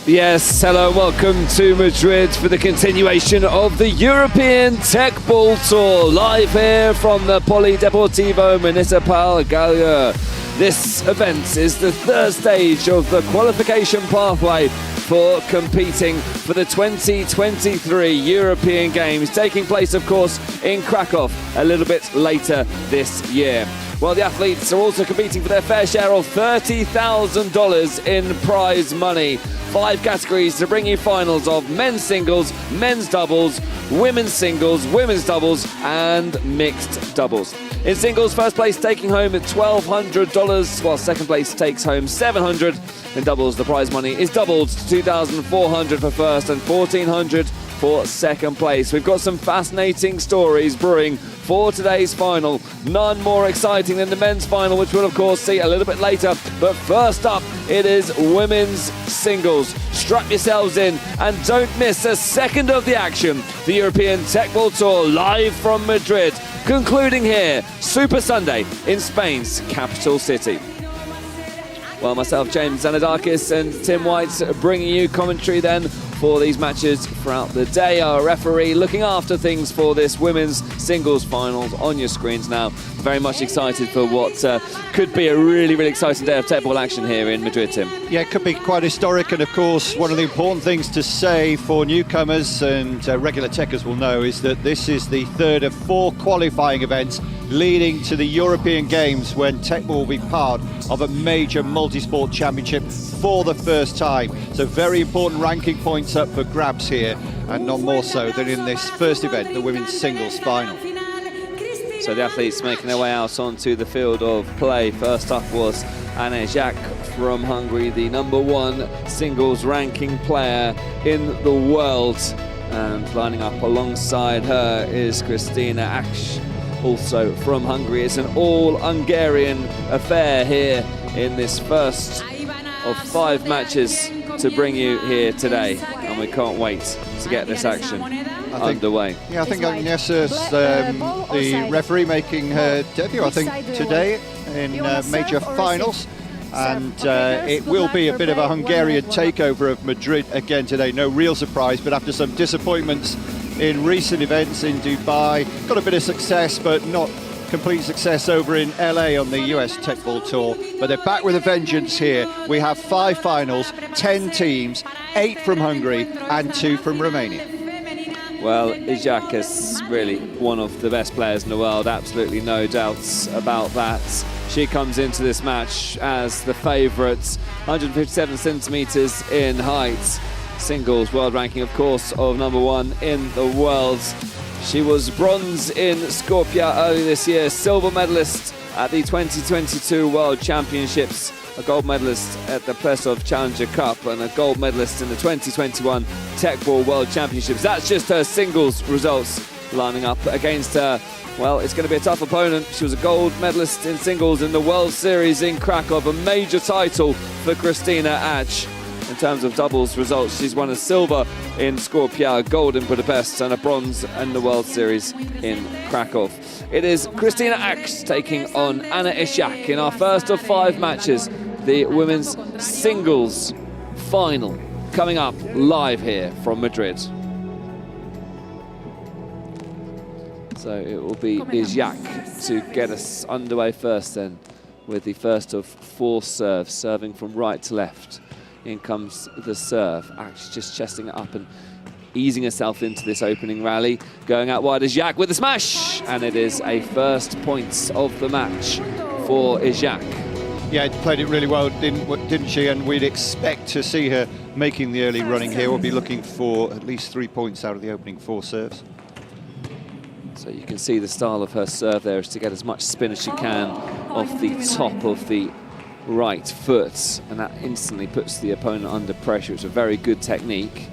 Yes, hello and welcome to Madrid for the continuation of the European Teqball Tour, live here from the Polideportivo Municipal Gallia. This event is the third stage of the qualification pathway for competing for the 2023 European Games, taking place, of course, in Krakow a little bit later this year. Well, the athletes are also competing for their fair share of $30,000 in prize money. 5 categories to bring you finals of men's singles, men's doubles, women's singles, women's doubles, and mixed doubles. In singles, first place taking home $1,200, while second place takes home $700. In doubles, the prize money is doubled to $2,400 for first and $1,400 for second place. We've got some fascinating stories brewing for today's final. None more exciting than the men's final, which we'll of course see a little bit later. But first up, it is women's singles. Strap yourselves in and don't miss a second of the action. The European Teqball Tour live from Madrid, concluding here, Super Sunday in Spain's capital city. Well, myself, James Zanadakis, and Tim White bringing you commentary then for these matches throughout the day. Our referee looking after things for this women's singles finals on your screens now. Very much excited for what could be a really exciting day of Teqball action here in Madrid, Tim. Yeah, it could be quite historic, and of course one of the important things to say for newcomers and regular Teqers will know is that this is the third of 4 qualifying events leading to the European Games, when Teqball will be part of a major multi-sport championship for the first time. So very important ranking points up for grabs here, and not more so than in this first event, the women's singles final. So the athletes making their way out onto the field of play. First up was Anna Zsák from Hungary, the #1 singles ranking player in the world. And lining up alongside her is Kristina Aksch, also from Hungary. It's an all-Hungarian affair here in this first of 5 matches to bring you here today. And we can't wait to get this action underway. Yeah, I think Agnieszka's the referee making her debut, I think, today in major finals. And it will be a bit of a Hungarian takeover of Madrid again today. No real surprise, but after some disappointments in recent events in Dubai, got a bit of success, but not complete success over in LA on the US Teqball Tour. But they're back with a vengeance here. We have 5 finals, 10 teams, 8 from Hungary and 2 from Romania. Well, Zsák is really one of the best players in the world, absolutely no doubts about that. She comes into this match as the favourite, 157 centimetres in height. Singles world ranking, of course, of #1 in the world. She was bronze in Skopje earlier this year, silver medalist at the 2022 World Championships, a gold medalist at the Plesov Challenger Cup, and a gold medalist in the 2021 Teqball World Championships. That's just her singles results lining up against her. Well, it's going to be a tough opponent. She was a gold medalist in singles in the World Series in Krakow, a major title for Kristina Aksch. In terms of doubles results, she's won a silver in Skopje, a gold in Budapest, and a bronze in the World Series in Krakow. It is Kristina Aksch taking on Anna Zsák in our first of 5 matches, the women's singles final, coming up live here from Madrid. So it will be Zsák to get us underway first then, with the first of 4 serves, serving from right to left. In comes the serve. Aksch just chesting it up and easing herself into this opening rally. Going out wide is Zsák with the smash, and it is a first points of the match for Zsák. Yeah, played it really well, didn't she? And we'd expect to see her making the early running here. We'll be looking for at least 3 points out of the opening 4 serves. So you can see the style of her serve there is to get as much spin as she can off the top of the right foot, and that instantly puts the opponent under pressure. It's a very good technique,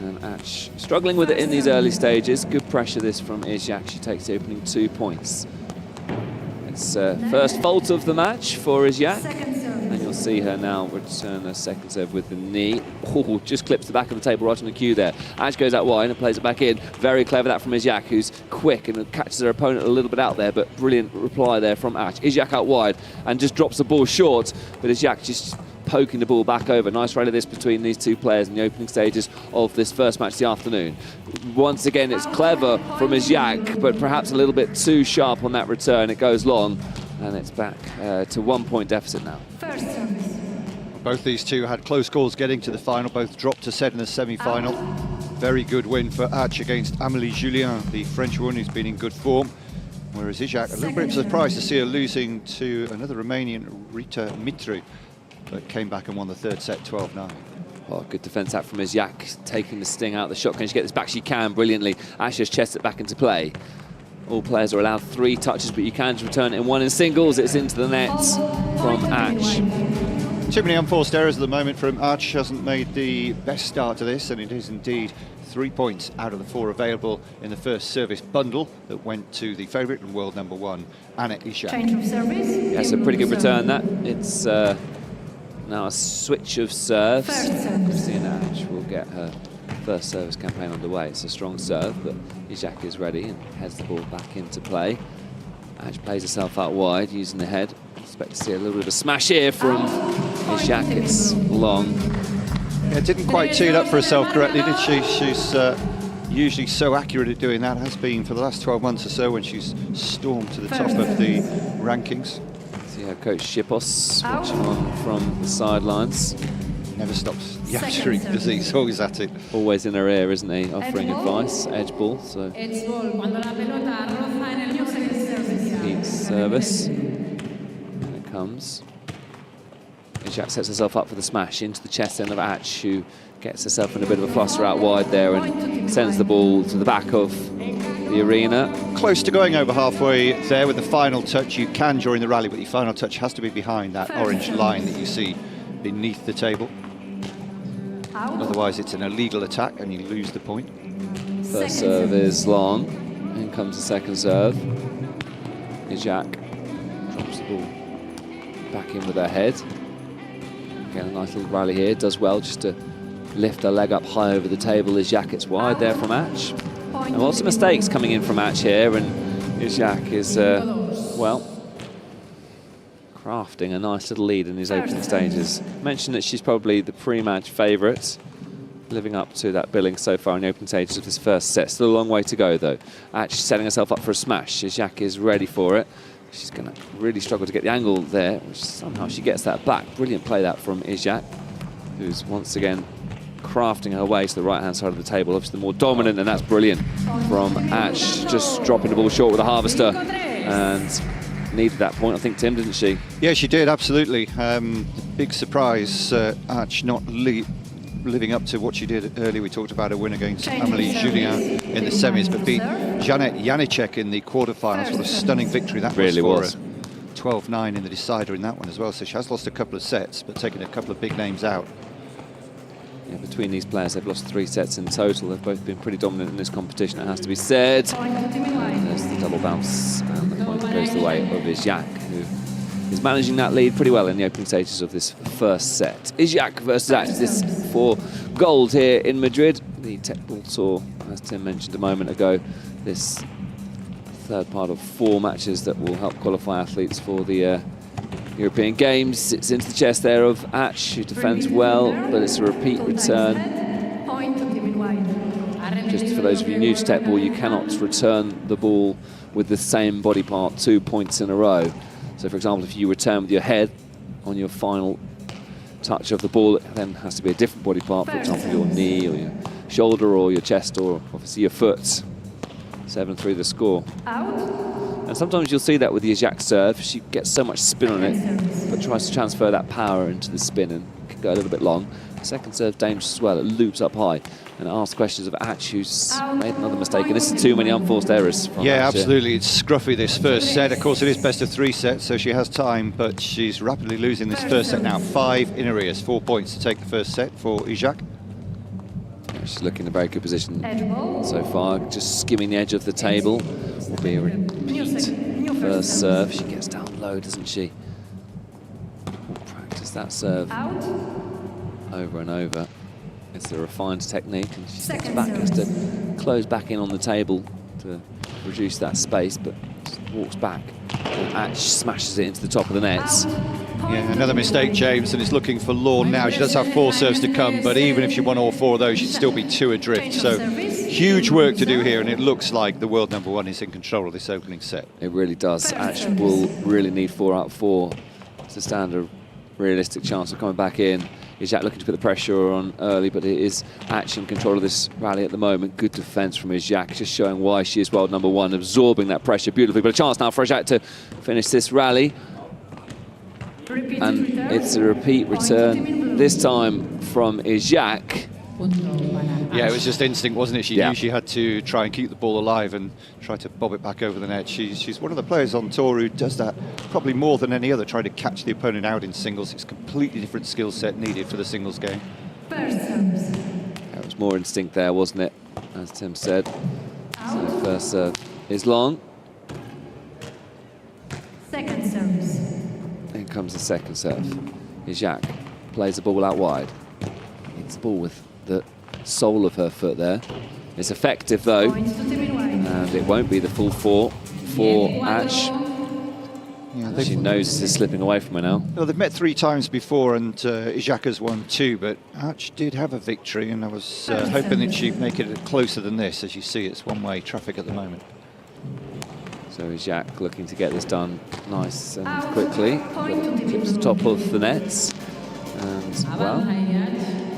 and Aksch struggling with it in these early stages. Good pressure this from Zsák. She takes the opening 2 points. It's first fault of the match for Zsák, and you'll see her now return her second serve with the knee. Oh, just clips the back of the table right on the cue there. Aksch goes out wide and plays it back in. Very clever that from Zsák, who's quick and catches her opponent a little bit out there, but brilliant reply there from Aksch. Zsák out wide and just drops the ball short, but Zsák just poking the ball back over. Nice rally this between these two players in the opening stages of this first match of the afternoon. Once again, it's clever from Izak, but perhaps a little bit too sharp on that return. It goes long, and it's back to 1 point deficit now. Both these two had close calls getting to the final, both dropped a set in the semi-final. Very good win for Hatch against Amélie Julien, the French one who's been in good form. Whereas Izak, a little bit surprised to see her losing to another Romanian, Rita Mitru, but came back and won the third set 12-9. Oh, good defence out from Izak, taking the sting out of the shot. Can she get this back? She can, brilliantly. Ash has chested it back into play. All players are allowed 3 touches, but you can return it in 1 in singles. It's into the net from Ash. Too many unforced errors at the moment from Arch. Hasn't made the best start to this, and it is indeed 3 points out of the 4 available in the first service bundle that went to the favourite and world #1, Anna Ishak. Change of service. Yes, a pretty good return that. It's now a switch of serves. Christina Ash will get her first service campaign underway. It's a strong serve, but Izak is ready and heads the ball back into play. Ash plays herself out wide using the head. Expect to see a little bit of a smash here from Izak. It's long. Yeah, didn't quite tee it up for herself correctly, did she? She's usually so accurate at doing that, has been for the last 12 months or so when she's stormed to the top of the rankings. See how Coach Shipos watching on from the sidelines. Never stops yattering, does he? He's always at it. Always in her ear, isn't he? Offering advice. Edge ball. So Pete's service. And it comes. Izak sets herself up for the smash into the chest end of Atch, who gets herself in a bit of a fluster out wide there and sends the ball to the back of the arena. Close to going over halfway there with the final touch. You can during the rally, but the final touch has to be behind that orange line that you see beneath the table. Otherwise it's an illegal attack and you lose the point. First serve is long. In comes the second serve. Izak drops the ball back in with her head. Again, a nice little rally here. Does well just to lift her leg up high over the table. Izak, it's wide there from Atch. And lots of mistakes coming in from Atch here, and Izak is, well, crafting a nice little lead in these opening stages. Mentioned that she's probably the pre-match favourite, living up to that billing so far in the opening stages of this first set. Still a long way to go, though. Atch setting herself up for a smash. Izak is ready for it. She's going to really struggle to get the angle there, which somehow she gets that back. Brilliant play that from Izak, who's once again crafting her way to the right-hand side of the table. Obviously the more dominant, and that's brilliant from Atch, just dropping the ball short with a harvester, and needed that point, I think, Tim, didn't she? Yeah, she did, absolutely. Big surprise, Atch not living up to what she did earlier. We talked about her win against Amélie Julien in the semis, but beat Janet Janicek in the quarterfinals. What a stunning victory that really was for her. 12-9 in the decider in that one as well, so she has lost a couple of sets, but taken a couple of big names out. Yeah, between these players, they've lost 3 sets in total. They've both been pretty dominant in this competition, it has to be said. And there's the double bounce, and the point goes the way of Izak, who is managing that lead pretty well in the opening stages of this first set. Izak versus Atch, this for gold here in Madrid. The Teqball Tour, as Tim mentioned a moment ago, this third part of 4 matches that will help qualify athletes for the European Games. Sits into the chest there of Atch, who defends well, but it's a repeat return. Just for those of you new to Teqball, you cannot return the ball with the same body part 2 points in a row. So, for example, if you return with your head on your final touch of the ball, it then has to be a different body part, for example, your knee or your shoulder or your chest or obviously your foot. 7-3 the score. And sometimes you'll see that with the Izak serve. She gets so much spin on it, but tries to transfer that power into the spin and can go a little bit long. The second serve dangerous as well. It loops up high and asks questions of Atch, who's made another mistake. And this is too many unforced errors. Yeah, absolutely. It's scruffy, this first set. Of course, it is best of 3 sets, so she has time, but she's rapidly losing this first set now. 5 in arrears, 4 points to take the first set for Izak. Yeah, she's looking in a very good position so far. Just skimming the edge of the table. Will be a repeat first serve. She gets down low, doesn't she? We'll practice that serve over and over. It's a refined technique, and she steps back, has to close back in on the table to reduce that space, but just walks back. And Atch smashes it into the top of the nets. Yeah, another mistake, James, and it's looking for Law now. She does have 4 serves to come, but even if she won all 4 of those, she'd still be 2 adrift. So huge work to do here, and it looks like the world #1 is in control of this opening set. It really does. Ash will really need 4 out of 4 to stand a realistic chance of coming back in. Is Jack looking to put the pressure on early, but it is Ash in control of this rally at the moment. Good defence from Jack, just showing why she is world #1, absorbing that pressure beautifully. But a chance now for Jack to finish this rally. And it's a repeat return, this time from Jack. Yeah, it was just instinct, wasn't it? She knew she had to try and keep the ball alive and try to bob it back over the net. She's one of the players on tour who does that probably more than any other, trying to catch the opponent out in singles. It's a completely different skill set needed for the singles game. That was more instinct there, wasn't it? As Tim said. So the first serve is long. Second serves. In comes the second serve. Jack plays the ball out wide. Hits the ball with the sole of her foot there. It's effective though, and it won't be the full 4 for Ash. Yeah, she knows this is slipping away from her now. Well, they've met 3 times before, and Jack has won 2, but Ash did have a victory, and I was hoping that she'd make it closer than this. As you see, it's one-way traffic at the moment. So Jack looking to get this done nice and quickly. Clips the top of the nets. And, well,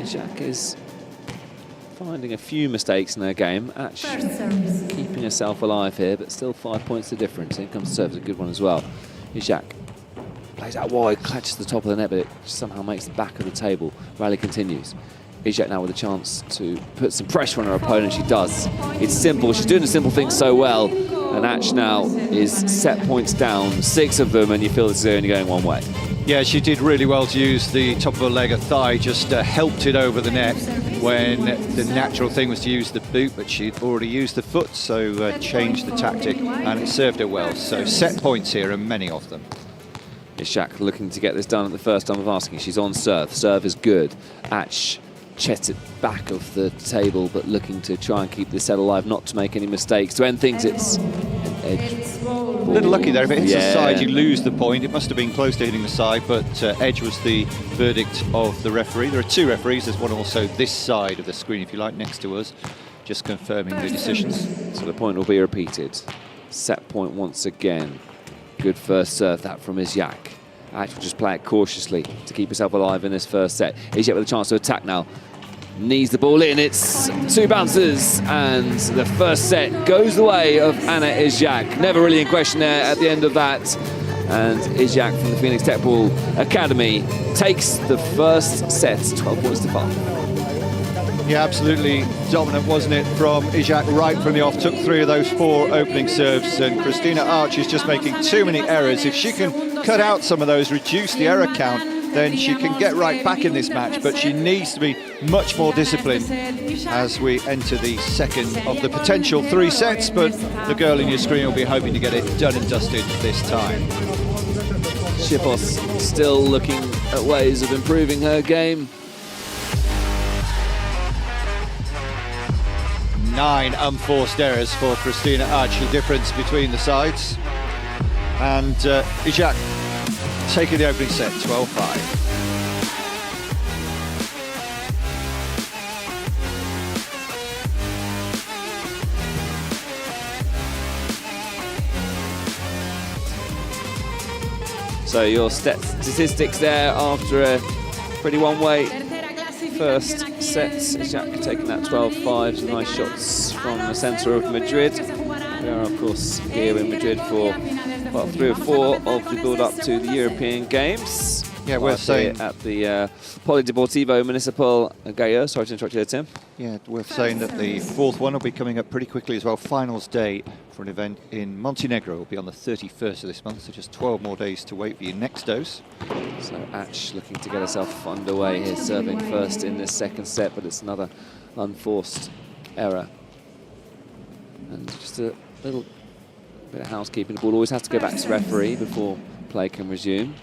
Jack is finding a few mistakes in her game. Ash keeping herself alive here, but still 5 points the difference. Here comes the serve, a good one as well. Jack plays out wide, catches the top of the net, but it somehow makes the back of the table. Rally continues. Jack now with a chance to put some pressure on her opponent. She does. It's simple. She's doing the simple things so well. And Ash now is set points down, 6 of them, and you feel this is only going one way. Yeah, she did really well to use the top of her leg, her thigh, just helped it over the net when the natural thing was to use the boot, but she'd already used the foot, so changed the tactic, and it served her well. So set points here, and many of them. Jack looking to get this done at the first time of asking. She's on serve. Serve is good. Ash chest it back of the table, but looking to try and keep this set alive, not to make any mistakes. To end things, it's an edge. A little lucky there. If it hits the side, you lose the point. It must have been close to hitting the side, but edge was the verdict of the referee. There are 2 referees. There's one also this side of the screen, if you like, next to us, just confirming the decisions. So the point will be repeated. Set point once again. Good first serve, that from Jack. Ash will just play it cautiously to keep herself alive in this first set. Jack with a chance to attack now. Knees the ball in. It's 2 bounces, and the first set goes the way of Anna Jack. Never really in question there at the end of that. And Jack from the Phoenix Teqball Academy takes the first set, 12 points to 5. Yeah, absolutely dominant, wasn't it, from Jack right from the off. Took 3 of those 4 opening serves, and Christina Arch is just making too many errors. If she can cut out some of those, reduce the error count, then she can get right back in this match, but she needs to be much more disciplined as we enter the second of the potential 3 sets, but the girl in your screen will be hoping to get it done and dusted this time. Shipos still looking at ways of improving her game. 9 unforced errors for Christina Arch, the difference between the sides. And Jack taking the opening set, 12-5. So your statistics there after a pretty one-way first set. Jack taking that 12-5. Some nice shots from the centre of Madrid. We are, of course, here in Madrid for well, 3 or 4 of the build-up to the European Games. Yeah, worth saying at the Polideportivo Municipal Gallo. Sorry to interrupt you there, Tim. Yeah, worth saying that the 4th one will be coming up pretty quickly as well. Finals day for an event in Montenegro will be on the 31st of this month, so just 12 more days to wait for your next dose. So Ash looking to get herself underway here, serving first in this second set, but it's another unforced error. And just a little bit of housekeeping. The ball always has to go back to referee before play can resume.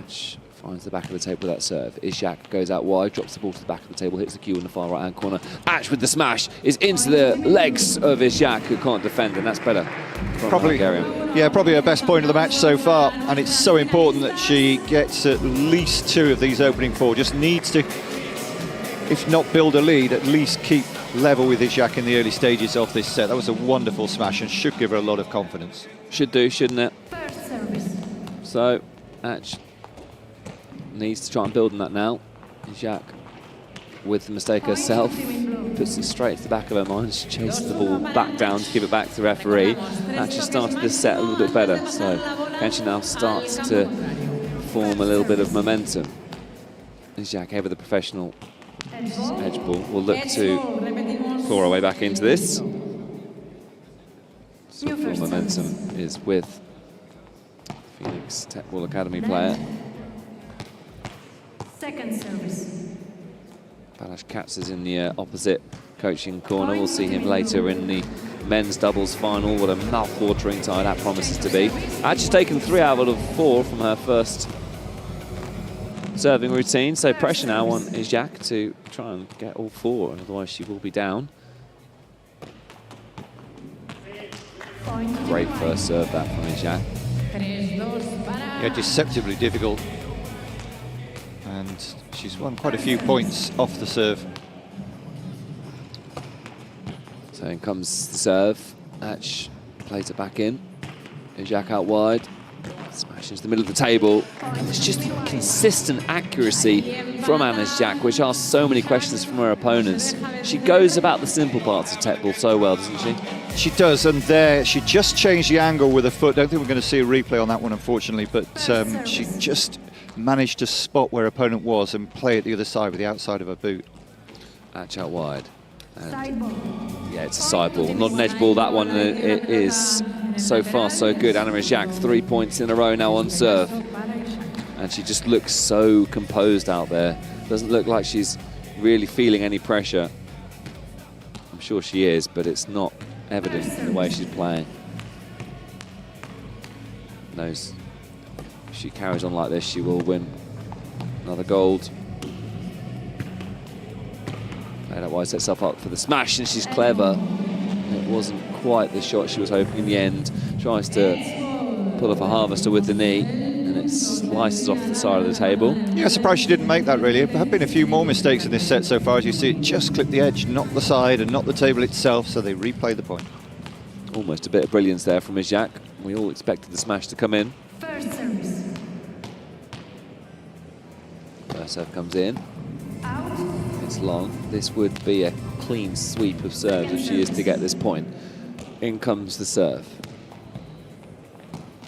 Ash Finds the back of the table with that serve. Ishak goes out wide, drops the ball to the back of the table, hits the cue in the far right-hand corner. Ash with the smash is into the legs of Ishak, who can't defend, and that's better. Probably her best point of the match so far, and it's so important that she gets at least 2 of these opening 4. Just needs to, if not build a lead, at least keep level with Ishak in the early stages of this set. That was a wonderful smash and should give her a lot of confidence. Should do, shouldn't it? So, Ash needs to try and build on that now. Ishak, with the mistake herself, puts it straight to the back of her mind. She chases the ball back down to give it back to the referee. Ash has started this set a little bit better, so can she now starts to form a little bit of momentum. Ishak, ever the professional edge ball, will look to claw her way back into this. So full momentum is with Phoenix Teqball Academy player. Second service. Balázs Katz is in the opposite coaching corner. We'll see him later in the men's doubles final. What a mouth-watering tie that promises to be. Ash has taken 3 out of 4 from her first serving routine, so pressure now on Ishak to try and get all 4, otherwise she will be down. Great first serve that from Ishak. Yeah, deceptively difficult. And she's won quite a few points off the serve. So in comes the serve. Ash plays it back in. Ishak out wide. Smash into the middle of the table. It's just consistent accuracy from Anna Ishak, which asks so many questions from her opponents. She goes about the simple parts of Teqball so well, doesn't she? She does, and there she just changed the angle with her foot. Don't think we're going to see a replay on that one, unfortunately, but she just managed to spot where her opponent was and play it the other side with the outside of her boot. Ash out wide. And yeah, it's a side ball, not an edge ball. That one it is. So far, so good. Anna Ishak, 3 points in a row now on serve. And she just looks so composed out there. Doesn't look like she's really feeling any pressure. I'm sure she is, but it's not evident in the way she's playing. Knows if she carries on like this, she will win another gold. Played out wide, sets herself up for the smash, and she's clever. It wasn't quite the shot she was hoping in the end. Tries to pull off a harvester with the knee, and it slices off the side of the table. Yeah, surprised she didn't make that, really. There have been a few more mistakes in this set so far. As you see, it just clipped the edge, not the side and not the table itself, so they replay the point. Almost a bit of brilliance there from Ishak. We all expected the smash to come in. First service. First serve comes in. Out. It's long. This would be a clean sweep of serves if she is to get this point. In comes the serve.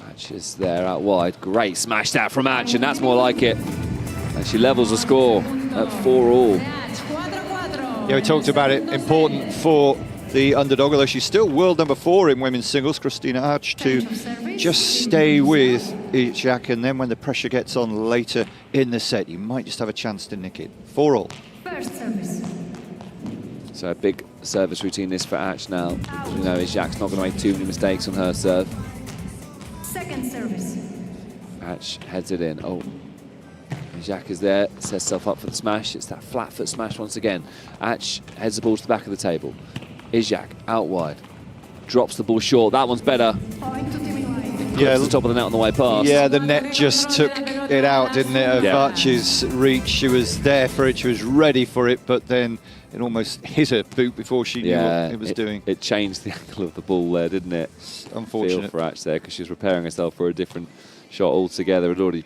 Ash is there out wide. Great smash that from Ash, and that's more like it. And she levels the score at 4-all. Yeah, we talked about it. Important for the underdog, although she's still world number 4 in women's singles, Christina Arch, to just stay with Ishak, and then when the pressure gets on later in the set, you might just have a chance to nick it. 4-all. First service. So a big service routine this for Ash now. You know, Ishak's not going to make too many mistakes on her serve. Second service. Ash heads it in. Oh, Ishak is there, sets herself up for the smash. It's that flat foot smash once again. Ash heads the ball to the back of the table. Ishak out wide, drops the ball short. That one's better. Yeah, the top of the net on the way past. Yeah, the net just took it out, didn't it? Of Arch's reach. She was there for it. She was ready for it, but then it almost hit her boot before she knew what it was doing. It changed the angle of the ball there, didn't it? Unfortunate feel for Arch there, because she was preparing herself for a different shot altogether. Had already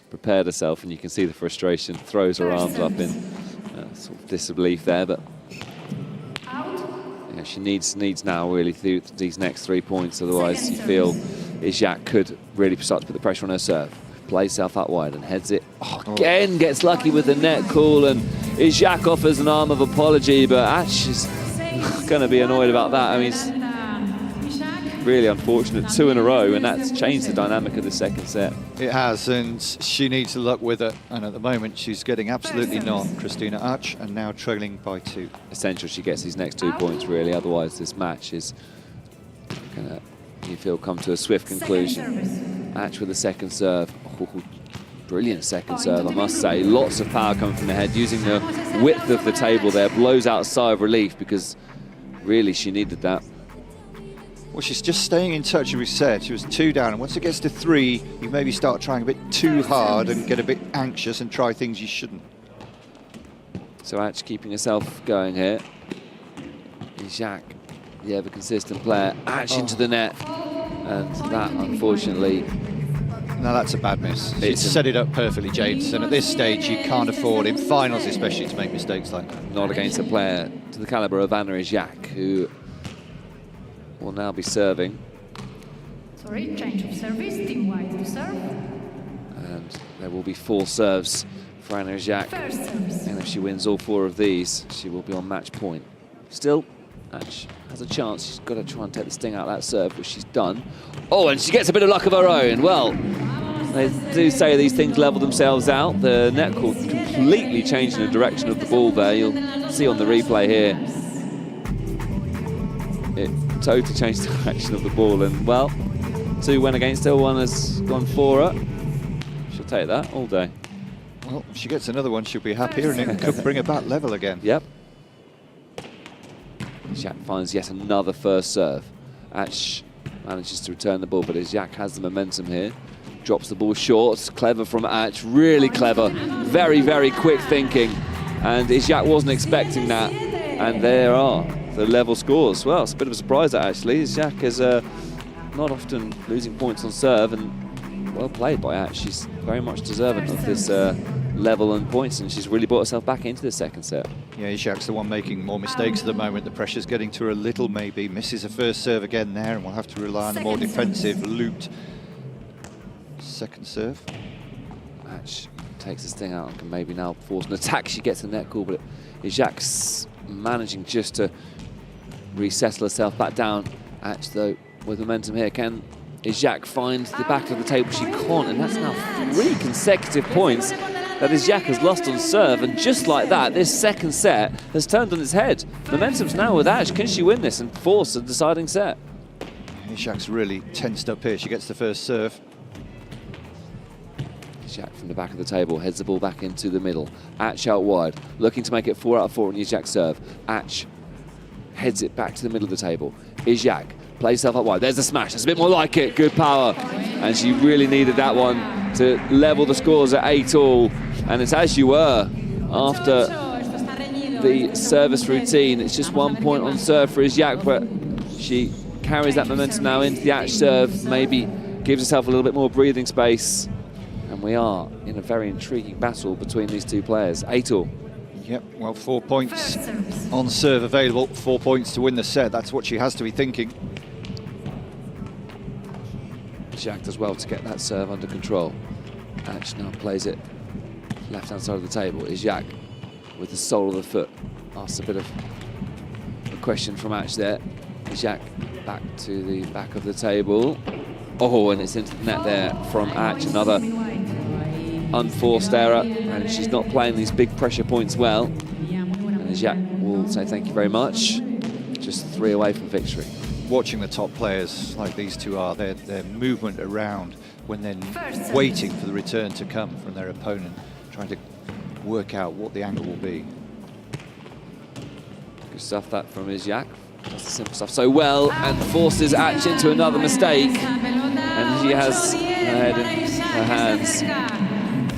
prepared herself, and you can see the frustration. Throws her arms up in sort of disbelief there, but yeah, she needs now really these next 3 points. Otherwise, you feel Ishak could really start to put the pressure on her serve. Plays herself out wide and heads it. Again, gets lucky with the net call, and Ishak offers an arm of apology, but Ash is going to be annoyed about that. I mean, it's really unfortunate. 2 in a row, and that's changed the dynamic of the second set. It has, and she needs to luck with it. And at the moment, she's getting absolutely none. Christina Arch, and now trailing by 2. Essential she gets these next 2 points, really. Otherwise, this match is going to, you feel, come to a swift conclusion. Arch with the second serve. Brilliant second serve, I must say. Lots of power coming from the head, using the width of the table there. Blows out a sigh of relief because really she needed that. Well, she's just staying in touch, as we said. She was 2 down, and once it gets to 3, you maybe start trying a bit too hard and get a bit anxious and try things you shouldn't. So Ash keeping herself going here. Jacques, the ever-consistent player. Ash into the net. And that, unfortunately... Now that's a bad miss. She's set it up perfectly, James, and at this stage you can't afford, in finals especially, to make mistakes like that. Not against a player to the calibre of Anna Jacques, who will now be serving. Sorry, change of service, team white to serve. And there will be 4 serves for Anna Jacques. First service. And if she wins all 4 of these, she will be on match point. Still, Ash has a chance. She's got to try and take the sting out of that serve, which she's done. Oh, and she gets a bit of luck of her own. Well, they do say these things level themselves out. The net call completely changing the direction of the ball there. You'll see on the replay here. It totally changed the direction of the ball. And, well, 2 went against her. 1 has gone for her. She'll take that all day. Well, if she gets another one, she'll be happier, and it could bring her back level again. Yep. Jacques finds yet another first serve. Ash manages to return the ball, but as Jacques has the momentum here, drops the ball short. Clever from Ash, really clever. Very, very quick thinking. And Jacques wasn't expecting that. And there are the level scores. Well, it's a bit of a surprise, actually. Jacques is not often losing points on serve, and well played by Ash. She's very much deserving of this level and points, and she's really brought herself back into the second set. Yeah, Jacques the one making more mistakes at the moment. The pressure's getting to her a little, maybe. Misses her first serve again there, and we'll have to rely on the more defensive, looped second serve. Ash takes the sting out and can maybe now force an attack. She gets the net call, but Jacques managing just to resettle herself back down. Ash, though, with momentum here, can Jacques find the back of the table? She can't, and that's now 3 consecutive points that Jacques has lost on serve, and just like that, this second set has turned on its head. Momentum's now with Ash. Can she win this and force a deciding set? Jacques really tensed up here. She gets the first serve. Jacques from the back of the table heads the ball back into the middle. Ash out wide, looking to make it 4 out of 4 on Jacques' serve. Ash heads it back to the middle of the table. Jacques plays herself up wide. There's a smash. That's a bit more like it. Good power. And she really needed that one to level the scores at 8-all. And it's as you were after the service routine. It's just 1 point on serve for Jacques, but she carries that momentum now into the Ash serve. Maybe gives herself a little bit more breathing space. And we are in a very intriguing battle between these 2 players. 8-all. Yep, well, 4 points on serve available. 4 points to win the set. That's what she has to be thinking. Jacques does well to get that serve under control. Ash now plays it left-hand side of the table. Jacques with the sole of the foot. Asks a bit of a question from Ash there. Jacques back to the back of the table. Oh, and it's into the net there from Ash. Another unforced error, and she's not playing these big pressure points well. And Jacques will say thank you very much. Just 3 away from victory. Watching the top players like these 2 are, their movement around when they're waiting for the return to come from their opponent, trying to work out what the angle will be. Good stuff that from Jacques. That's the simple stuff so well, and forces Ash into another mistake. And she has her head in her hands.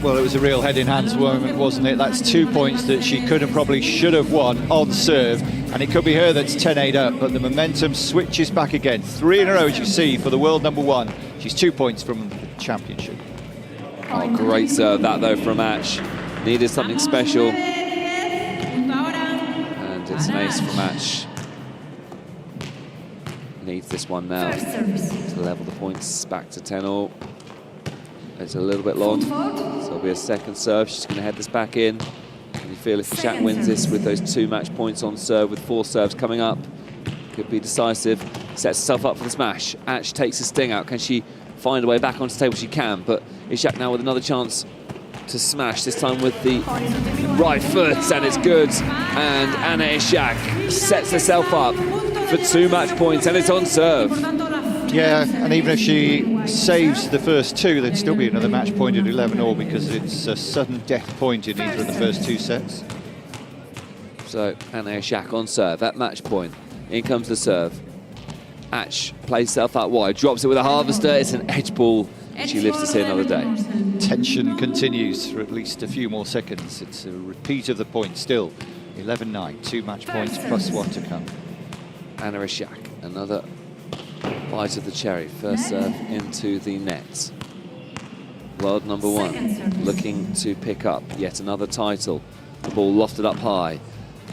Well, it was a real head-in-hands moment, wasn't it? That's 2 points that she could and probably should have won on serve, and it could be her that's 10-8 up, but the momentum switches back again. 3 in a row, as you see, for the world #1. She's 2 points from the championship. Oh, great serve that, though, from Ash. Needed something special. And it's an ace from Ash. Needs this one now to level the points back to 10-all. It's a little bit long, so it'll be a second serve. She's going to head this back in. And you feel if Jacques wins this with those 2 match points on serve with 4 serves coming up, could be decisive. Sets herself up for the smash. Ash takes the sting out. Can she find a way back onto the table? She can, but Jacques now with another chance to smash, this time with the right foot, and it's good. And Anna Jacques sets herself up for 2 match points, and it's on serve. Yeah, and even if she saves the first two, there'd still be another match point at 11-all because it's a sudden death point in either of the first two sets. So Anna Ishak on serve at match point. In comes the serve. Ash plays herself out wide, drops it with a harvester. It's an edge ball. She lives to see another day. Tension continues for at least a few more seconds. It's a repeat of the point still. 11-9, 2 match points plus 1 to come. Anna Ishak, another bite of the cherry. First serve into the net. World number 1 looking to pick up yet another title. The ball lofted up high.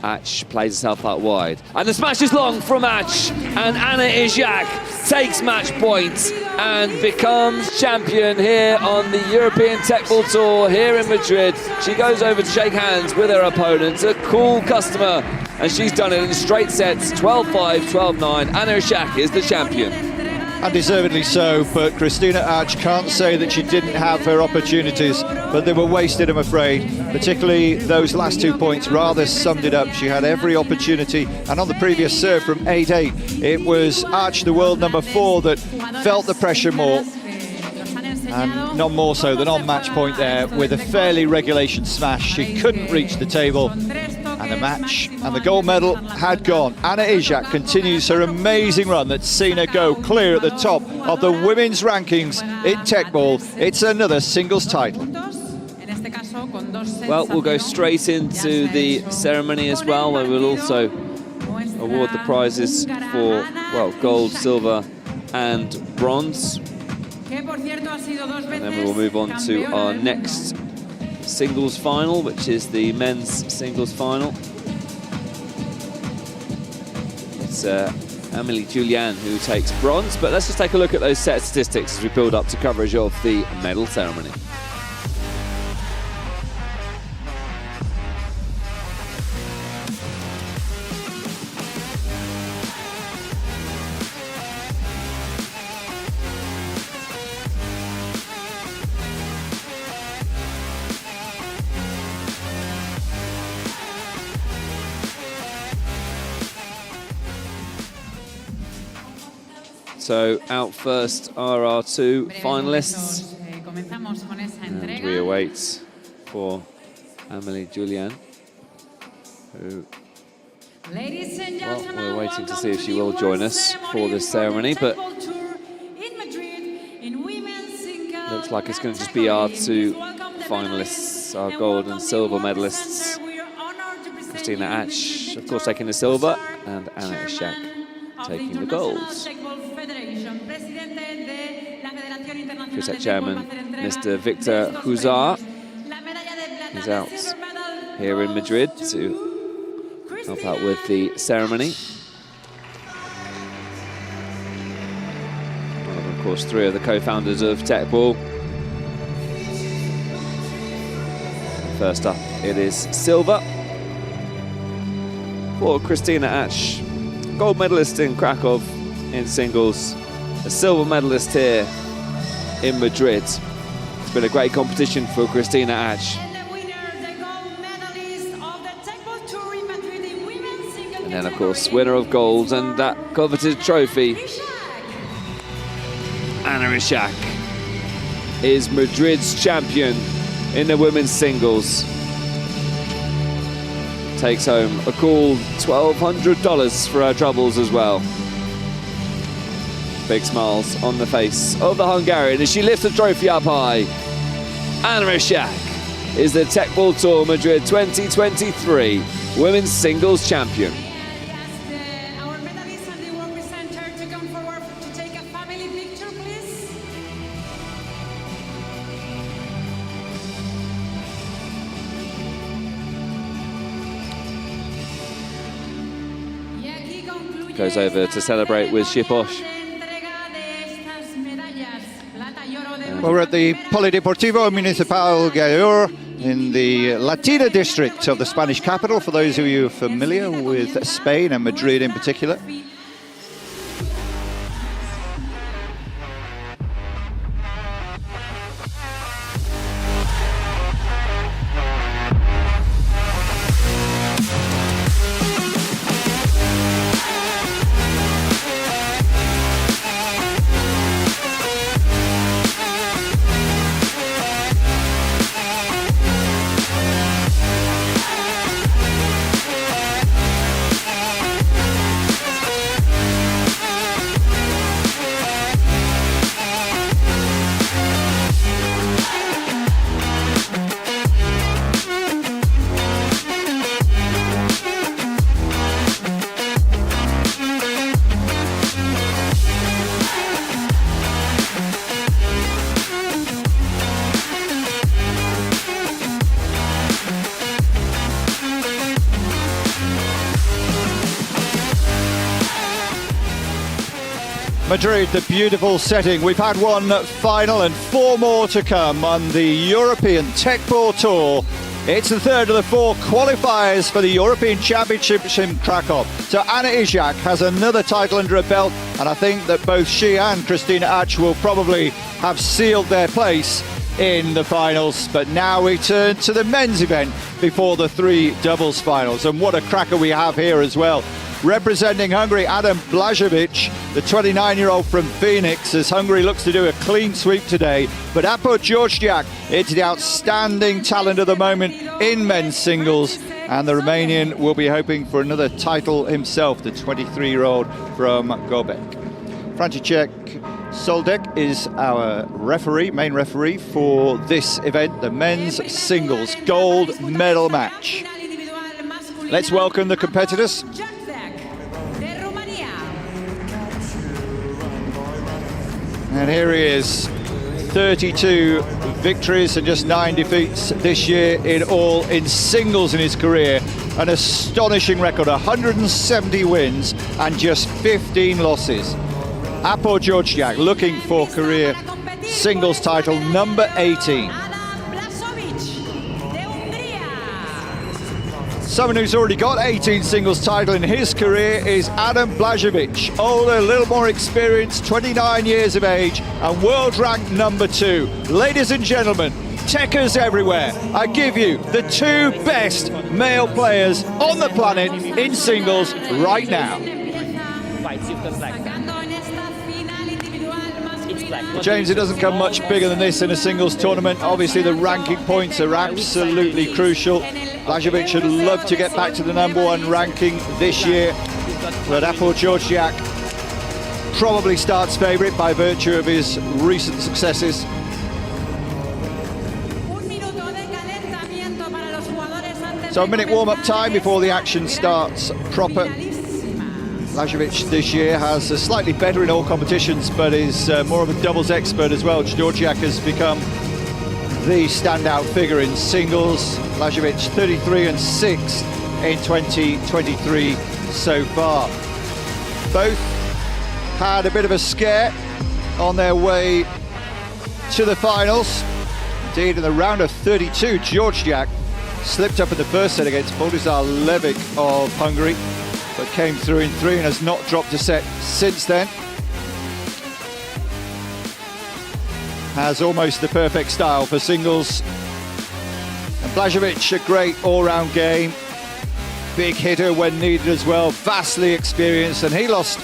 Ash plays herself out wide. And the smash is long from Ash. And Anna Ishak takes match point and becomes champion here on the European Teqball Tour here in Madrid. She goes over to shake hands with her opponent, a cool customer, and she's done it in straight sets, 12-5, 12-9. Anna Ishak is the champion. And deservedly so, but Christina Ash can't say that she didn't have her opportunities, but they were wasted, I'm afraid. Particularly those last 2 points rather summed it up. She had every opportunity, and on the previous serve from 8-8, it was Ash, the world number 4, that felt the pressure more, and none more so than on match point there with a fairly regulation smash. She couldn't reach the table, and the match and the gold medal had gone. Anna Ishak continues her amazing run that's seen her go clear at the top of the women's rankings in Teqball. It's another singles title. Well, we'll go straight into the ceremony as well, where we'll also award the prizes for, well, gold, silver and bronze. And then we will move on to our next singles final, which is the men's singles final. It's Amélie Julian who takes bronze, but let's just take a look at those set statistics as we build up to coverage of the medal ceremony. So out first are our 2 finalists, and we await for Amélie Julian, who, well, we're waiting to see if she will join us for this ceremony, but looks like it's going to just be our 2 finalists, our gold and silver medalists. Christina Ash, of course, taking the silver, and Anna Ishak taking the gold. CUSEC chairman, Mr. Victor Huzar, is out here in Madrid to help out with the ceremony. Of course, 3 of the co-founders of Teqball. First up, it is silver for Christina Ash, gold medalist in Krakow in singles, a silver medalist here in Madrid. It's been a great competition for Christina Ash. And then, of course, winner of gold and that coveted trophy, Anna Ishak is Madrid's champion in the women's singles. Takes home a cool $1,200 for her troubles as well. Big smiles on the face of the Hungarian as she lifts the trophy up high. Anna Ishak is the Teqball Tour Madrid 2023 Women's Singles Champion. Our medalists and the world presenter to come forward to take a family picture, please. Goes over to celebrate with Shiposh. Well, we're at the Polideportivo Municipal Gayor in the Latina district of the Spanish capital, for those of you familiar with Spain and Madrid in particular. Madrid, the beautiful setting. We've had one final and 4 more to come on the European Teqball Tour. It's the third of the 4 qualifiers for the European Championships in Krakow. So Anna Izak has another title under her belt, and I think that both she and Christina Ach will probably have sealed their place in the finals. But now we turn to the men's event before the 3 doubles finals. And what a cracker we have here as well. Representing Hungary, Adam Blažević, the 29-year-old from Phoenix, as Hungary looks to do a clean sweep today. But Apo Georgiak, it's the outstanding talent of the moment in men's singles, and the Romanian will be hoping for another title himself, the 23-year-old from Gobek. František Soldek is our referee, main referee for this event, the men's singles gold medal match. Let's welcome the competitors. And here he is, 32 victories and just 9 defeats this year in all in singles in his career. An astonishing record, 170 wins and just 15 losses. Apo Georgiak looking for career singles title number 18. Someone who's already got 18 singles title in his career is Adam Blažević. Older, a little more experienced, 29 years of age and world ranked number 2. Ladies and gentlemen, techers everywhere, I give you the 2 best male players on the planet in singles right now. James, it doesn't come much bigger than this in a singles tournament. Obviously the ranking points are absolutely crucial. Blažević would love to get back to the number 1 ranking this year, but Apo Georgiak probably starts favourite by virtue of his recent successes. So a minute warm-up time before the action starts proper. Blažević this year has slightly better in all competitions, but is more of a doubles expert as well. Georgiak has become the standout figure in singles. Blažević 33 and 6 in 2023 so far. Both had a bit of a scare on their way to the finals. Indeed, in the round of 32, Georgiak slipped up in the first set against Boldizar Levic of Hungary, but came through in 3 and has not dropped a set since then. Has almost the perfect style for singles. And Blažević, a great all-round game. Big hitter when needed as well, vastly experienced, and he lost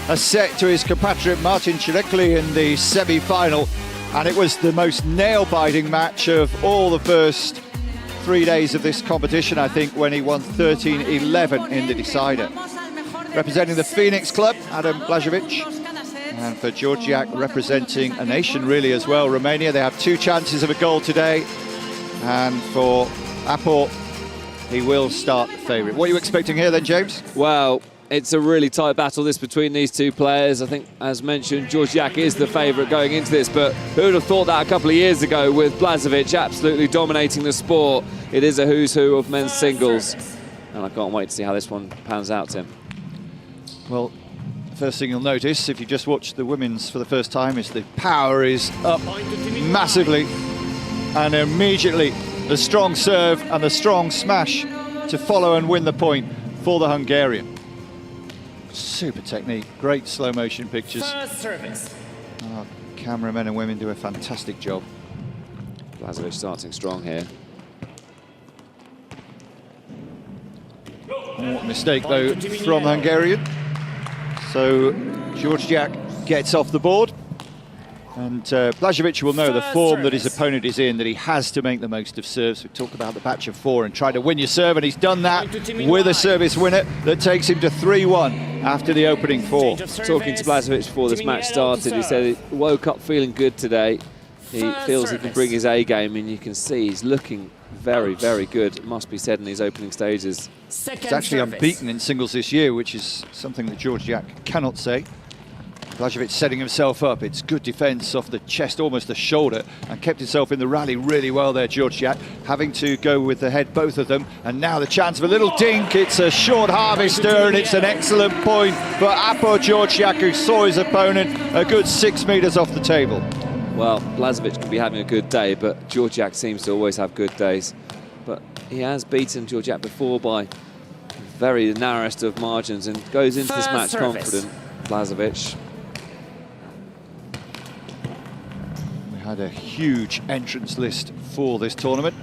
a set to his compatriot Martin Cirekli in the semi-final, and it was the most nail-biting match of all the first 3 days of this competition, I think, when he won 13-11 in the decider. Representing the Phoenix club, Adam Blažević. And for Georgiak, representing a nation really as well, Romania, they have 2 chances of a goal today. And for Apo, he will start favourite. What are you expecting here then, James? Well, it's a really tight battle this between these 2 players. I think, as mentioned, Georgiak is the favourite going into this, but who would have thought that a couple of years ago with Blažević absolutely dominating the sport? It is a who's who of men's singles, and I can't wait to see how this one pans out, Tim. Well, first thing you'll notice if you just watch the women's for the first time is the power is up massively, and immediately the strong serve and the strong smash to follow and win the point for the Hungarian. Super technique, great slow motion pictures. Our cameramen and women do a fantastic job. Blažević starting strong here. Mistake though from the Hungarian. So Georgiak gets off the board, and Blažević will know the form that his opponent is in, that he has to make the most of serves. We talk about the batch of 4 and try to win your serve, and he's done that with a service winner that takes him to 3-1 after the opening 4. Talking to Blažević before this match started, he said he woke up feeling good today. He feels he can bring his A game, and you can see he's looking very, very good, must be said, in these opening stages. He's actually unbeaten in singles this year, which is something that Georgiak cannot say. Blažević setting himself up. It's good defence off the chest, almost the shoulder, and kept himself in the rally really well there, Georgiak, having to go with the head, both of them. And now the chance of a little dink. It's a short harvester, and it's an excellent point for Apo Georgiak, who saw his opponent a good 6 metres off the table. Well, Blažević could be having a good day, but Georgiak seems to always have good days. But he has beaten Georgiak before by very narrowest of margins and goes into this match confident, Blažević. We had a huge entrance list for this tournament.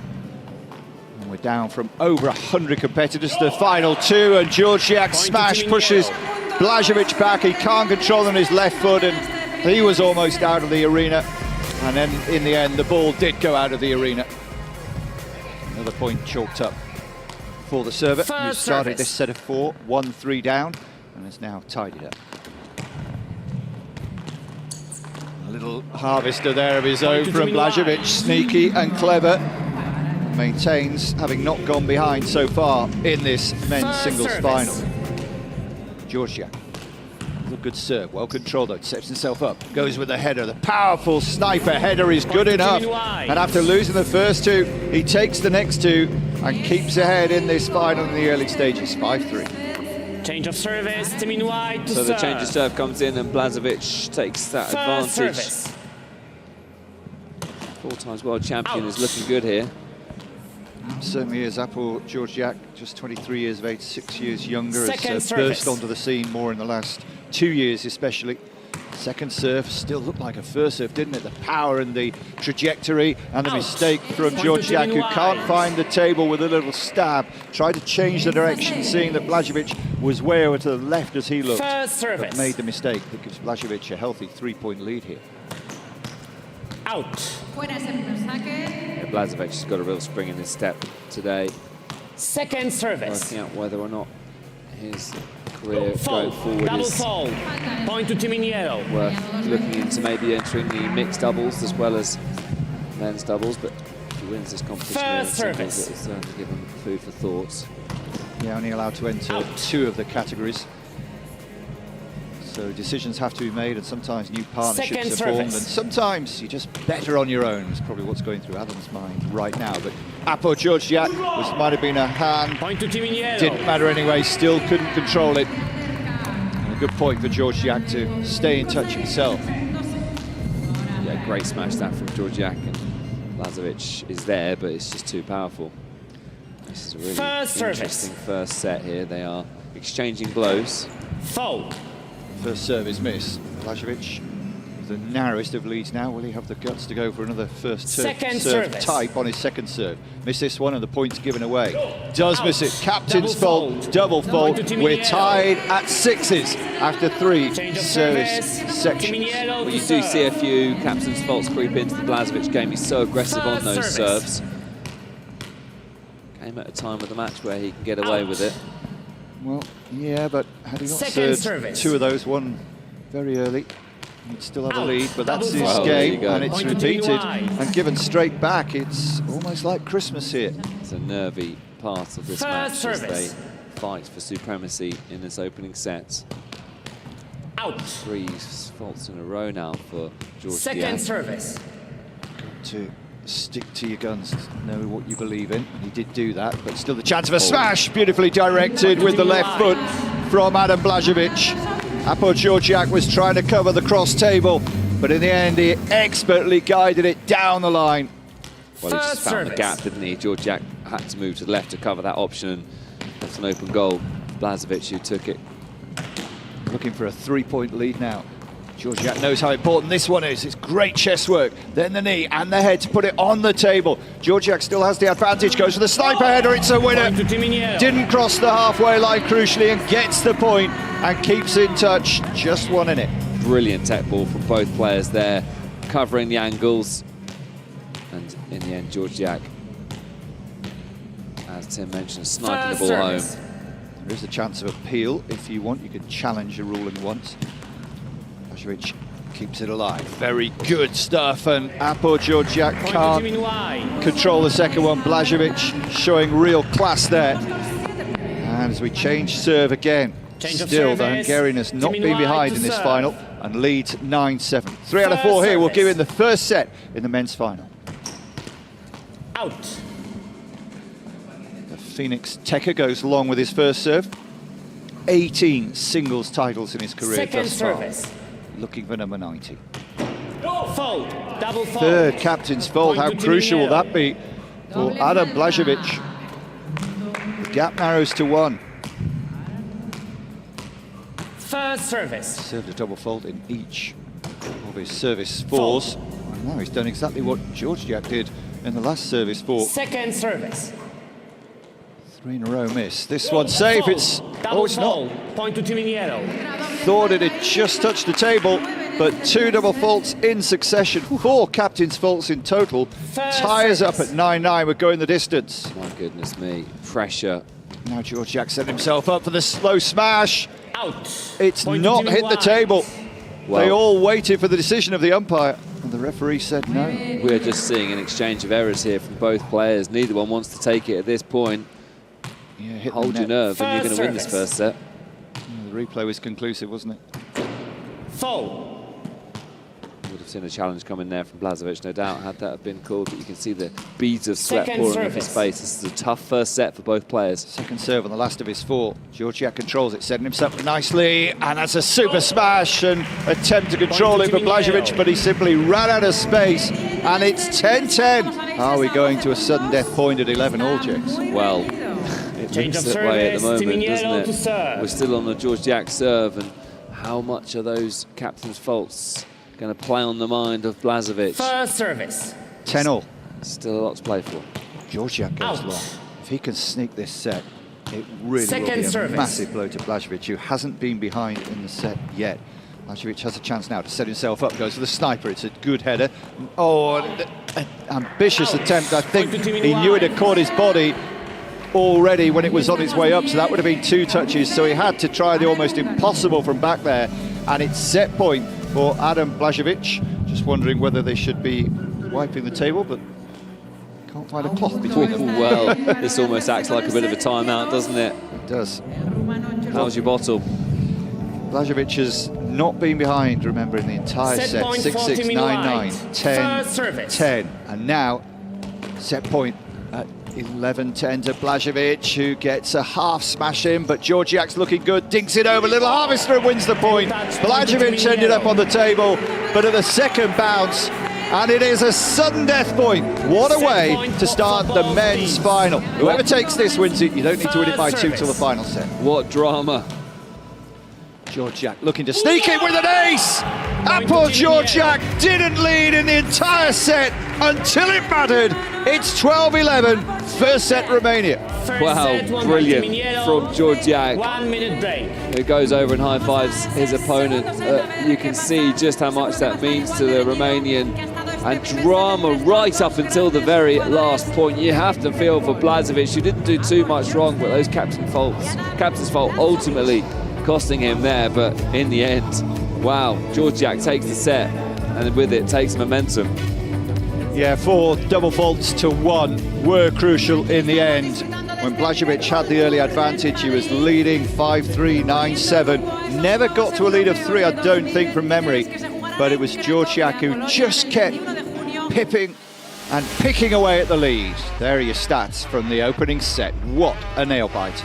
And we're down from over 100 competitors to the final two, and Georgiak's smash pushes Blažević back. He can't control on his left foot, and he was almost out of the arena. And then in the end, the ball did go out of the arena. Another point chalked up for the server, who started this set of 4, 1-3 down, and has now tied it up. A little harvester there of his own from Blažević, sneaky and clever. Maintains having not gone behind so far in this men's singles final. Georgiak, a good serve, well controlled though, sets himself up, goes with the header. The powerful sniper header is good enough, and after losing the first two, he takes the next two and keeps ahead in this final in the early stages, 5-3. Change of service, team in white to So the change of serve comes in, and Blažević takes that advantage. Service. 4 times world champion is looking good here. Certainly is. Apo Georgiak, just 23 years of age, 6 years younger, Second has service. burst onto the scene more in the last 2 years especially. Second serve still looked like a first serve, didn't it? The power and the trajectory, and the mistake from Georgiak, who can't find the table with a little stab. Tried to change the direction, seeing that Blažević was way over to the left as he looked, but made the mistake that gives Blažević a healthy 3-point lead here. Out. Yeah, Blažević has got a real spring in his step today, Second service. working out whether or not his career Foul. going forward Double is foul. Point to team in yellow. worth looking into, maybe entering the mixed doubles as well as men's doubles. But if he wins this competition here in First singles, service. it will certainly give him food for thought. Yeah, only allowed to enter 2 of the categories. So decisions have to be made, and sometimes new partnerships are formed, and sometimes you're just better on your own. It's probably what's going through Adam's mind right now. But Apo Georgiak, which might have been a hand, Point to team in yellow. didn't matter anyway, still couldn't control it. And a good point for Georgiak to stay in touch himself. Yeah, great smash that from Georgiak, and Blažević is there, but it's just too powerful. This is a really First interesting service. first set here. They are exchanging blows. Foul. First service miss. Blažević, the narrowest of leads now. Will he have the guts to go for another first Second serve service. type on his second serve? Miss this one, and the point's given away. Does miss it. Captain's Double fault, fault. double fault. Point to team in We're yellow. tied at 6s after 3 Change of service service. Team in sections. yellow Well, to you do serve. see a few captain's faults creep into the Blažević game. He's so aggressive on First those service. serves. Came at a time of the match where he can get away with it. Well, yeah, but had he not Second served service. 2 of those, one very early, he'd still have a Out. lead, but that's Double his fault. There you game, go. and it's Point to team repeated wide. and given straight back. It's almost like Christmas here. It's a nervy part of this First match as service. they fight for supremacy in this opening set. Out. 3 faults in a row now for Second Georgiak. service. To stick to your guns, know what you believe in. He did do that, but still the chance of a smash, beautifully directed with the left foot from Adam Blažević. Apo Georgiak was trying to cover the cross table, but in the end he expertly guided it down the line. Well, he just First found the service. gap, didn't he? Georgiak had to move to the left to cover that option, and that's an open goal. Blažević who took it. Looking for a 3-point lead now. Georgiak knows how important this one is. It's great chest work, then the knee and the head to put it on the table. Georgiak still has the advantage, goes for the sniper header, it's a winner. Point to team in yellow. Didn't cross the halfway line crucially, and gets the point and keeps in touch, just 1 in it. Brilliant Teqball from both players there, covering the angles. And in the end, Georgiak, as Tim mentioned, sniping the First ball home. service. There is a chance of appeal if you want. You can challenge a ruling once. Blažević keeps it alive. Very good stuff, and Apo Georgiak Point to can't team in wide. control the second one. Blažević showing real class there. And as we change serve again, Change of Still, the service. Hungarian has not Team been white behind to in this serve. final and leads 9-7. 3 out of 4 here will give him the first set in the men's final. Out. The Phoenix Teqball goes long with his first serve. 18 singles titles in his career Second thus far. service. Looking for number 90. Fold. Double fold. Third captain's fold. How Point to crucial will Timiero. that be for Adam Blažević? The gap narrows to 1. First service. Served a double fault in each of his service fours. And now he's done exactly what Georgiak did in the last service four. Second service. 3 in a row miss. This one safe. Fold. It's Double it's not. fold. Point to Timiero. Thought it had just touched the table, but 2 double faults in succession. 4 captain's faults in total. First Ties up service. at 9-9. We're going the distance. My goodness me, pressure. Now Georgiak set himself up for the slow smash. Out. It's Point to not Jimmy hit the White. table. They Well- all waited for the decision of the umpire, and the referee said no. We're just seeing an exchange of errors here from both players. Neither one wants to take it at this point. Yeah, hit the Hold your net. nerve and you're going First to win this service. first set. The replay was conclusive, wasn't it? Fold. Would have seen a challenge coming there from Blažević, no doubt, had that have been called. But you can see the beads of sweat Second pouring off his service. face. This is a tough first set for both players. Second serve on the last of his 4. Georgiak controls it, setting himself up nicely, and that's a super smash and attempt to control it for Blažević, but he simply ran out of space, and it's 10-10. Are we going to a sudden death point at 11 all, James? Well, it Change looks of that way at the service, moment, Timiero doesn't to it? serve. We're still on the Georgiak serve, and how much are those captain's faults going to play on the mind of Blažević? First service. 10 all. Still a lot to play for. Georgiak goes Out. long. If he can sneak this set, it really will Second be a service. massive blow to Blažević, who hasn't been behind in the set yet. Blažević has a chance now to set himself up, goes for the sniper, it's a good header. Oh, an ambitious Out. attempt. I think Point to Jimmy he knew it White. had caught his body already when it was on its way up, so that would have been 2 touches, so he had to try the almost impossible from back there, and it's set point for Adam Blažević. Just wondering whether they should be wiping the table, but can't find a cloth between them. Well, this almost acts like a bit of a timeout, doesn't it? It does. How's your bottle? Blažević has not been behind, remember, in the entire Set set. point 6-6, 40 9-9, First 10, service. 10. And now, set point at 11-10 to Blažević, who gets a half smash in, but Georgiak's looking good, dinks it over, little harvester and wins the point. Blažević ended up on the table, but at the second bounce, and it is a sudden death point. What a way to start the men's final. Whoever takes this wins it. You don't need to win it by 2 till the final set. What drama. Georgiak looking to sneak it with an ace. And poor Georgiak didn't lead in the entire set until it mattered. It's 12-11, first set Romania. First Wow, set won by brilliant Timiero. from Georgiak. 1 minute break. Who goes over and high-fives his opponent. You can see just how much that means to the Romanian. And drama right up until the very last point. You have to feel for Blažević, who didn't do too much wrong, but those captain's fault ultimately costing him there. But in the end, wow, Georgiak takes the set and with it takes momentum. Yeah, 4 double faults to 1 were crucial in the end. When Blažević had the early advantage, he was leading 5-3, 9-7. Never got to a lead of 3, I don't think, from memory. But it was Georgiak who just kept pipping and picking away at the lead. There are your stats from the opening set. What a nail bite.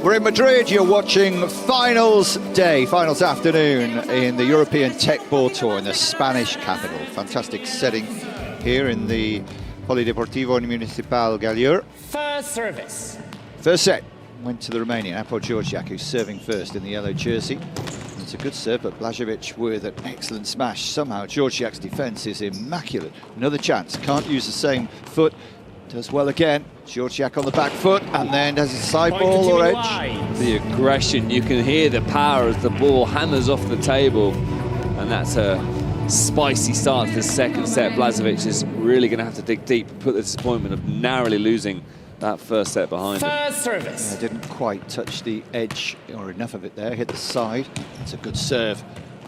We're in Madrid, you're watching finals day, finals afternoon in the European Teqball Tour in the Spanish capital. Fantastic setting here in the Polideportivo Municipal Gallier. First service. First set went to the Romanian, Apple Georgiak, who's serving first in the yellow jersey. It's a good serve, but Blažević with an excellent smash. Somehow Georgiak's defence is immaculate. Another chance, can't use the same foot. Does well again. Georgiak on the back foot, and then does a side Point to ball or Jimmy edge. White. The aggression, you can hear the power as the ball hammers off the table. And that's a spicy start to the second set. Blažević is really going to have to dig deep, put the disappointment of narrowly losing that first set behind him. First service. Yeah, didn't quite touch the edge, or enough of it there, hit the side. It's a good serve.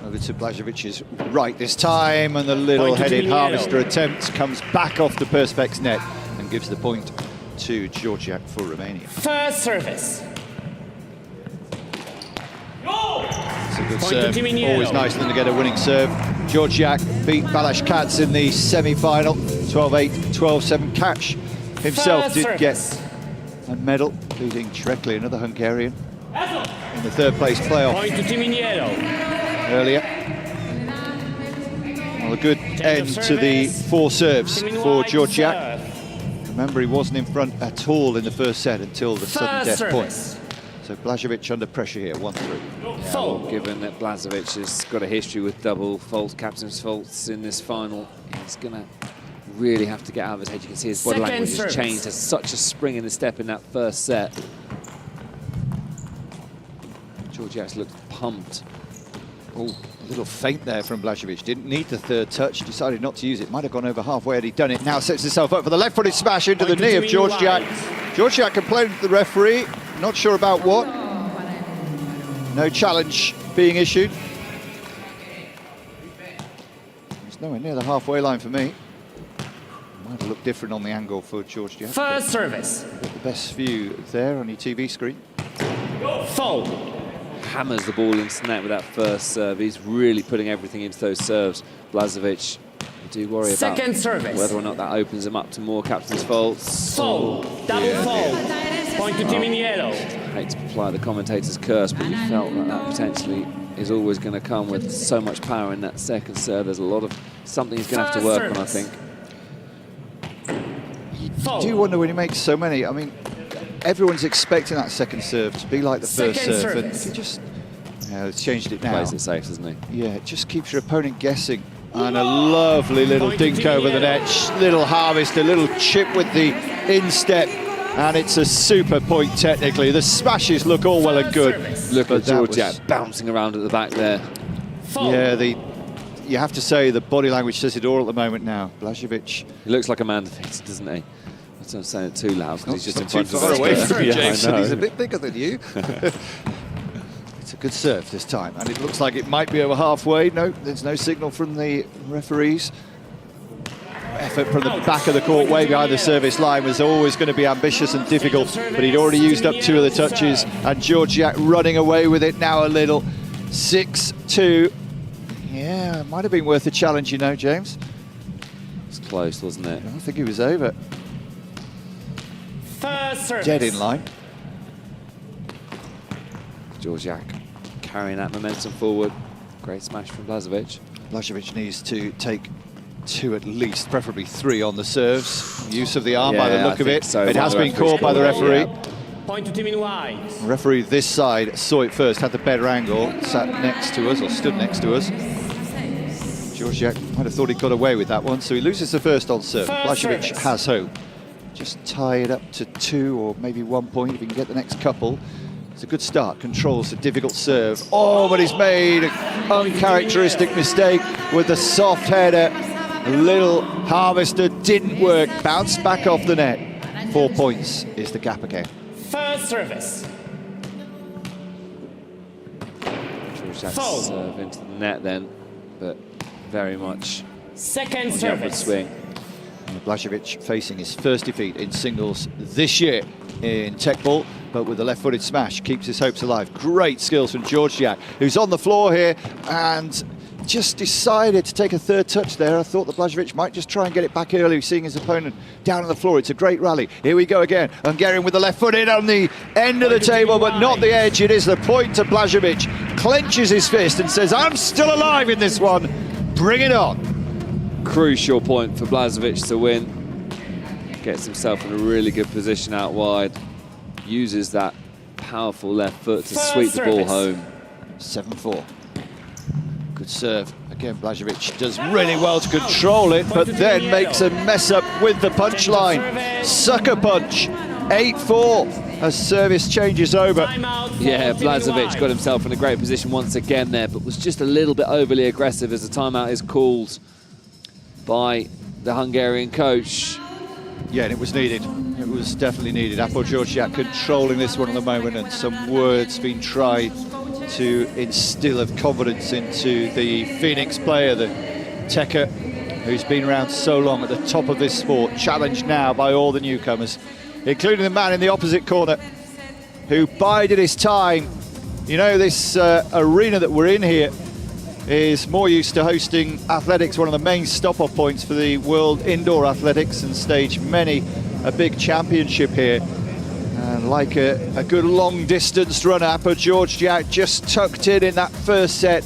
Over to Blažević's right this time, and the little-headed harvester attempt comes back off the Perspex net and gives the point to Georgiak for Romania. First service. It's a good Point to serve. Team Yellow. Always nice then to get a winning serve. Georgiak beat Balázs Katz in the semi-final, 12-8, 12-7. Katz himself First did service. get a medal, beating Teqball, another Hungarian, in the third-place playoff Point to Team Yellow. earlier. Well, a good end to the 4 serves for Georgiak. Remember, he wasn't in front at all in the first set until the sudden death point. So Blažević under pressure here, 1-3. Well, given that Blažević has got a history with double faults, captain's faults in this final, he's going to really have to get out of his head. You can see his body Second language service. has changed. There's such a spring in the step in that first set. Georgiak looked pumped. Oh, a little feint there from Blažević. Didn't need the third touch, decided not to use it. Might have gone over halfway had he done it. Now sets himself up for the left-footed smash into the knee of Georgiak. Georgiak complaining to the referee, not sure about what. No challenge being issued. It's nowhere near the halfway line for me. Might have looked different on the angle for Georgiak. First service. The best view there on your TV screen. Foul. Hammers the ball into net with that first serve. He's really putting everything into those serves. Blažević, I do worry Second about service. whether or not that opens him up to more captain's faults. Foul. Double foul. Point to Team Yellow. I hate to apply the commentator's curse, but you felt that that potentially is always going to come with so much power in that second serve. There's a lot of something he's going to have to work on, I think. Foul. I do wonder when he makes so many. I mean, everyone's expecting that second serve to be like the first Second serve. And service. if he just he's changed it now. Plays it safe, doesn't he? Yeah, it just keeps your opponent guessing. And a lovely little Point to dink Team over the Yellow. net. Little harvest, a little chip with the instep. And it's a super point technically. The smashes look all well and good. Service. Look But at that Georgiak was- bouncing around at the back there. Foul. Yeah, you have to say the body language says it all at the moment now. Blažević. He looks like a man defeated, doesn't he? I'm saying it too loud because he's just in Not too front of far us. away from you, Yeah, I Jason. know. He's a bit bigger than you. It's a good serve this time, and it looks like it might be over halfway. No, there's no signal from the referees. Effort from the back of the court, way behind the service line, was always going to be ambitious and difficult, but he'd already used up 2 of the touches, and Georgiak running away with it now a little. 6-2. Yeah, might have been worth a challenge, you know, James. It's close, wasn't it? I think he was over. First service. Dead in line. Georgiak carrying that momentum forward. Great smash from Blažević. Blažević needs to take 2 at least, preferably 3 on the serves. Use of the arm by the Yeah, look I of think it. so. It has The been referee's called by the called it, referee. yeah. Point to Team White. Referee this side saw it first, had the better angle, sat next to us, or stood next to us. Georgiak might have thought he got away with that one, so he loses the first on serve. First Blažević service. has hope. Just tie it up to 2 or maybe 1 point if he can get the next couple. It's a good start, controls the difficult serve. Oh, but he's made an uncharacteristic mistake with the soft header. A little harvester didn't work, bounced back off the net. 4 points is the gap again. First service. Georgiak's Foul. serve into the net then, but very much Second on the upward service. swing. Blažević facing his first defeat in singles this year in Teqball, but with a left-footed smash, keeps his hopes alive. Great skills from Georgiak, who's on the floor here and just decided to take a third touch there. I thought that Blažević might just try and get it back early, seeing his opponent down on the floor. It's a great rally. Here we go again. Hungarian with the left foot in on the end of the table, but not the edge. It is the point to Blažević. Clenches his fist and says, I'm still alive in this one. Bring it on. Crucial point for Blažević to win. Gets himself in a really good position out wide. Uses that powerful left foot to First sweep the ball service. home. 7-4. Good serve. Again, Blažević does really well to control it, but then makes a mess up with the punchline. Sucker punch. 8-4. as service changes over. Yeah, Blažević got himself in a great position once again there, but was just a little bit overly aggressive as the timeout is called by the Hungarian coach. Yeah, and it was needed. It was definitely needed. Apo Georgiak controlling this one at the moment, and some words being tried to instill of confidence into the Phoenix player, the Teqball, who's been around so long at the top of this sport, challenged now by all the newcomers, including the man in the opposite corner who bided his time. You know, this arena that we're in here is more used to hosting athletics, one of the main stop-off points for the World Indoor Athletics, and staged many a big championship here. And like a good long-distance runner, Apo Georgiak just tucked in that first set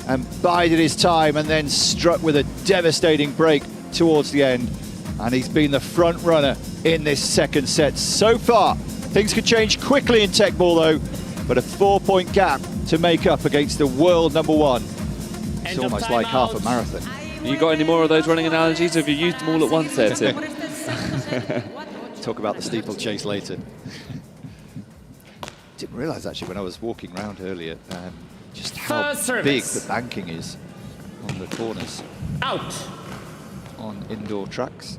and bided his time, and then struck with a devastating break towards the end. And he's been the front runner in this second set so far. Things could change quickly in Teqball though, but a 4-point gap to make up against the world #1. It's almost like half a marathon. You got any more of those running analogies? Have you used them all at once there, Tim? Talk about the steeplechase later. Didn't realise actually when I was walking around earlier just how big the banking is on the corners. Out. On indoor tracks.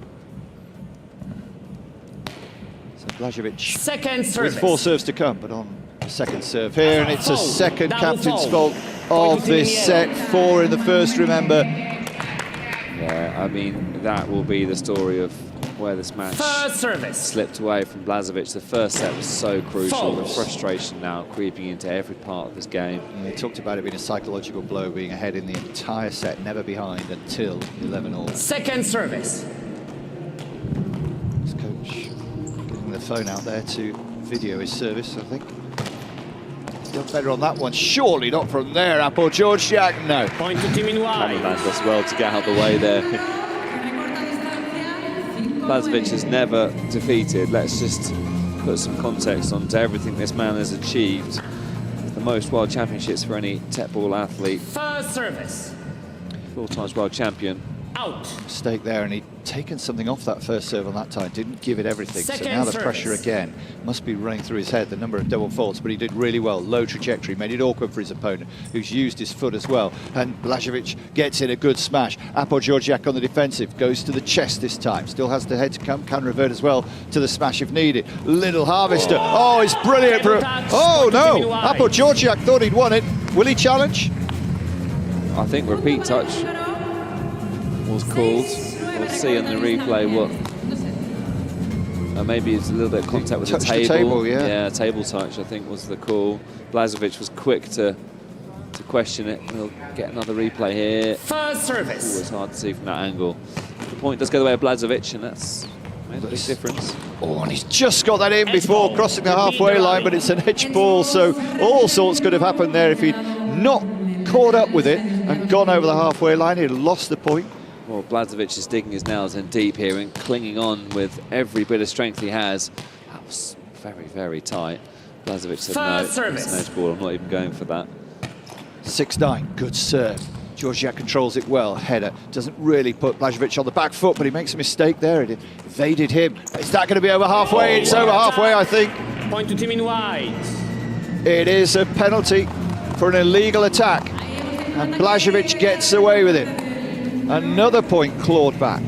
So Blažević Second service. with 4 serves to come, but on the second serve here, and it's a second captain's fault of this set. 4 in the first, remember. Yeah, I mean, that will be the story of where this match slipped away from Blažević. The first set was so crucial. The frustration now creeping into every part of this game. Yeah, he talked about it being a psychological blow, being ahead in the entire set, never behind until 11-all. Second service. His coach getting the phone out there to video his service, I think. Still better on that one. Surely not from there, Apo Georgiak. No. Point to team in wide. As well to get out of the way there. Blažević is never defeated. Let's just put some context onto everything this man has achieved. The most world championships for any Teqball athlete. First service. 4 times world champion. Out. Mistake there, and he'd taken something off that first serve on that time, didn't give it everything. So now the pressure again must be running through his head, the number of double faults, but he did really well. Low trajectory, made it awkward for his opponent, who's used his foot as well. And Blažević gets in a good smash. Apo Georgiak on the defensive, goes to the chest this time, still has the head to come, can revert as well to the smash if needed. Little harvester, oh, it's brilliant for oh no, Apo Georgiak thought he'd won it. Will he challenge? I think repeat touch was called. We'll see on the replay what. Maybe it's a little bit of contact with the table. Yeah, table touch, I think, was the call. Blažević was quick to question it. We'll get another replay here. First service. It's hard to see from that angle. The point does go the way of Blažević, and that's made a big difference. Oh, and he's just got that in before crossing the halfway line, but it's an edge ball, so all sorts could have happened there if he'd not caught up with it and gone over the halfway line. He'd lost the point. Well, Blažević is digging his nails in deep here and clinging on with every bit of strength he has. That was very, very tight. Blažević said, no, it's an edge ball, I'm not even going for that. 6-9, good serve. Georgiak controls it well, header. Doesn't really put Blažević on the back foot, but he makes a mistake there. It evaded him. Is that going to be over halfway? It's over halfway, I think. Point to team in wide. It is a penalty for an illegal attack, and Blažević gets away with it. Another point clawed back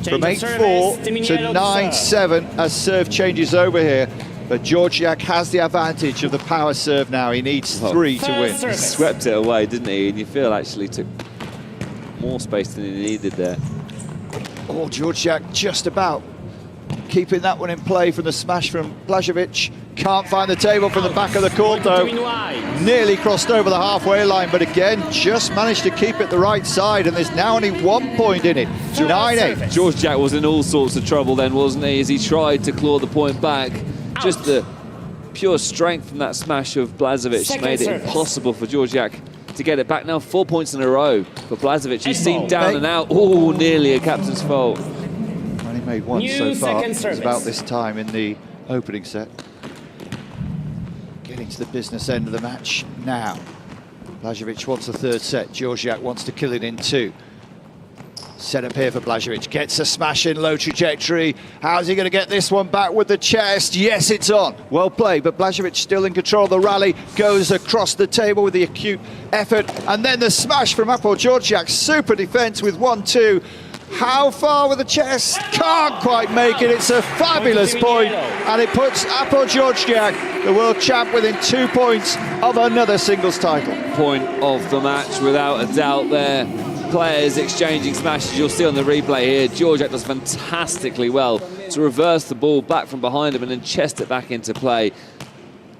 from 8-4 to 9-7 as serve changes over here. But Georgiak has the advantage of the power serve now. He needs 3 to win. He swept it away, didn't he? And you feel actually took more space than he needed there. Oh, Georgiak just about keeping that one in play from the smash from Blažević. Can't find the table from the back of the court though. Nearly crossed over the halfway line, but again, just managed to keep it the right side, and there's now only 1 point in it. 9-8. Georgiak was in all sorts of trouble then, wasn't he, as he tried to claw the point back. Just the pure strength from that smash of Blažević made it impossible for Georgiak to get it back. Now 4 points in a row for Blažević. He's seen down and out. Oh, nearly a captain's fault. Only made 1 so far. It's about this time in the opening set. Getting to the business end of the match now. Blažević wants a 3rd set. Georgiak wants to kill it in 2. Set up here for Blažević, gets a smash in, low trajectory. How's he going to get this one back with the chest? Yes, it's on. Well played, but Blažević still in control of the rally, goes across the table with the acute effort, and then the smash from Apple-Georgiak. Super defence with 1-2. How far with the chest? Can't quite make it. It's a fabulous point, and it puts Apple-Georgiak, the world champ, within 2 points of another singles title. Point of the match, without a doubt there. Players exchanging smashes. You'll see on the replay here, Georgiak does fantastically well to reverse the ball back from behind him and then chest it back into play.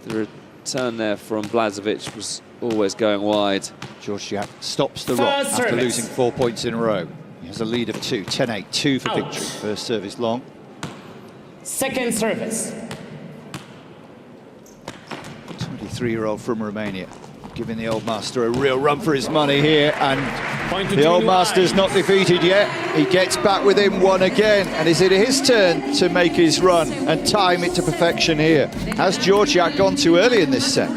The return there from Blažević was always going wide. Georgiak stops the rock after losing 4 points in a row. He has a lead of 2, 10-8, 2 for victory. First service long. Second service. 23-year-old from Romania, giving the Old Master a real run for his money here, and the Old Master's not defeated yet. He gets back within 1 again, and is it his turn to make his run and time it to perfection here? Has Georgiak gone too early in this set?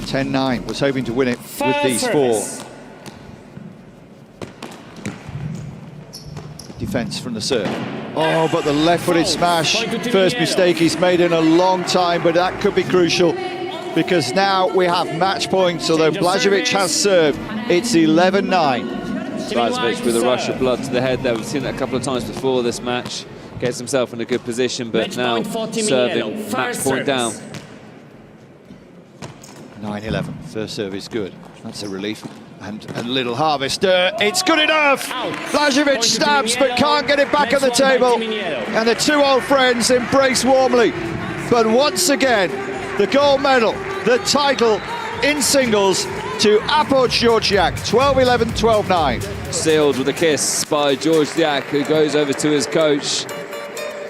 10-9, was hoping to win it with these 4. Defence from the serve. Oh, but the left-footed smash. First mistake he's made in a long time, but that could be crucial, because now we have match points, although Blažević has served. It's 11-9. Blažević with a rush of blood to the head there. We've seen that a couple of times before this match. Gets himself in a good position, but now serving match point down. 9-11, first serve is good. That's a relief. And Little Harvester, it's good enough! Blažević stabs but can't get it back on the table. And the 2 old friends embrace warmly. But once again, the gold medal, the title in singles to Apple-Georgiak, 12-11, 12-9. Sealed with a kiss by Georgiak, who goes over to his coach.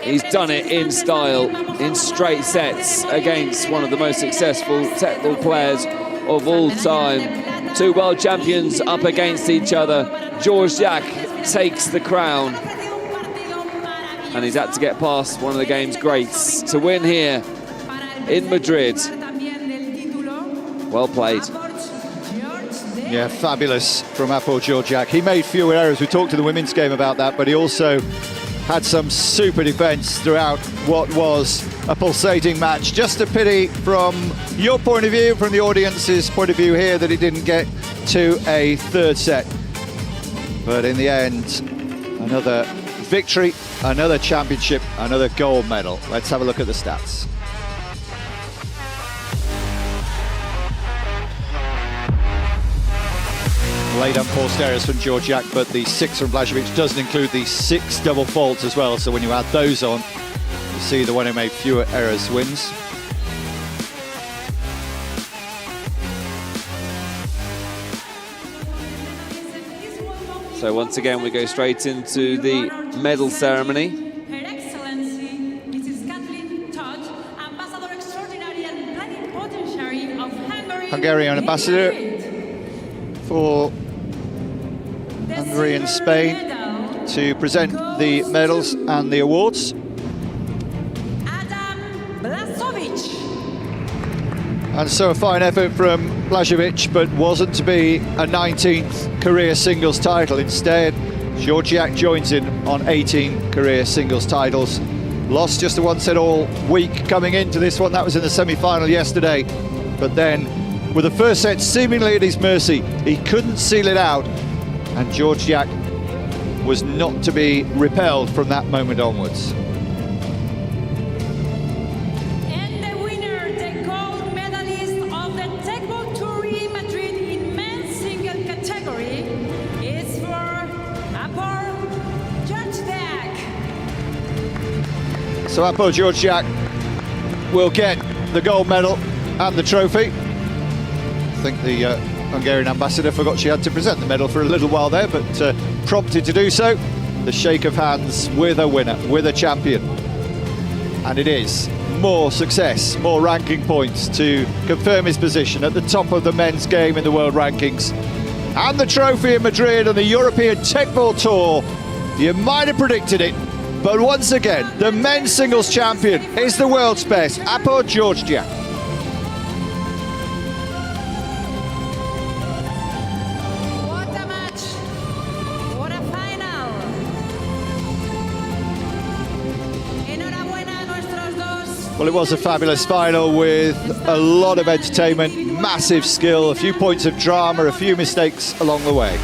He's done it in style, in straight sets, against one of the most successful Teqball players of all time. 2 world champions up against each other. Georgiak takes the crown, and he's had to get past one of the game's greats to win here in Madrid. Well played. Yeah, fabulous from Apple-Georgiak. He made fewer errors. We talked to the women's game about that, but he also had some super defence throughout what was a pulsating match. Just a pity from your point of view, from the audience's point of view here, that he didn't get to a 3rd set. But in the end, another victory, another championship, another gold medal. Let's have a look at the stats. Late unforced errors from Georgiak, but the 6 from Blažević doesn't include the 6 double faults as well. So when you add those on, you see the one who made fewer errors wins. So once again, we go straight into the medal ceremony. Her Excellency, Mrs. Kathleen Todd, Ambassador Extraordinary and Plenipotentiary of Hungary. Hungarian ambassador for Hungary and Spain to present the medals and the awards. And so a fine effort from Blažević, but wasn't to be a 19th career singles title. Instead, Georgiak joins in on 18 career singles titles. Lost just a 1-set all week coming into this one. That was in the semi-final yesterday. But then, with the first set seemingly at his mercy, he couldn't seal it out. And Georgiak was not to be repelled from that moment onwards. And the winner, the gold medalist of the Teqball Tour in Madrid in men's single category is for Apple-Georgiak. So Apple-Georgiak will get the gold medal and the trophy. I think the Hungarian ambassador forgot she had to present the medal for a little while there, but prompted to do so. The shake of hands with a winner, with a champion. And it is more success, more ranking points to confirm his position at the top of the men's game in the world rankings. And the trophy in Madrid on the European Teqball Tour. You might have predicted it, but once again, the men's singles champion is the world's best, Apple-Georgiak. What a match! Well, it was a fabulous final with a lot of entertainment, massive skill, a few points of drama, a few mistakes along the way.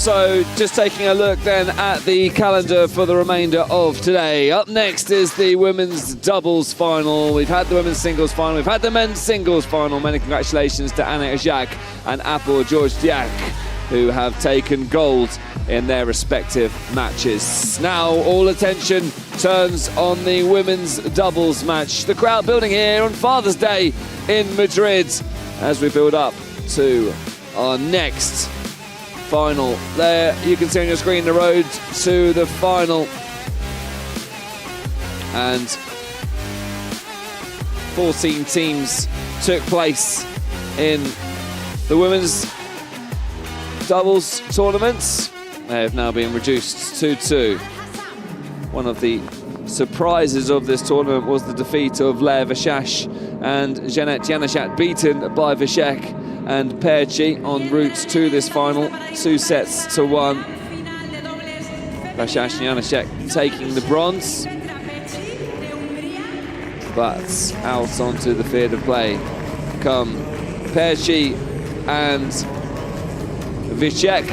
So just taking a look then at the calendar for the remainder of today. Up next is the women's doubles final. We've had the women's singles final. We've had the men's singles final. Many congratulations to Anna Jacques and Apple George Diak, who have taken gold in their respective matches. Now all attention turns on the women's doubles match. The crowd building here on Father's Day in Madrid as we build up to our next final. There you can see on your screen the road to the final, and 14 teams took place in the women's doubles tournaments. They have now been reduced to 2. One of the surprises of this tournament was the defeat of Lea Vashash and Janet Janachat, beaten by Vashek and Perchi en route to this final, 2 sets to 1. Vashash and Janacek taking the bronze, but out onto the field of play come Perchi and Vashek.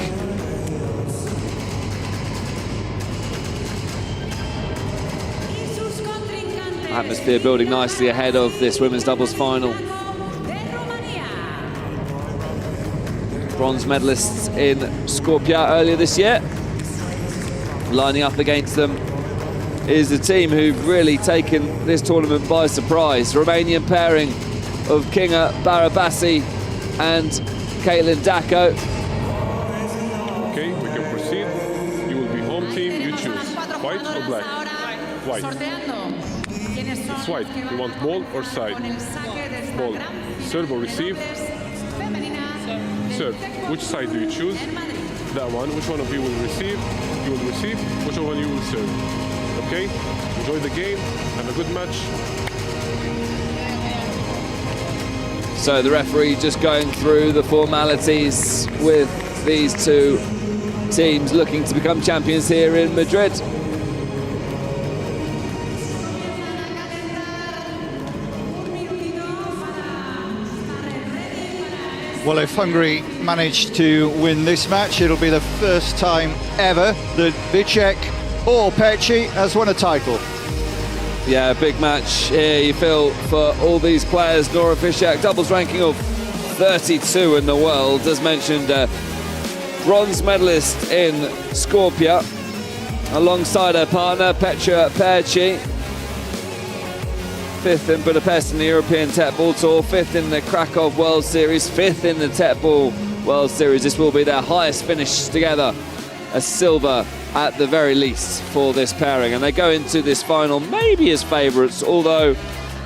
Atmosphere building nicely ahead of this women's doubles final. Bronze medalists in Skopje earlier this year. Lining up against them is the team who've really taken this tournament by surprise. Romanian pairing of Kinga Barabasi and Caitlin Dacko. Okay, we can proceed. You will be home team, you choose. White or black? White. It's white. You want ball or side? Ball. Serve or receive? Serve. Which side do you choose? That one. Which one of you will receive? You will receive. Which one you will serve? Okay? Enjoy the game. Have a good match. So the referee just going through the formalities with these 2 teams looking to become champions here in Madrid. Well, if Hungary managed to win this match, it'll be the first time ever that Vicek or Perchi has won a title. Yeah, big match here, you feel, for all these players. Nora Vicek, doubles ranking of 32 in the world. As mentioned, bronze medalist in Skopje, alongside her partner, Petra Perchi. 5th in Budapest in the European Teqball Tour, 5th in the Krakow World Series, 5th in the Teqball World Series. This will be their highest finish together, a silver at the very least for this pairing. And they go into this final maybe as favourites, although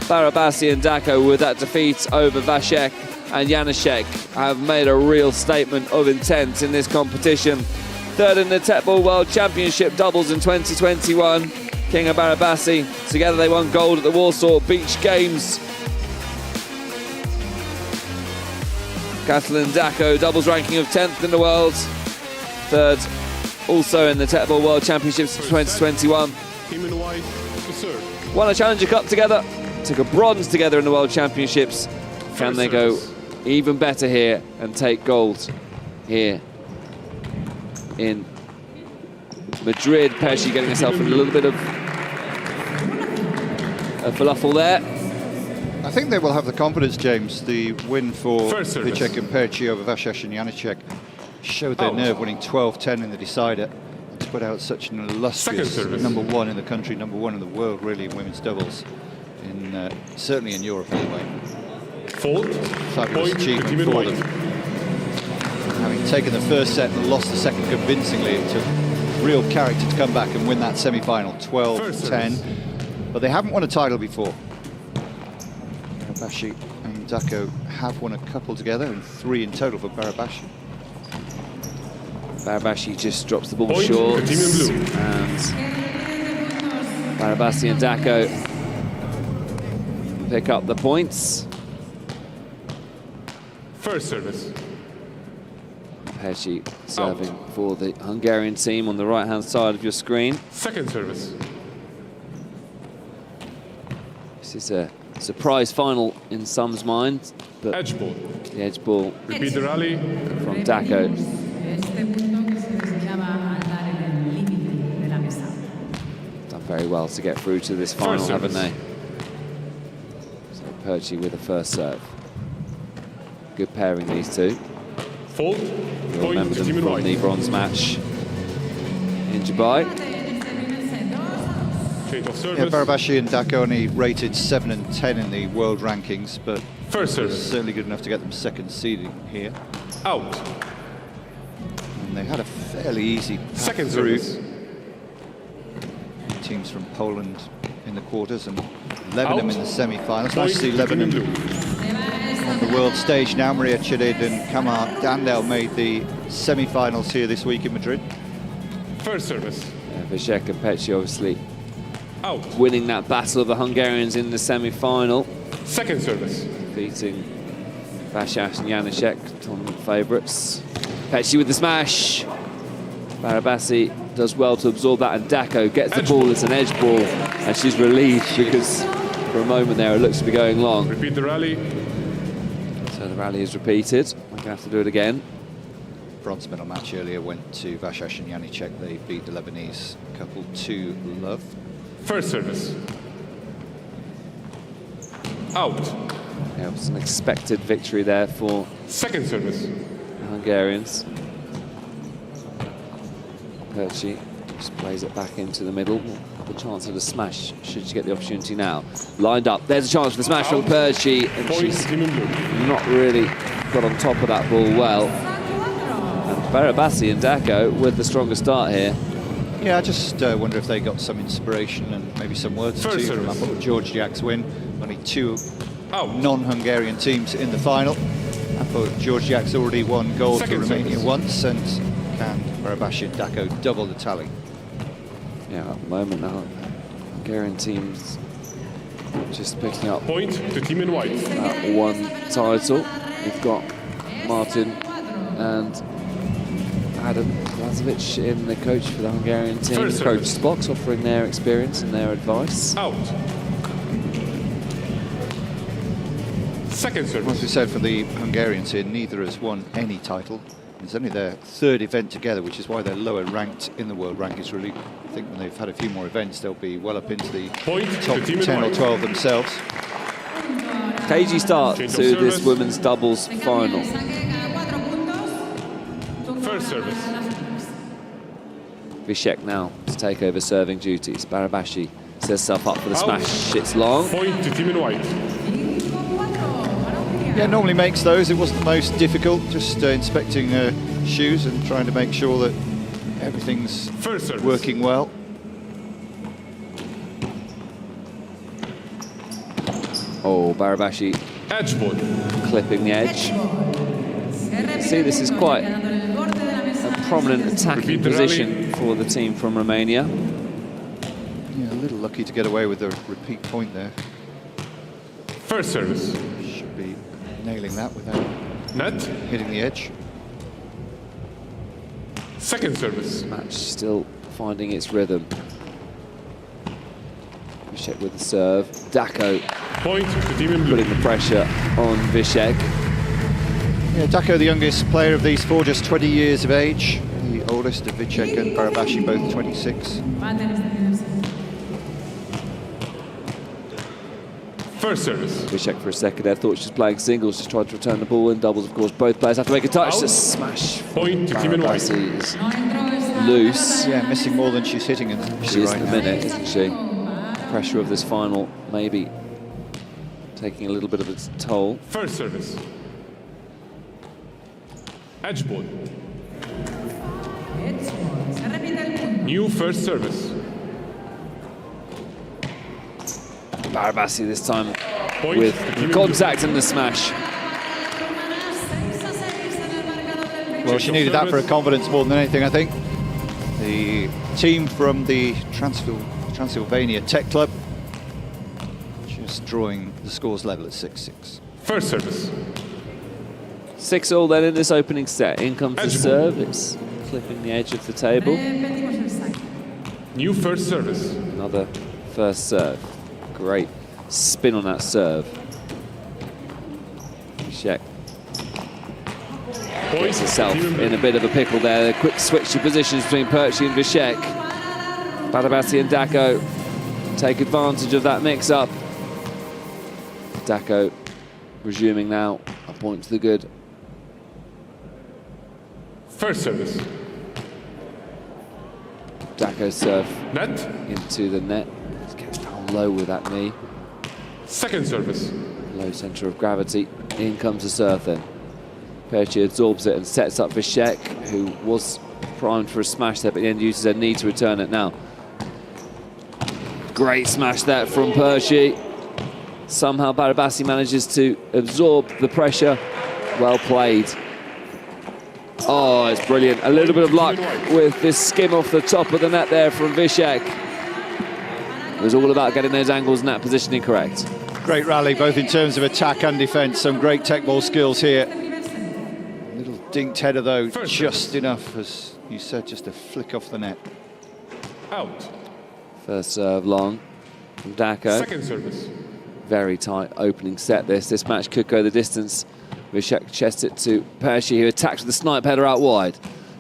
Barabasi and Dacko, with that defeat over Vashek and Janacek, have made a real statement of intent in this competition. 3rd in the Teqball World Championship doubles in 2021. Kinga Barabasi, together they won gold at the Warsaw Beach Games. Kathleen Dacko, doubles ranking of 10th in the world. 3rd also in the Teqball World Championships in 2021. Team in white to serve. Won a Challenger Cup together, took a bronze together in the World Championships. Can they go even better here and take gold here in Madrid? Perchi getting herself in a little bit of a falafel there. I think they will have the confidence, James. The win for First service. Vicek and Perci over Vasas and Janacek showed their nerve, winning 12-10 in the decider. To put out such an illustrious number one in the country, number one in the world, really, in women's doubles, certainly in Europe anyway. Fault. Fabulous Point achievement to Team in for White. them. Having taken the first set and lost the second convincingly, it took real character to come back and win that semi-final, 12-10. But they haven't won a title before. Barabashi and Dako have won a couple together, and 3 in total for Barabashi. Barabashi just drops the ball Point short, to Team in Blue. and Barabashi and Dako pick up the points. First service. Perci serving for the Hungarian team on the right-hand side of your screen. Second service. This is a surprise final in some's minds, but Edge ball. the edge ball Repeat the rally. from Dako. Done very well to get through to this final, First haven't service. they? So Perci with the first serve. Good pairing, these two. Fault. You'll Point remember to them Team in from White. the bronze match in Dubai. Change of Yeah, service. Barabashi and Dako only rated 7 and 10 in the world rankings, but First service. certainly good enough to get them second seeding here. Out. And they had a fairly easy path Second through. service. Teams from Poland in the quarters and Lebanon Out. in the semi-finals. Point Nice to see to Team in Lebanon Blue. on the world stage now. Maria Chidid and Kamar Dandel made the semi-finals here this week in Madrid. First service. Vicek and Perci obviously Out. winning that battle of the Hungarians in the semi-final, Second service. beating Vasas and Janacek, tournament favourites. Perci with the smash. Barabasi does well to absorb that, and Dako gets the Edge ball ball. as an edge ball, and she's relieved because for a moment there it looks to be going long. Repeat the rally. So the rally is repeated. I'm going to have to do it again. Bronze medal match earlier went to Vasas and Janacek. They beat the Lebanese couple 2-love. First service. Out. Yeah, it was an expected victory there for Second service. the Hungarians. Perci just plays it back into the middle. The chance of the smash, should she get the opportunity now. Lined up, there's a chance for the smash from Perci, and Point she's to Team in Blue. not really got on top of that ball well. And Barabasi and Dako with the stronger start here. Yeah, I just wonder if they got some inspiration and maybe some words First too from service. that George Jak's win. Only 2 Out. non-Hungarian teams in the final. I thought George Jak's already won gold for Second Romania service. once, and can Barabashi and Dako double the tally? Yeah, at the moment now, Hungarian teams just picking up Point to Team in White. that one title. We've got Martin and Adam Lazovic in the coach for the Hungarian team. First The coach's service. box, offering their experience and their advice. Out. Second As we service. said for the Hungarians here, neither has won any title. It's only their 3rd event together, which is why they're lower ranked in the world rankings. Really, I think when they've had a few more events, they'll be well up into the Point top to Team in 10 or White. 12 themselves. Cagey start Change of to this service. women's doubles final. First service. Vicek now to take over serving duties. Barabashi sets herself up for the Out. smash. It's long. Point to Team in White. Yeah, normally makes those. It wasn't the most difficult, just inspecting her shoes and trying to make sure that everything's First service. working well. Oh, Barabashi Edge ball. clipping the edge. See, this is quite a prominent attacking Repeat the rally. position for the team from Romania. Yeah, a little lucky to get away with the repeat point there. First service. Should be nailing that without Net. hitting the edge. Second service. Match still finding its rhythm. Vicek with the serve. Dako Point to Team in Blue. putting the pressure on Vicek. Yeah, Dako, the youngest player of these 4, just 20 years of age. The oldest of Vicek and Barabashi, both 26. First service. Vishek for a second there thought she was playing singles, just tried to return the ball in doubles. Of course, both players have to make a touch. Out. To smash. Point to Team in White. Barabasi is loose. Yeah, missing more than she's hitting. She is right in a now. minute, isn't she? Pressure of this final maybe taking a little bit of its toll. First service. Edge ball. New first service. Barabasi this time Point with to Team in contact and the smash. Well, she needed that for her confidence more than anything, I think. The team from the Transylvania Tech Club just drawing the scores level at 6-6. First service. 6-all then in this opening set. In comes the Edge ball. serve. It's clipping the edge of the table. New first service. Another first serve. Great spin on that serve. Vishek Point gets to herself Team in in a bit of a pickle there. A quick switch of positions between Perchi and Vishek. Barabasi and Dako take advantage of that mix-up. Dako resuming now. A point to the good. First service. Dako serve Net. into the net. Gets down low with that knee. Second service. Low centre of gravity. In comes the serve then. Perchi absorbs it and sets up Vishek, who was primed for a smash there, but then uses her knee to return it now. Great smash there from Perchi. Somehow Barabasi manages to absorb the pressure. Well played. Oh, it's brilliant. A little bit of luck with this skim off the top of the net there from Vishek. It was all about getting those angles and that positioning correct. Great rally, both in terms of attack and defence. Some great Teqball skills here. Little dinked header, though, First just service. enough, as you said, just a flick off the net. Out. First serve long from Dako. Second service. Very tight opening set this. This match could go the distance. Vishek chests it to Perchi, who attacks with the snipe header out wide.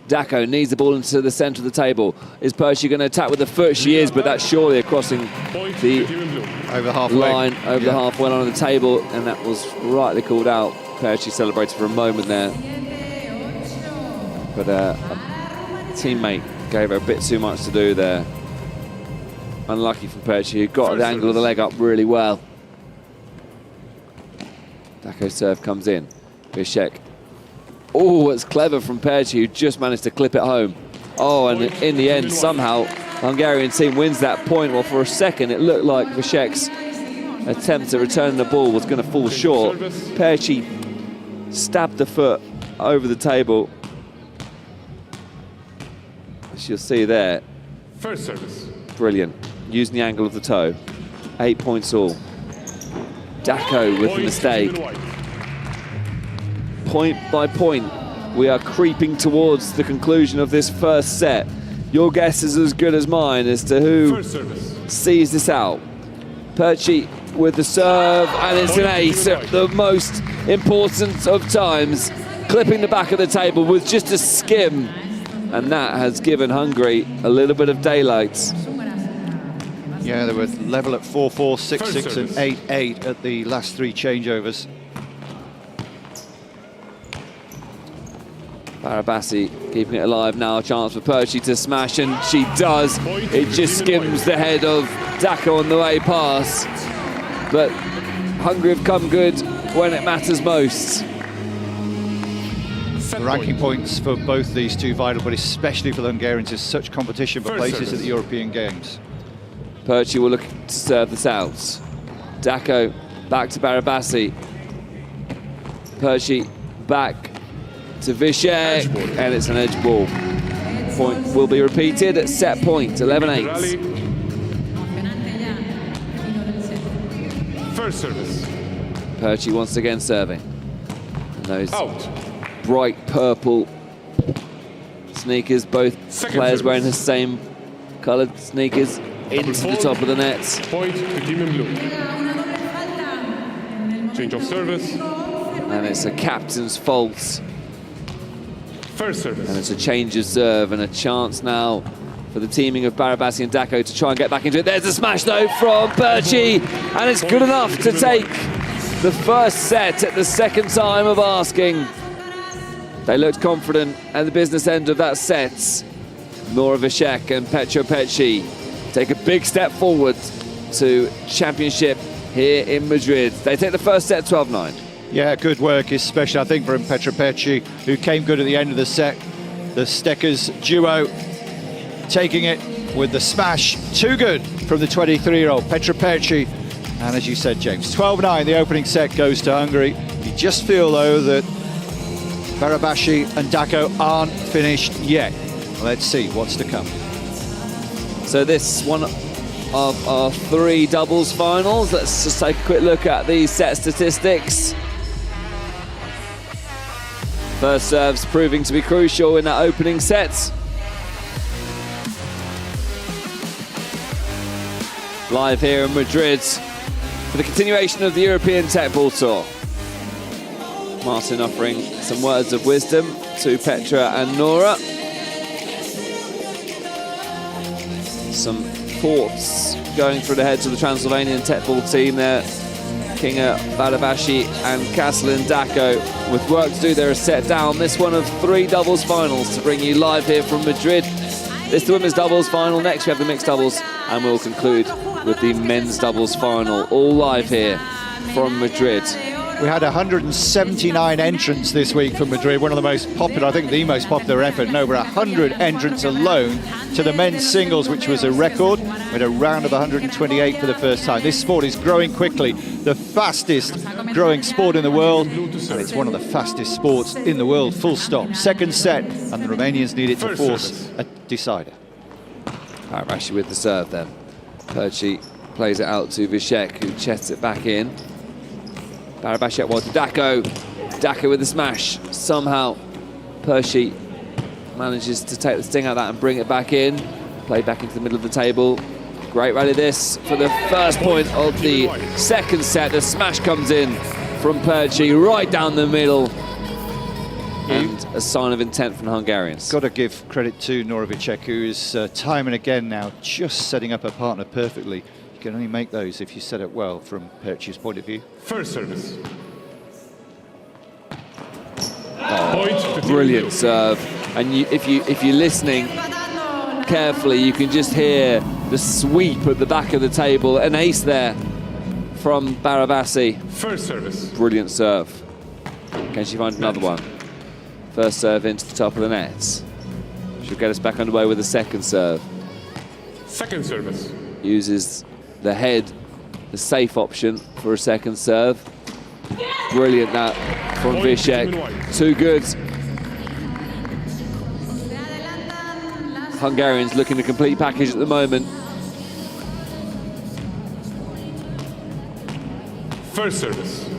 Dako needs the ball into the centre of the table. Is Perchi going to attack with the foot? She is, but that's surely a crossing Point to the Team in Blue. Over halfway. line over the Yeah. halfway line of the table, and that was rightly called out. Perchi celebrated for a moment there, but a teammate gave her a bit too much to do there. Unlucky from Perchi, who got the angle of the leg up really well. Dako's serve comes in. Vishek. Oh, it's clever from Perchi, who just managed to clip it home. Oh, and in the end, somehow, the Hungarian team wins that point. Well, for a second, it looked like Vishek's attempt at returning the ball was going to fall short. Perchi stabbed the foot over the table. As you'll see there, First service. brilliant. Using the angle of the toe. 8 points all. Dako with the Point to mistake. Team in White. Point by point, we are creeping towards the conclusion of this first set. Your guess is as good as mine as to who First service. sees this out. Perchi with the serve, and it's an ace at the most important of times, clipping the back of the table with just a skim, and that has given Hungary a little bit of daylight. Yeah, they were level at 4-4, 6-6 First and service. 8-8 at the last three changeovers. Barabasi keeping it alive now, a chance for Perchi to smash, and she does. It just skims the head of Dako on the way past. But Hungary have come good when it matters most. Set The ranking point. points for both these two vital, but especially for the Hungarians, is such competition for First places service. at the European Games. Perchi will look to serve this out. Dako back to Barabasi. Perchi back to Vishek, Edge ball. and it's an edge ball. Point will be repeated at set point, 11-8. Rally. First service. Perchi once again serving. And those Out. bright purple sneakers, both Second players service. wearing the same coloured sneakers, into the fault. top of the net. Point to Team in Blue. Change of service. And it's a captain's fault. First And service. it's a change of serve and a chance now for the teaming of Barabasi and Dako to try and get back into it. There's a smash though from Perci, and it's good enough to take the first set at the second time of asking. They looked confident at the business end of that set. Nora Wiesiek and Petro Perci take a big step forward to championship here in Madrid. They take the first set 12-9. Yeah, good work, especially I think from Petro Perci, who came good at the end of the set. The Steckers duo taking it with the smash. Too good from the 23-year-old Petro Perci. And as you said, James, 12-9, the opening set goes to Hungary. You just feel, though, that Barabasi and Dako aren't finished yet. Let's see what's to come. So this one of our 3 doubles finals. Let's just take a quick look at the set statistics. First serves proving to be crucial in that opening set. Live here in Madrid for the continuation of the European Teqball Tour. Martin offering some words of wisdom to Petra and Nora. Some thoughts going through the heads of the Transylvanian Teqball team there. Kinga, Barabasi and Castle and Dako with work to do. They're a set down. This one of 3 doubles finals to bring you live here from Madrid. This is the women's doubles final. Next we have the mixed doubles, and we'll conclude with the men's doubles final. All live here from Madrid. We had 179 entrants this week from Madrid, one of the most popular, I think the most popular effort, and over 100 entrants alone to the men's singles, which was a record. We had a round of 128 for the first time. This sport is growing quickly, the fastest growing sport in the world, and it's one of the fastest sports in the world, full stop. Second set, and the Romanians need it to force a decider. Barabasi with the serve then. Perci plays it out to Wiesiek, who chests it back in. Barabasi at one to Dako. Dako with the smash. Somehow Perci manages to take the sting out of that and bring it back in. Play back into the middle of the table. Great rally this for the first point of the second set. The smash comes in from Perci right down the middle. And a sign of intent from the Hungarians. Got to give credit to Nora Wiesiek, who is time and again now just setting up her partner perfectly. You can only make those if you set it well from Perci's point of view. First service. Oh, brilliant serve. And if you're listening carefully, you can just hear the sweep at the back of the table. An ace there from Barabasi. First service. Brilliant serve. Can she find another one? First serve into the top of the net. She'll get us back underway with the second serve. Second service. Uses the head, the safe option for a second serve. Brilliant that from Wiesiek. Too good. Hungarians looking to complete package at the moment. First service.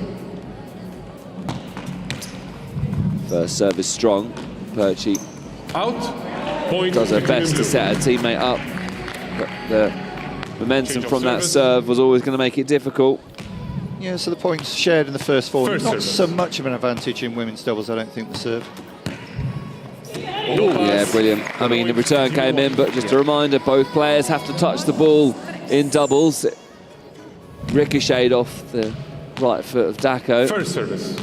First serve is strong. Perci Out. Point. does her best to set her teammate up, but the momentum from that serve was always going to make it difficult. Yeah, so the points shared in the first 4. First Not service. so much of an advantage in women's doubles, I don't think, the serve. Yeah, brilliant. I mean, the return came in, but just a reminder, both players have to touch the ball in doubles. It ricocheted off the right foot of Dako. First service.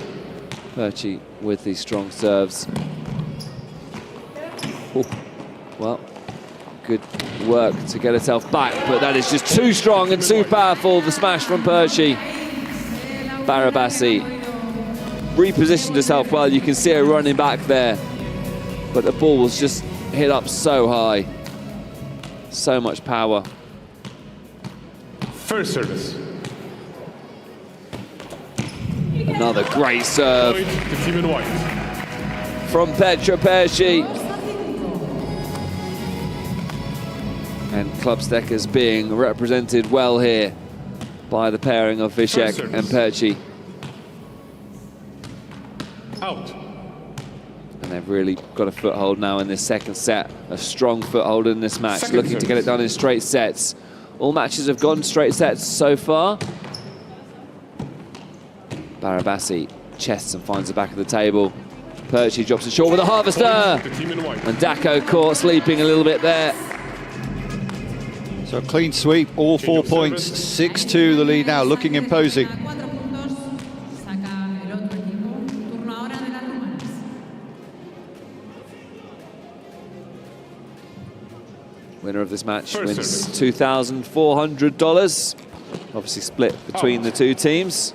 Perci with these strong serves. Oh, well, good work to get herself back, but that is just too strong and too powerful, the smash from Perci. Barabasi repositioned herself well. You can see her running back there, but the ball was just hit up so high. So much power. First service. Another great serve Point to Team in white. from Petro Perci. And Club Steckers being represented well here by the pairing of Wiesiek and Perci. Out. And they've really got a foothold now in this second set. A strong foothold in this match, Second looking to get it done in straight sets. All matches have gone straight sets so far. Barabasi chests and finds the back of the table. Perci drops it short with a harvester. The team in white. And Dako caught sleeping a little bit there. So a clean sweep, all 4 points, 6-2 the lead now, looking imposing. Winner of this match wins $2,400. Obviously split between the two teams.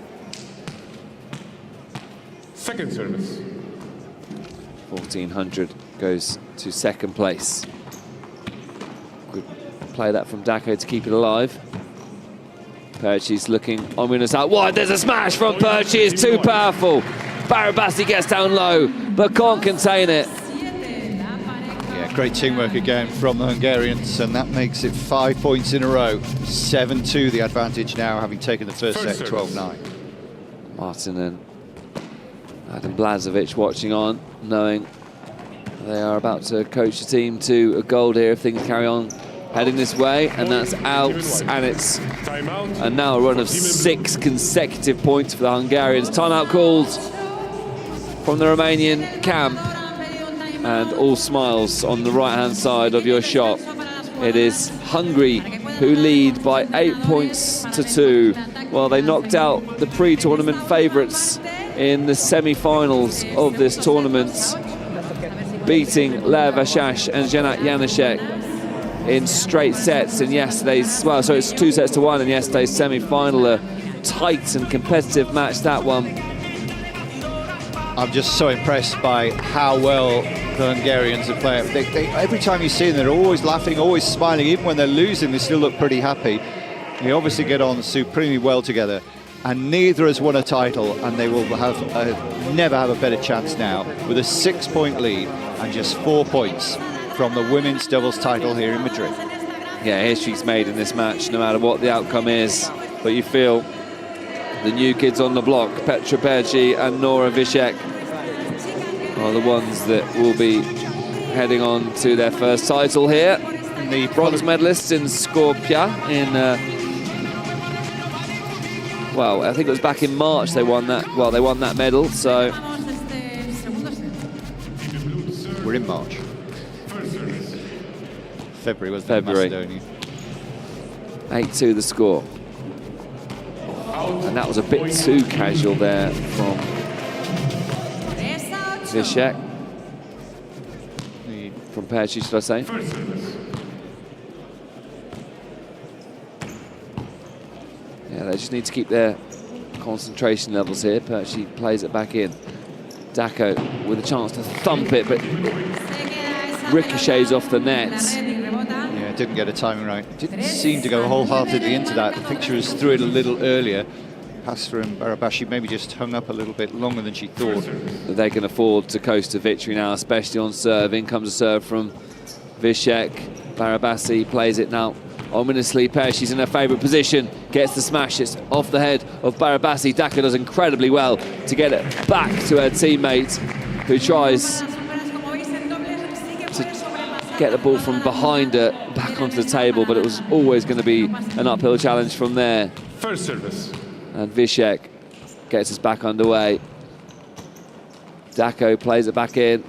Second service. 1,400 goes to second place. Good play that from Dako to keep it alive. Perchi's looking ominous out wide. There's a smash from Perchi. It's too powerful. Barabasi gets down low, but can't contain it. Yeah, great teamwork again from the Hungarians, and that makes it 5 points in a row. 7-2 the advantage now, having taken the first set 12-9. Martin and Adam Blazovic watching on, knowing they are about to coach the team to a gold here if things carry on heading this way, and that's out, and it's now a run of 6 consecutive points for the Hungarians. Timeout called from the Romanian camp, and all smiles on the right-hand side of your shot. It is Hungary who lead by 8 points to 2. Well, they knocked out the pre-tournament favourites in the semi-finals of this tournament, beating Lev Ashash and Zhanat Janaszek in straight sets in yesterday's, well, so it's 2-1 in yesterday's semi-final. A tight and competitive match, that one. I'm just so impressed by how well the Hungarians are playing. Every time you see them, they're always laughing, always smiling. Even when they're losing, they still look pretty happy. They obviously get on supremely well together, and neither has won a title, and they will have never have a better chance now with a 6-point lead and just 4 points from the women's doubles title here in Madrid. Yeah, history's made in this match, no matter what the outcome is. But you feel the new kids on the block, Petra Perci and Nora Vicek, are the ones that will be heading on to their first title here. The bronze medalists in Skopje in, well, I think it was back in March they won that. Well, they won that medal, so we're in March. February was February. Macedonia. 8-2 the score. And that was a bit too casual there from Vicek. From Perci, should I say. Yeah, they just need to keep their concentration levels here. Perci plays it back in. Dako with a chance to thump it, but it ricochets off the net. Yeah, didn't get a timing right. Didn't seem to go wholeheartedly into that. I think she was through it a little earlier. Pass from Barabashi maybe just hung up a little bit longer than she thought. They can afford to coast to victory now, especially on serve. In comes a serve from Vicek. Barabasi plays it now ominously. Perci's in her favourite position, gets the smash. It's off the head of Barabasi. Dako does incredibly well to get it back to her teammate, who tries to get the ball from behind her back onto the table, but it was always going to be an uphill challenge from there. First service. And Vicek gets us back underway. Dako plays it back in.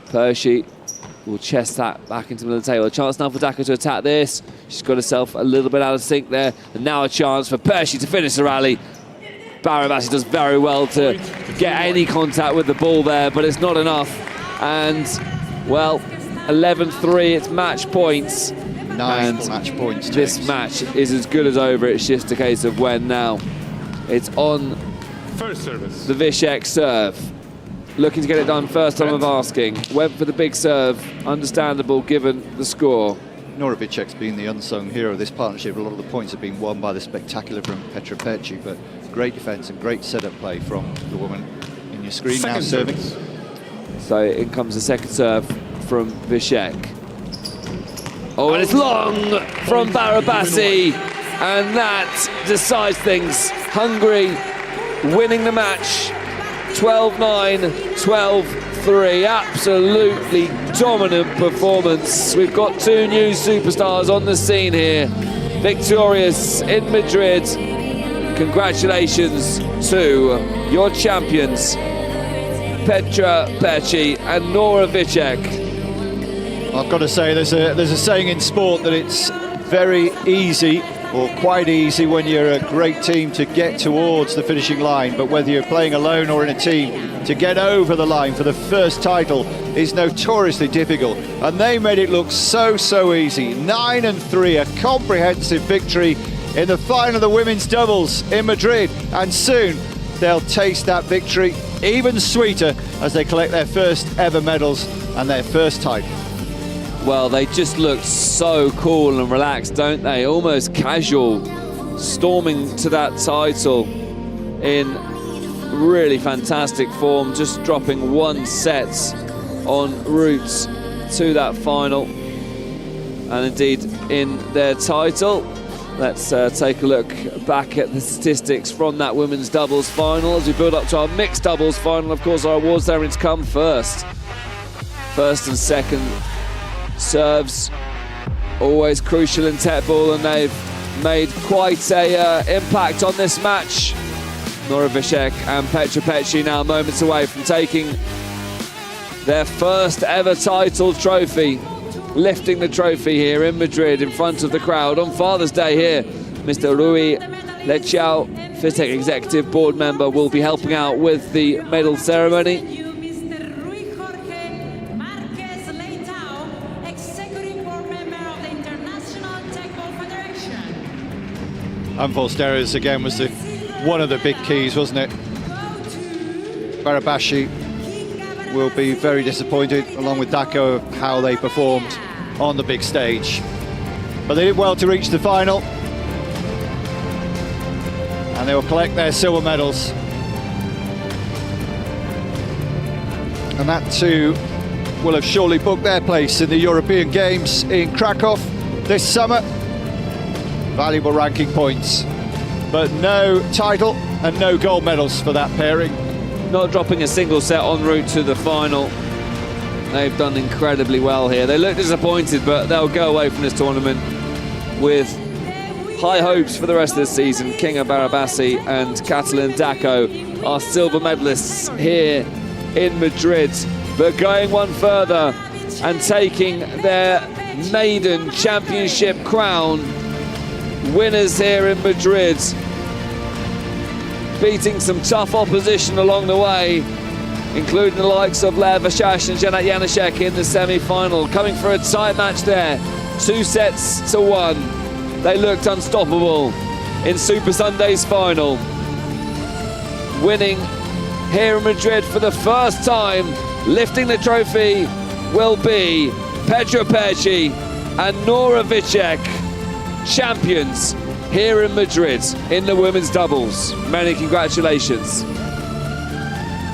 Perci will chest that back into the middle of the table. A chance now for Dako to attack this. She's got herself a little bit out of sync there. And now a chance for Perci to finish the rally. Barabasi does very well to get any contact with the ball there, but it's not enough. And, well, 11-3, it's match points. 9 match points, James. This match is as good as over. It's just a case of when now. It's on First service. the Vicek serve. Looking to get it done first time of asking. Went for the big serve. Understandable given the score. Nora Vicek's been the unsung hero of this partnership. A lot of the points have been won by the spectacular from Petra Perci, but great defence and great setup play from the woman in your screen now serving. So in comes the second serve from Vicek. Oh, and it's long from Barabasi, and that decides things. Hungary winning the match, 12-9, 12-3. Absolutely dominant performance. We've got two new superstars on the scene here, victorious in Madrid. Congratulations to your champions, Petra Perci and Nora Vicek. I've got to say, there's a saying in sport that it's very easy, or quite easy when you're a great team to get towards the finishing line, but whether you're playing alone or in a team, to get over the line for the first title is notoriously difficult, and they made it look so easy. 9-3, a comprehensive victory in the final of the women's doubles in Madrid, and soon they'll taste that victory even sweeter as they collect their first ever medals and their first title. Well, they just look so cool and relaxed, don't they? Almost casual, storming to that title in really fantastic form, just dropping 1 set en route to that final. And indeed, in their title, let's take a look back at the statistics from that women's doubles final as we build up to our mixed doubles final. Of course, our awards ceremonies come first. First and second serves, always crucial in Teqball, and they've made quite a impact on this match. Nora Vicek and Petra Petri now moments away from taking their first ever title trophy, lifting the trophy here in Madrid in front of the crowd on Father's Day here. Mr. Rui Lechao, FISTEC Executive Board Member, will be helping out with the medal ceremony. Unfold stereos again was one of the big keys, wasn't it? Barabashi will be very disappointed, along with Dako, of how they performed on the big stage. But they did well to reach the final, and they will collect their silver medals. And that too will have surely booked their place in the European Games in Krakow this summer. Valuable ranking points, but no title and no gold medals for that pairing. Not dropping a single set en route to the final. They've done incredibly well here. They look disappointed, but they'll go away from this tournament with high hopes for the rest of the season. Kinga Barabasi and Catalin Dako are silver medalists here in Madrid, but going one further and taking their maiden championship crown. Winners here in Madrid, beating some tough opposition along the way, including the likes of Lea Vashash and Janet Janaszek in the semi-final. Coming for a tight match there, 2-1. They looked unstoppable in Super Sunday's final. Winning here in Madrid for the first time, lifting the trophy, will be Petra Petri and Nora Vicek, champions here in Madrid in the women's doubles. Many congratulations.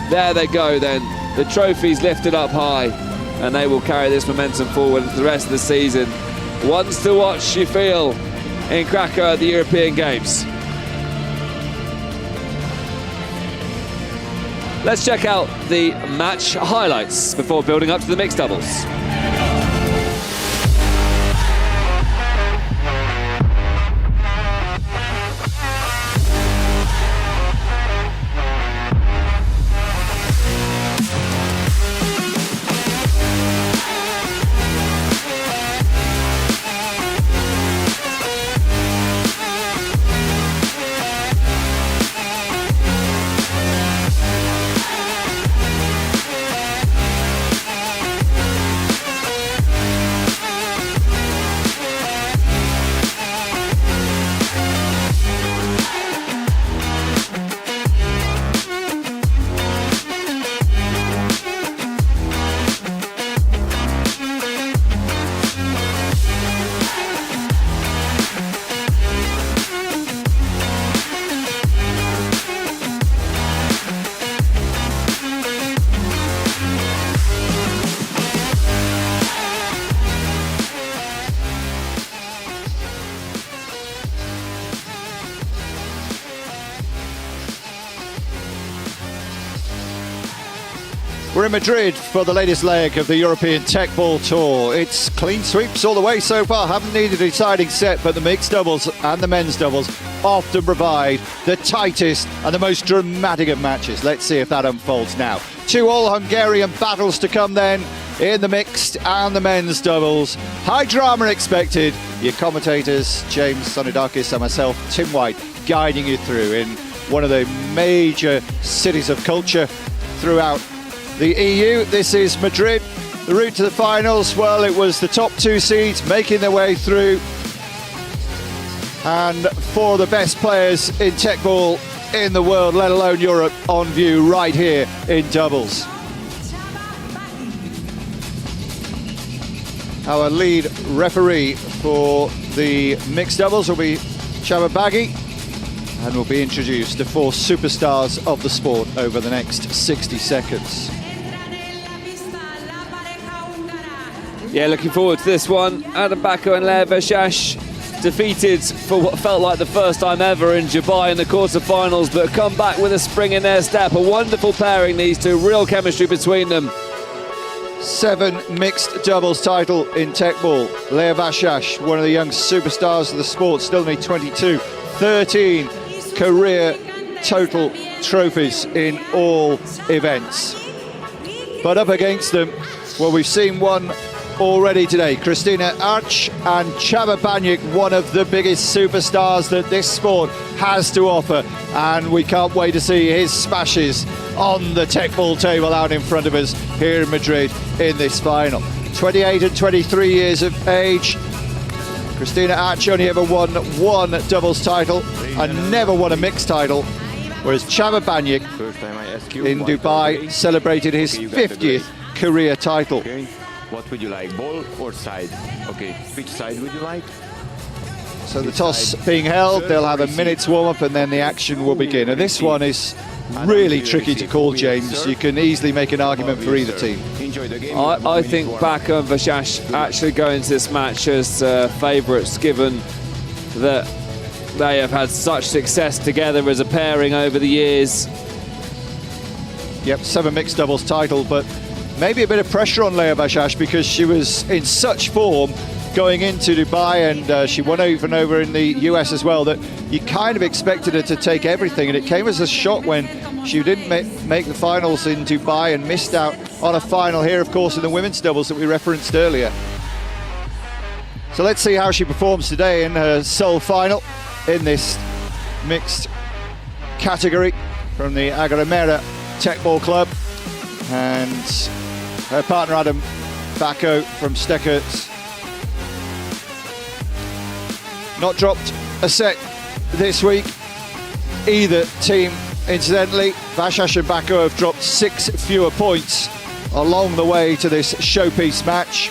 There they go then. The trophy's lifted up high, and they will carry this momentum forward into the rest of the season. Ones to watch, you feel, in Krakow at the European Games. Let's check out the match highlights before building up to the mixed doubles. We're in Madrid for the latest leg of the European Teqball Tour. It's clean sweeps all the way so far. Haven't needed a deciding set, but the mixed doubles and the men's doubles often provide the tightest and the most dramatic of matches. Let's see if that unfolds now. 2 all Hungarian battles to come then in the mixed and the men's doubles. High drama expected. Your commentators, James Sonidakis and myself, Tim White, guiding you through in one of the major cities of culture throughout the EU. This is Madrid. The route to the finals, well, it was the top 2 seeds making their way through. And 4 of the best players in Teqball in the world, let alone Europe, on view right here in doubles. Our lead referee for the mixed doubles will be Csaba Baghi, and will be introduced to 4 superstars of the sport over the next 60 seconds. Yeah, looking forward to this one. Adam Bako and Lea Vashash defeated for what felt like the first time ever in Dubai in the quarterfinals, but come back with a spring in their step. A wonderful pairing, these two, real chemistry between them. 7 mixed doubles title in Teqball. Lea Vashash, one of the young superstars of the sport, still only 22. 13 career total trophies in all events. But up against them, well, we've seen one already today. Kristina Arch and Csaba Baghi, one of the biggest superstars that this sport has to offer, and we can't wait to see his smashes on the Teqball table out in front of us here in Madrid in this final. 28 and 23 years of age. Kristina Arch only ever won 1 doubles title and never won a mixed title, whereas Csaba Baghi in Dubai celebrated his 50th career title. Okay. What would you like, ball or side? Okay, which side would you like? So the toss being held, they'll have a minute's warm-up and then the action will begin. And this one is really tricky to call, James. You can easily make an argument for either team. I think Bako and Vashash actually go into this match as favourites, given that they have had such success together as a pairing over the years. Yep, 7 mixed doubles title, but maybe a bit of pressure on Lea Vashash because she was in such form going into Dubai, and she won even over in the US as well, that you kind of expected her to take everything, and it came as a shock when she didn't make the finals in Dubai and missed out on a final here, of course, in the women's doubles that we referenced earlier. So let's see how she performs today in her sole final in this mixed category from the Agramera Teqball Club. And her partner Adam Bako from Steckert. Not dropped a set this week, either team, incidentally. Vashash and Bako have dropped 6 fewer points along the way to this showpiece match.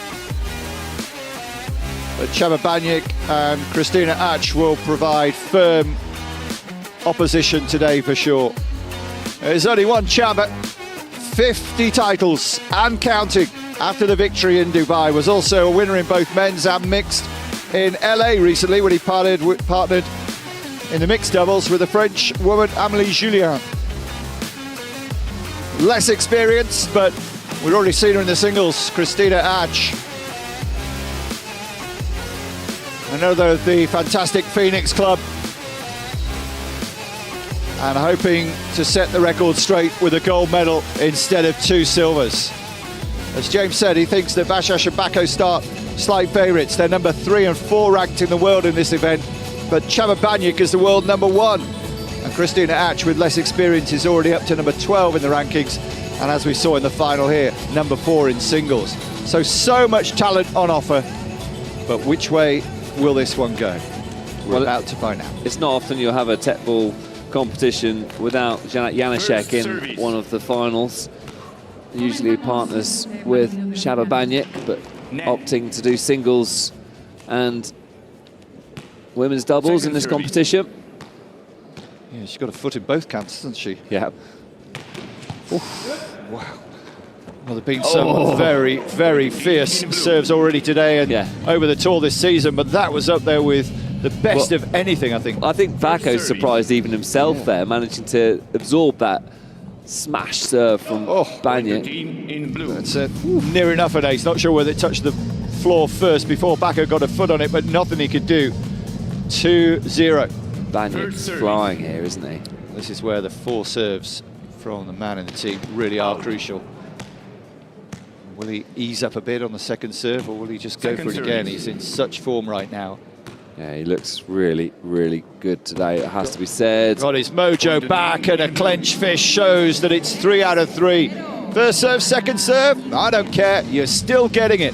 But Csaba Baghi and Kristina Arch will provide firm opposition today for sure. There's only one Csaba. 50 titles and counting after the victory in Dubai. Was also a winner in both men's and mixed in LA recently when he partnered in the mixed doubles with the French woman Amélie Julien. Less experience, but we've already seen her in the singles. Kristina Arch, another of the fantastic Phoenix Club, and hoping to set the record straight with a gold medal instead of 2 silvers. As James said, he thinks that Vashash and Bako start slight favourites. They're number 3 and 4 ranked in the world in this event, but Csaba Baghi is the world number 1. And Kristina Arch, with less experience, is already up to number 12 in the rankings, and as we saw in the final here, number 4 in singles. So much talent on offer, but which way will this one go? We're about to find out. It's not often you'll have a Teqball competition without Janet Janaszek in one of the finals. Usually partners with Csaba Baghi, but opting to do singles and women's doubles in this competition. Yeah, she's got a foot in both camps, hasn't she? Yeah. Oof. Wow. Well, there have been some very, very fierce serves already today and over the tour this season, but that was up there with the best of anything, I think. I think Bako's surprised even himself there, managing to absorb that smash serve from Baghi. That's it. Near enough an ace. Not sure whether it touched the floor first before Bako got a foot on it, but nothing he could do. 2-0. Baghi's flying here, isn't he? This is where the 4 serves from the man in the team really are crucial. Will he ease up a bit on the second serve, or will he just go for it again? He's in such form right now. Yeah, he looks really, really good today, it has to be said. Got his mojo back, and a clenched fist shows that it's 3 out of 3. First serve, second serve, I don't care, you're still getting it.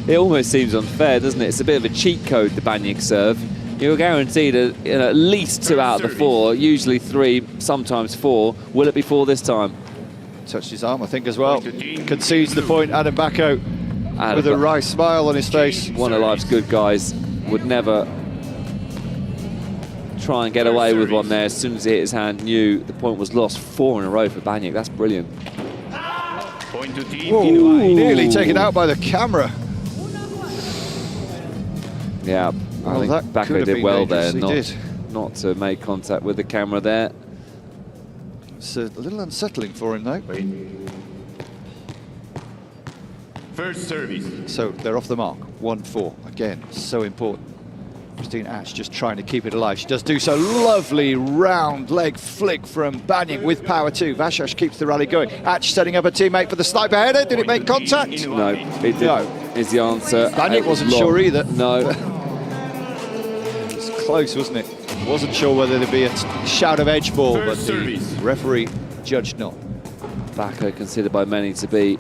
It almost seems unfair, doesn't it? It's a bit of a cheat code, the Baniak serve. You're guaranteed at least 2 out of the 4, usually 3, sometimes 4. Will it be 4 this time? Touched his arm, I think, as well. Concedes the point, Adam Bacco, with a wry smile on his face. One of life's good guys. Would never try and get away with one there. As soon as he hit his hand, knew the point was lost. 4 in a row for Baniak. That's brilliant. Point to team. Ooh, nearly taken out by the camera. Yeah, I think that Bacco could have did been well there dangerous. not to make contact with the camera there. It's a little unsettling for him, though. First service. So they're off the mark. 1-4. Again, so important. Christina Ash just trying to keep it alive. She does do so. Lovely round leg flick from Baniak with power too. Vashash keeps the rally going. Ash setting up a teammate for the sniper header. Did it make contact? No, it didn't. No. Is the answer. Baniak wasn't sure either. No. It was close, wasn't it? Wasn't sure whether there'd be a shout of edge ball, but the referee judged not. Bacco considered by many to be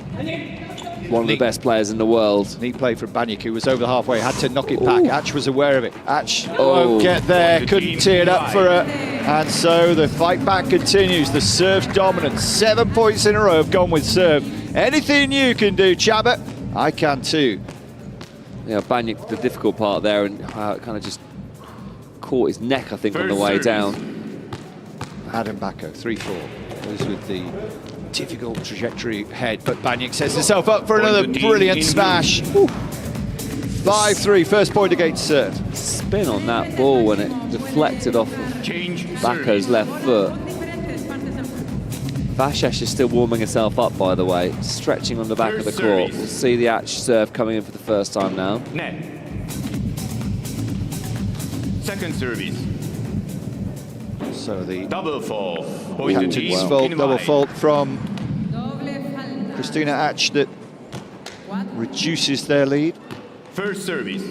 one of the best players in the world. Neat play from Baniak, who was over the halfway, had to knock it back. Ash was aware of it. Ash won't get there, couldn't tee it up for her. And so the fight back continues. The serve's dominant. 7 points in a row have gone with serve. Anything you can do, Chabot, I can too. Yeah, Baniak, the difficult part there, and kind of just caught his neck, I think, on the way down. Adam Bacco, 3-4. Goes with the difficult trajectory head, but Baniak sets himself up for another brilliant smash. 5-3, first point against serve. Spin on that ball when it deflected off of Bacco's left foot. Vashash is still warming herself up, by the way, stretching on the back of the court. We'll see the Ash serve coming in for the first time now. Net. Second service. So the Double fault. Point to captain's team. fault, double fault from Christina Ash that reduces their lead. First service.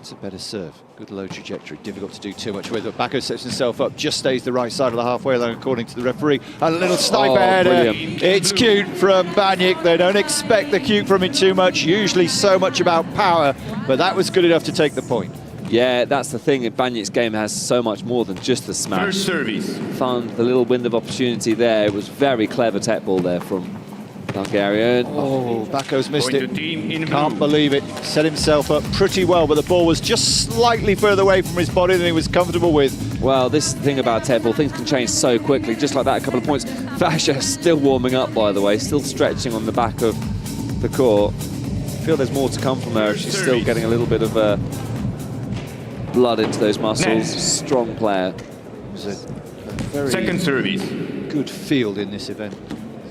It's a better serve. Good low trajectory. Difficult to do too much with, but Bacco sets himself up, just stays the right side of the halfway line according to the referee. And a little sniper header. It's cute from Baniak. They don't expect the cute from it too much. Usually so much about power, but that was good enough to take the point. Yeah, that's the thing. Baniak's game has so much more than just the smash. First service. Found the little window of opportunity there. It was very clever Teqball there from Bulgarian. Oh, Bacco's missed Point it. to team in Can't blue. believe it. Set himself up pretty well, but the ball was just slightly further away from his body than he was comfortable with. Well, this is the thing about Teqball. Things can change so quickly. Just like that, a couple of points. Vasha still warming up, by the way. Still stretching on the back of the court. I feel there's more to come from her. She's still getting a little bit of blood into those muscles. Strong player. It was a very Second service. good field in this event,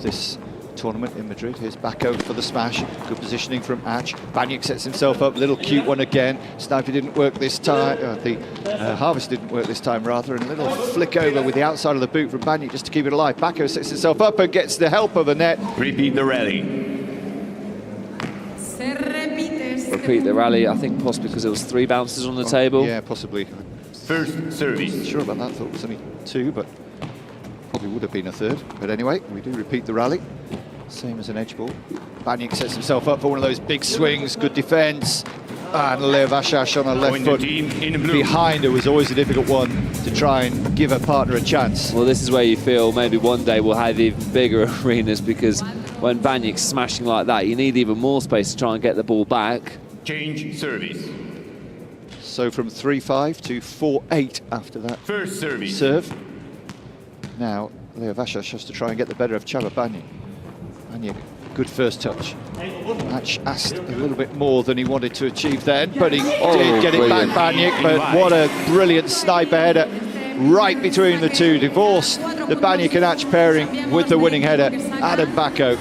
this tournament in Madrid. Here's Bacco for the smash. Good positioning from Ash. Baniak sets himself up. Little cute one again. Sniper didn't work this time. The harvest didn't work this time, rather. And a little flick over with the outside of the boot from Baniak just to keep it alive. Bacco sets himself up and gets the help of the net. Repeat the rally. Repeat the rally, I think possibly because there was 3 bounces on the table. Yeah, possibly. First service. Sure about that. Thought it was only 2, but probably would have been a 3rd. But anyway, we do repeat the rally. Same as an edge ball. Baniak sets himself up for one of those big swings. Good defence. And Leo Vashash on her left Point to foot. team in blue. Behind her was always a difficult one to try and give her partner a chance. Well, this is where you feel maybe one day we'll have even bigger arenas, because when Baniak's smashing like that, you need even more space to try and get the ball back. Change service. So from 3-5 to 4-8 after that First service. serve. Now Leo Vashash has to try and get the better of Csaba Baniak. Baniak, good first touch. Ash asked a little bit more than he wanted to achieve then, but he did get it back, Baniak. But what a brilliant sniper header right between the two. Divorced the Baniak and Ash pairing with the winning header, Adam Bacco.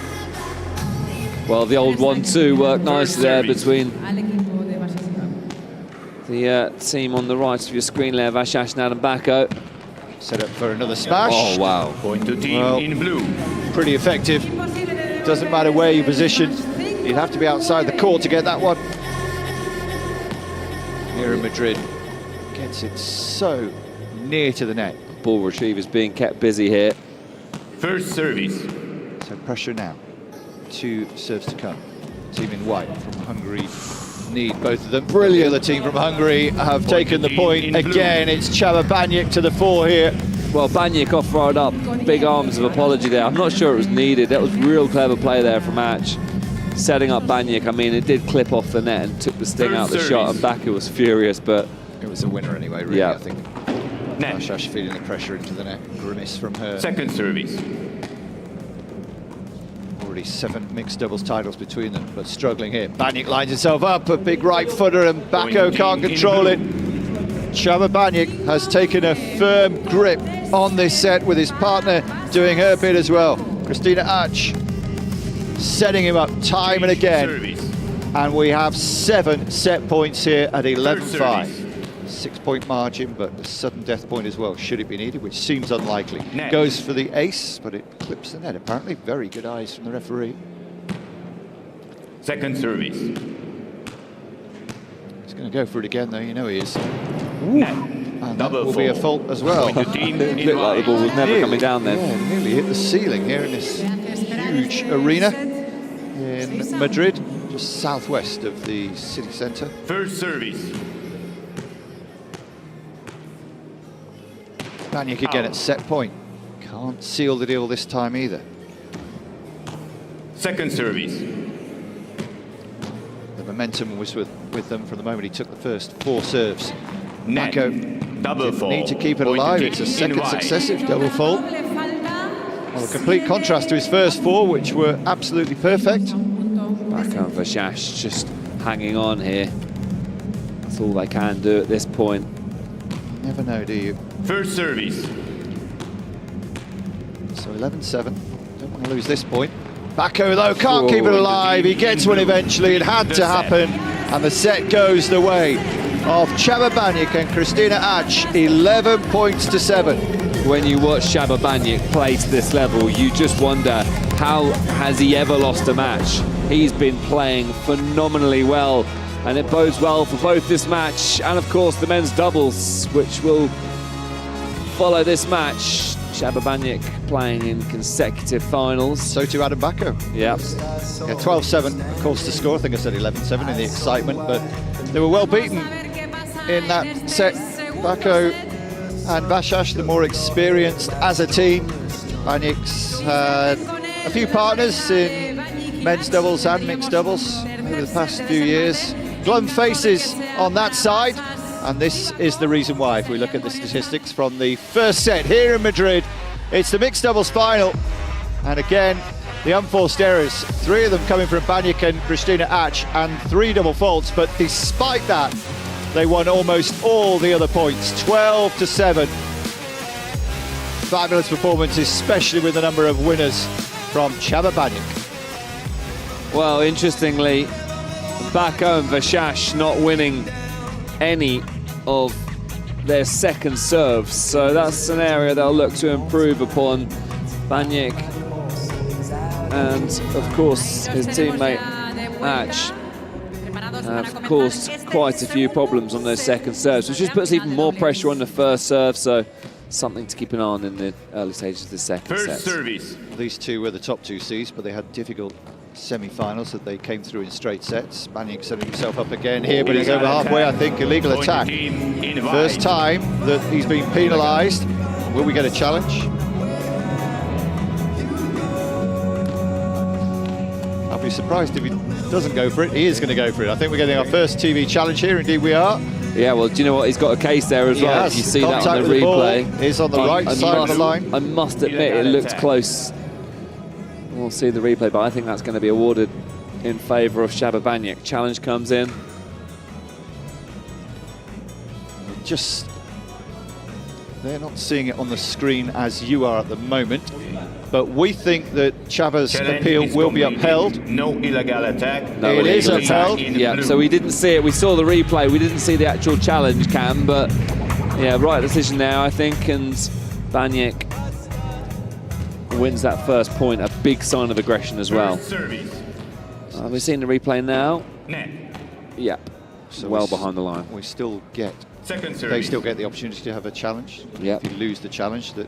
Well, the old 1-2 worked nicely there between the team on the right of your screen, Leo Vashash and Adam Bacco. Set up for another smash. Oh, wow. Point to team Well, in blue. Pretty effective. doesn't matter where you position. You'd have to be outside the court to get that one. Here in Madrid, gets it so near to the net. Ball retrievers being kept busy here. First service. So pressure now. 2 serves to come. Team in white from Hungary need both of them. Brilliant. The other team from Hungary have taken the point. Again, it's Csaba Bányik to the fore here. Well, Bányik offered up big arms of apology there. I'm not sure it was needed. That was real clever play there from Hatch. Setting up Bányik, I mean, it did clip off the net and took the sting out of the shot, and Baku was furious, but... It was a winner anyway, really, yeah. I think. Vashash feeling the pressure into the net. Grimace from her. Second service. Already 7 mixed doubles titles between them, but struggling here. Bányik lines himself up, a big right footer, and Baku can't control it. Csaba Bányik has taken a firm grip on this set, with his partner doing her bit as well. Kristina Hatch setting him up time and again. And we have 7 set points here at 11-5. 6-point margin, but a sudden death point as well, should it be needed, which seems unlikely. Net. Goes for the ace, but it clips the net. Apparently, very good eyes from the referee. Second service. He's going to go for it again, though. You know he is. Net. And that will be a fault as well. It looked like the ball was never coming down then. Yeah, nearly hit the ceiling here in this huge arena in Madrid, just southwest of the city centre. First service. Bányik again at set point. Can't seal the deal this time either. Second service. The momentum was with them from the moment he took the first 4 serves. Net. Baku Double fault. need to keep it alive. It's a second successive double fault. Well, a complete contrast to his first 4, which were absolutely perfect. Baku and Vashash just hanging on here. That's all they can do at this point. Never know, do you? First service. So 11-7. Don't want to lose this point. Baku, though, can't keep it alive. He gets one eventually. It had to happen. And the set goes the way of Csaba Bányik and Kristina Hatch. 11 points to 7. When you watch Csaba Bányik play to this level, you just wonder, how has he ever lost a match? He's been playing phenomenally well, and it bodes well for both this match and, of course, the men's doubles, which will follow this match. Csaba Bányik playing in consecutive finals. So too Adam Baku. Yeah. 12-7, of course, to score. I think I said 11-7 in the excitement, but they were well beaten in that set. Baku and Vashash, the more experienced as a team. Bányik's had a few partners in men's doubles and mixed doubles over the past few years. Glum faces on that side, and this is the reason why. If we look at the statistics from the first set here in Madrid, it's the mixed doubles final, and again, the unforced errors, 3 of them coming from Bányik and Kristina Hatch, and 3 double faults, but despite that, they won almost all the other points, 12-7. Fabulous performance, especially with the number of winners from Csaba Bányik. Well, interestingly, Baku and Vashash not winning any of their second serves, so that's an area they'll look to improve upon. Bányik and, of course, his teammate Hatch have caused quite a few problems on those second serves, which just puts even more pressure on the first serve, so something to keep an eye on in the early stages of the second set. First service. These 2 were the top 2 seeds, but they had difficult semi-finals that they came through in straight sets. Bányik setting himself up again here, but he's over halfway, I think. Illegal attack. First time that he's been penalised. Will we get a challenge? I'll be surprised if he doesn't go for it. He is going to go for it. I think we're getting our first TV challenge here. Indeed we are. Yeah, well, do you know what? He's got a case there as well. You see that on the replay. He's on the right side of the line. I must admit, it looked close. We'll see the replay, but I think that's going to be awarded in favour of Csaba Bányik. Challenge comes in. They're not seeing it on the screen as you are at the moment, but we think that Csaba's appeal will be upheld. No illegal attack. No, it is upheld. Yeah, so we didn't see it. We saw the replay. We didn't see the actual challenge cam, but yeah, right decision there, I think, and Bányik wins that first point, a big sign of aggression as well. Service. We're seeing the replay now. Net. Yep, So well behind the line. We still get, Second they service. still get the opportunity to have a challenge. Yep. If you lose the challenge, that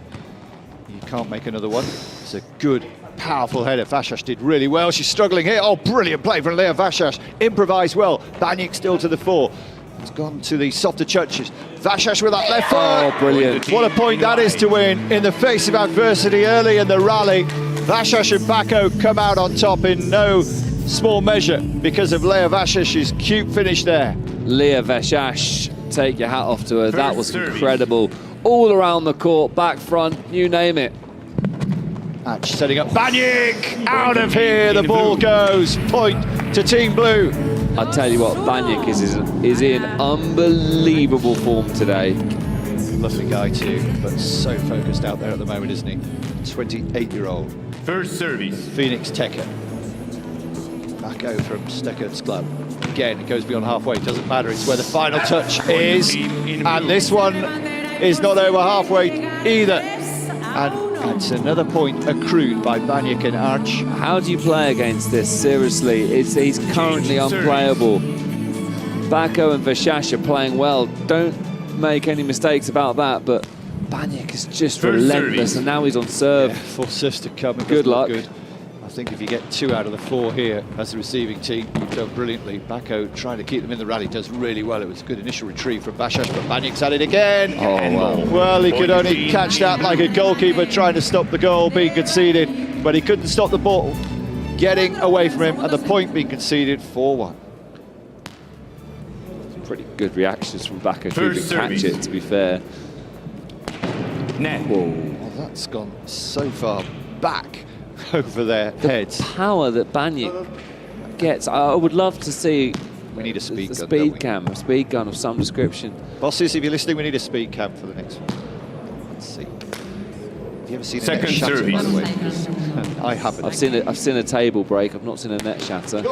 you can't make another one. It's a good, powerful header. Vashash did really well. She's struggling here. Oh, brilliant play from Leah Vashash. Improvised well. Baniak still to the fore. It's gone to the softer touches. Vashash with that left foot. Oh, brilliant. What a point that is to win in the face of adversity early in the rally. Vashash and Bako come out on top in no small measure because of Leah Vashash's cute finish there. Leah Vashash, take your hat off to her. That was service. incredible. All around the court, back, front, you name it. Atch setting up. Baniak out of here. The ball goes. Point to Team Blue. I tell you what, Baniak is in unbelievable form today. Lovely guy too, but so focused out there at the moment, isn't he? 28-year-old First service. Phoenix Tekker. Bako from Stekkert's club. Again, it goes beyond halfway. Doesn't matter. It's where the final touch is, and this one is not over halfway either. And it's another point accrued by Baniak and Arch. How do you play against this? Seriously, he's currently unplayable. Bako and Vashash are playing well. Don't make any mistakes about that, but Baniak is just First relentless, service. and now he's on serve. Yeah, full serves to come. It Good doesn't look luck. Good. I think if you get 2 out of the 4 here as the receiving team, you've done brilliantly. Bako trying to keep them in the rally does really well. It was a good initial retrieve from Vashash, but Baniak's at it again. Oh, wow. Well, he could only catch that like a goalkeeper trying to stop the goal being conceded, but he couldn't stop the ball getting away from him, and the point being conceded 4-1. Pretty good reactions from Bako to First even catch service. it, to be fair. Net. Whoa. Well, that's gone so far back over their heads. Power that Baniak gets. I would love to see We need a speed a gun, don't we? a speed gun of some description. Bosses, if you're listening, we need a speed cam for the next one. Let's see. Have you ever seen a net Second shatter, by the way? service. I haven't. I've seen a table break. I've not seen a net shatter.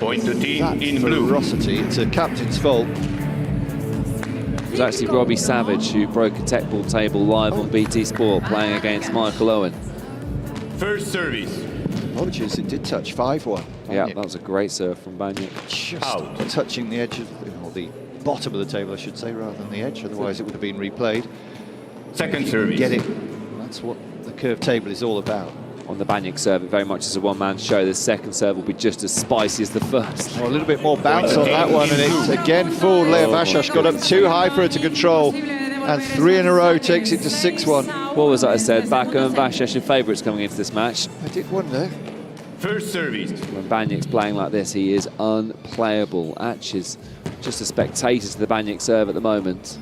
Point to team That in blue. ferocity, it's a captain's fault. It was actually Robbie Savage who broke a Teqball table live on BT Sport playing against Michael Owen. First service. Apologies, it did touch 5-1. Yeah, that was a great serve from Baniak. Just Out. touching the edge of, or the bottom of the table, I should say, rather than the edge. Otherwise, it would have been replayed. Second service. Get it. That's what the curved table is all about. On the Baniak serve, it very much is a one-man show. The second serve will be just as spicy as the first. Oh, a little bit more bounce on that one, and it's again fooled. Leah Vashash got up too high for her to control, and 3 in a row takes it to 6-1. What was that I said? Bako and Vashash are favourites coming into this match. I did wonder. First service. When Baniak's playing like this, he is unplayable. Atch is just a spectator to the Baniak serve at the moment.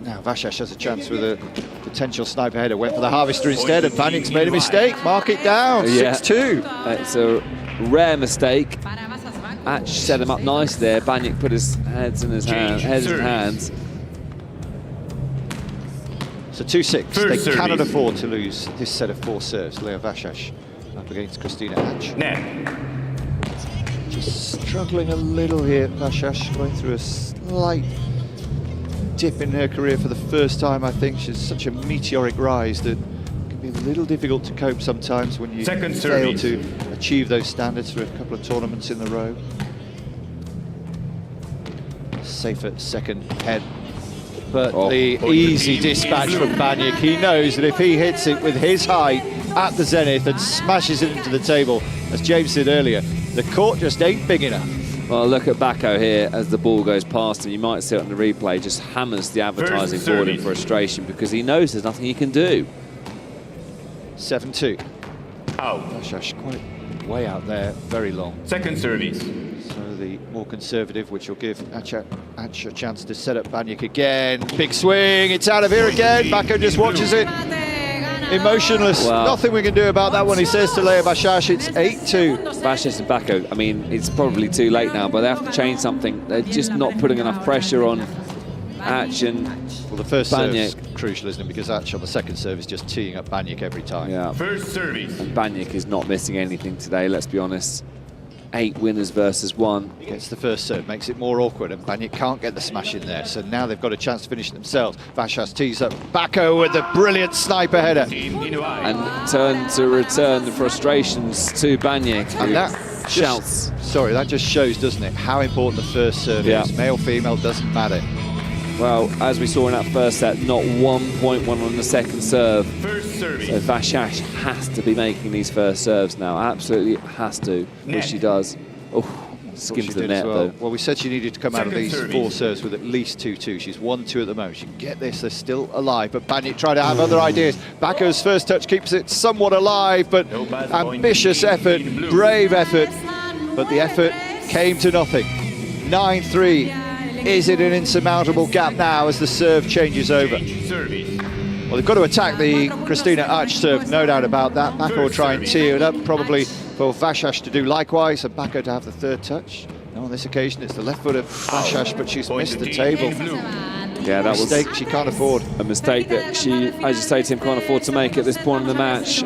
Now Vashash has a chance with a potential sniper header. Went for the harvester instead, and Baniak's made a mistake. Mark it down. Yeah. 6-2. It's a rare mistake. Atch set him up nice there. Baniak put his heads in his hands. So 2-6. First They service. cannot afford to lose this set of 4 serves. Leah Vashash up against Christina Atch. Net. Just struggling a little here. Vashash going through a slight dip in her career for the first time, I think. She's such a meteoric rise that it can be a little difficult to cope sometimes when you Second fail service. to achieve those standards for a couple of tournaments in a row. Safer second head. But Oh. the easy dispatch from Baniak. He knows that if he hits it with his height at the zenith and smashes it into the table, as James said earlier, the court just ain't big enough. Well, look at Bako here as the ball goes past him. You might see it on the replay, just hammers the advertising First board in service. frustration because he knows there's nothing he can do. 7-2. Out. Vashash quite way out there, very long. Second service. So the more conservative, which will give Atch a chance to set up Baniak again. Big swing, it's out of here again. Bako just watches it, emotionless. Wow. Nothing we can do about that one, he says to Leah Vashash. It's 8-2. Vashash and Bako, I mean, it's probably too late now, but they have to change something. They're just not putting enough pressure on Atch and Well, the first serve is Baniak. crucial, isn't it? Because Atch on the second serve is just teeing up Baniak every time. Yeah. First service. And Baniak is not missing anything today, let's be honest. 8 winners versus 1. Gets the first serve, makes it more awkward, and Baniak can't get the smash in there, so now they've got a chance to finish it themselves. Vashash tees up Bako with a brilliant sniper header. And turn to return the frustrations to Baniak, And that shouts. Sorry, that just shows, doesn't it, how important the first serve is. Male, female, doesn't matter. Well, as we saw in that first set, not 1.1 on the second serve. First service. So Vashash has to be making these first serves now. Absolutely has to, which she does. Oh, skimmed She the did net as well. though. Well, we said she needed to come out of Second these service. 4 serves with at least 2-2. She's 1-2 at the moment. She can get this, they're still alive, but Baniak tried to have other ideas. Bako's first touch keeps it somewhat alive, but No bad point ambitious in effort, blue. brave effort, but the effort came to nothing. 9-3. Is it an insurmountable gap now as the serve changes over? Service. Well, they've got to attack the Christina Arch serve, no doubt about that. Bako will try and tee it up, probably for Vashash to do likewise, and Bako to have the third touch. No, on this occasion it's the left foot of Vashash, but she's missed the table. Yeah, that was Mistake she can't afford. a mistake that she, as you say, Tim, can't afford to make at this point in the match.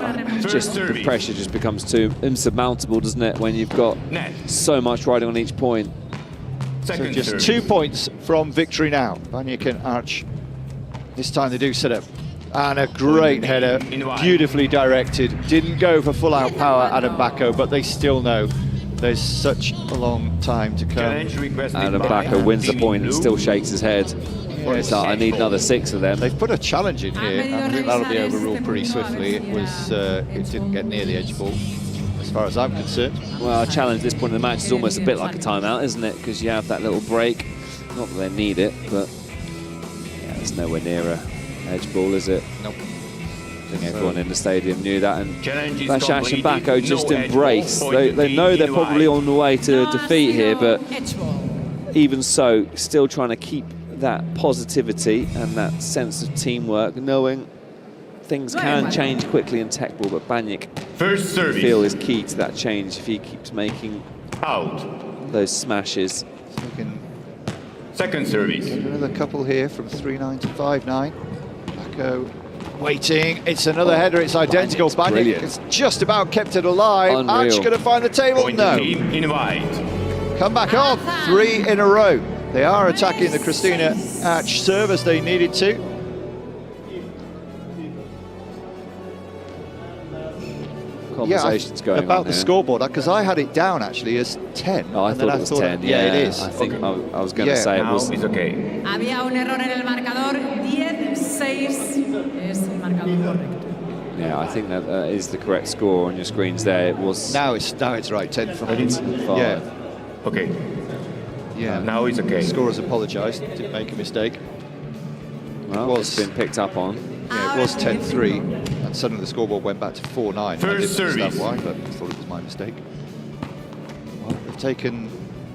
Just the pressure just becomes too insurmountable, doesn't it, when you've got Net. so much riding on each point. So Second just service. 2 points from victory now. Baniak and Arch. This time they do set up. And a great header, beautifully directed. Didn't go for full out power, Adam Bako, but they still know there's such a long time to come. Challenge requested Adam by Bako wins the Team point and Blue. still shakes his head. It's like, I need another 6 of them. They've put a challenge in here, and I think that'll be overruled pretty swiftly. It was, it didn't get near the edge ball, as far as I'm concerned. Well, a challenge at this point in the match is almost a bit like a timeout, isn't it? Because you have that little break. Not that they need it, but yeah, it's nowhere near a edge ball, is it? Nope. I think everyone in the stadium knew that, and Challenge is Vashash and completed. Bako just No edge ball. embrace. Point They to know Team they're probably NY. on the way to defeat here, but Edge ball. even so, still trying to keep that positivity and that sense of teamwork, knowing things can change quickly in Teqball, but Baniak, First I service. feel, is key to that change if he keeps making Out. those smashes. So we can Second service. get another couple here from 3-9 to 5-9. Bako waiting. It's another header. It's identical. Baniak brilliant. has just about kept it alive. Unreal. Arch going to find the table? Point No. to Team in white. Come back on. 3 in a row. They are attacking the Christina Arch serve as they needed to. Conversations going about on the here. scoreboard, because I had it down actually as 10. Oh, I and then thought it was 10. Yeah, it is. I think I was going to Yeah. say it Now was. it's okay. Había un error en el marcador, 10-6 es el marcador correcto. Yeah, I think that is the correct score on your screens there. It was Now it's right. 10-5. 10-5. Yeah, Okay. yeah. Now it's okay. Scorers apologised. Didn't make a mistake. Well, was- it's been picked up on. Yeah, it was 10-3, and suddenly the scoreboard went back to 4-9. I First didn't understand service. why, but I thought it was my mistake. Well, they've taken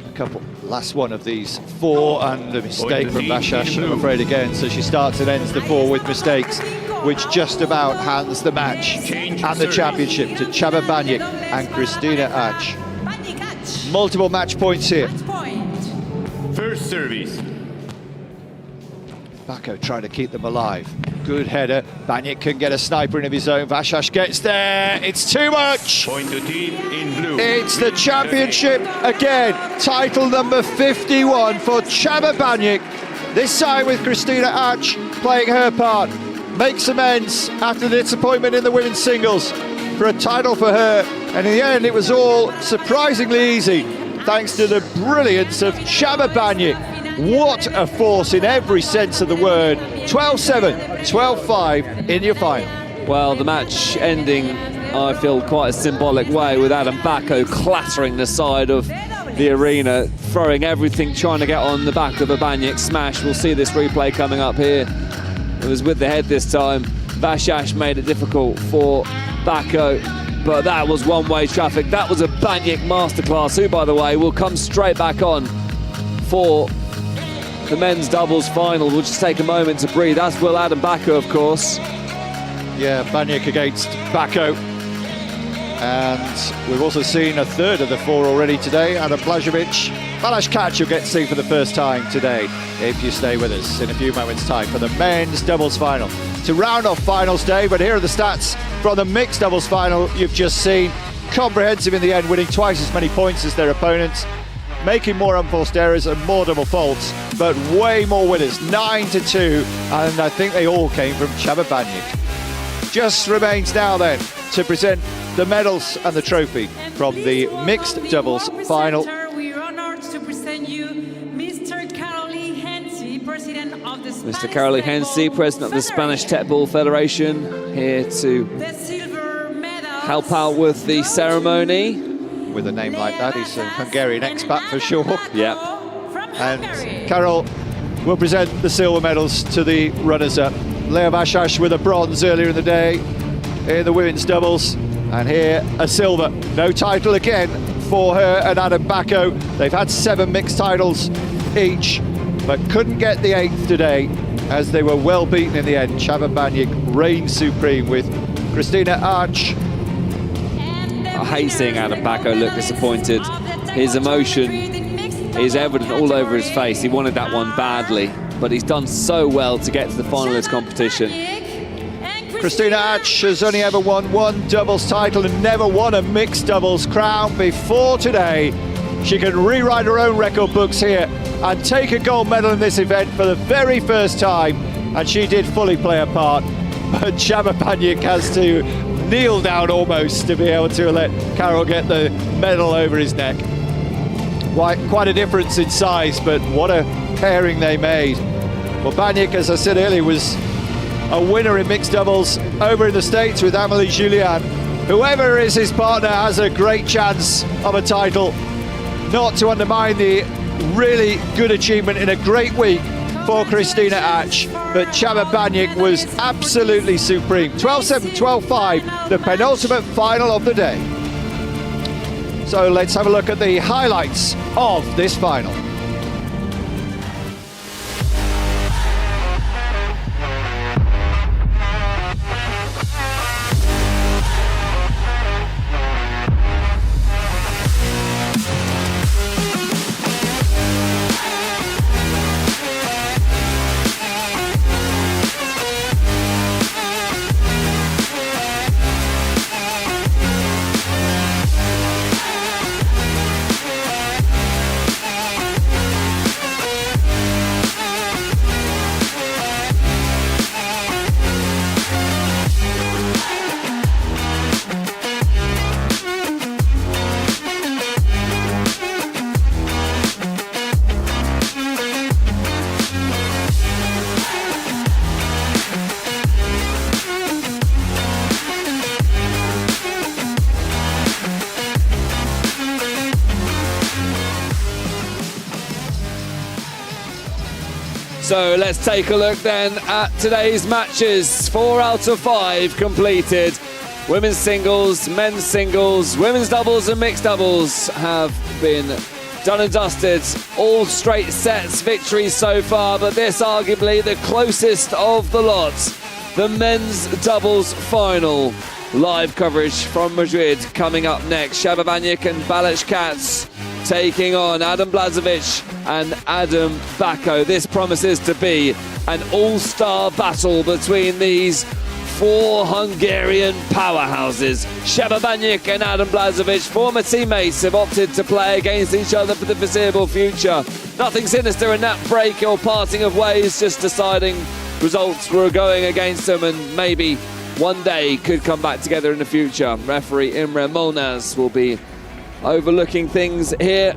a couple. Last one of these 4, and a mistake from Vashash, I'm afraid, again. So she starts and ends the 4 with mistakes, which just about hands the match Change and the service. championship to Chaba Baniak and Christina Arch. Baniak Arch. Multiple match points here. Match point. First service. Bako trying to keep them alive. Good header. Baniak can get a sniper in of his own. Vashash gets there. It's too much. Point to Team in blue. It's the championship again. Title number 51 for Chaba Baniak. This side with Christina Arch playing her part. Makes amends after the disappointment in the women's singles for a title for her. And in the end, it was all surprisingly easy thanks to the brilliance of Chaba Baniak. What a force in every sense of the word. 12-7, 12-5 in your final. Well, the match ending, I feel, quite a symbolic way with Adam Bako clattering the side of the arena, throwing everything, trying to get on the back of a Baniak smash. We'll see this replay coming up here. It was with the head this time. Vashash made it difficult for Bako, but that was one-way traffic. That was a Baniak masterclass, who, by the way, will come straight back on for the men's doubles final. We'll just take a moment to breathe, as will Adam Bako, of course. Yeah, Baniak against Bako. And we've also seen a third of the 4 already today. Adam Blažević. Balázs Kač you'll get to see for the first time today, if you stay with us in a few moments' time for the men's doubles final. To round off finals day, but here are the stats from the mixed doubles final you've just seen. comprehensive in the end, winning twice as many points as their opponents, making more unforced errors and more double faults, but way more winners, 9-2, and I think they all came from Csaba Bányik. Just remains now then to present the medals and the trophy from the mixed doubles final. We are honored to present you Mr. Carolee Hensey, President of the Mr. Carolee Hensey, President of the Spanish Teqball Federation, here to help out with the ceremony. With a name like that, he's a Hungarian expat for sure. Yeah. And Carol will present the silver medals to the runners-up. Lea Vasas with a bronze earlier in the day in the women's doubles, and here a silver. No title again for her and Adam Bacco. They've had 7 mixed titles each, but couldn't get the 8th today, as they were well beaten in the end. Csaba Bányik reigned supreme with Christina Arch. I hate seeing Adam Bacco look disappointed. His emotion is evident all over his face. He wanted that one badly, but he's done so well to get to the final of this competition. Christina Arch has only ever won 1 doubles title and never won a mixed doubles crown before today. She can rewrite her own record books here and take a gold medal in this event for the very first time, and she did fully play a part. But Csaba Bányik has to kneel down almost to be able to let Carol get the medal over his neck. Quite a difference in size, but what a pairing they made. Well, Bányik, as I said earlier, was a winner in mixed doubles over in the States with Amélie Julian. Whoever is his partner has a great chance of a title. Not to undermine the really good achievement in a great week for Christina Arch, but Csaba Bányik was absolutely supreme. 12-7, 12-5, the penultimate final of the day. So let's have a look at the highlights of this final. So let's take a look then at today's matches. 4 out of 5 completed. Women's singles, men's singles, women's doubles and mixed doubles have been done and dusted. All straight sets victories so far, but this arguably the closest of the lot. The men's doubles final. Live coverage from Madrid coming up next. Csaba Bányik and Balázs Katz taking on Adam Blažević and Adam Bacco. This promises to be an all-star battle between these 4 Hungarian powerhouses. Csaba Bányik and Adam Blažević, former teammates, have opted to play against each other for the foreseeable future. Nothing sinister in that break or parting of ways, just deciding results were going against them and maybe one day could come back together in the future. Referee Imre Molnár will be overlooking things here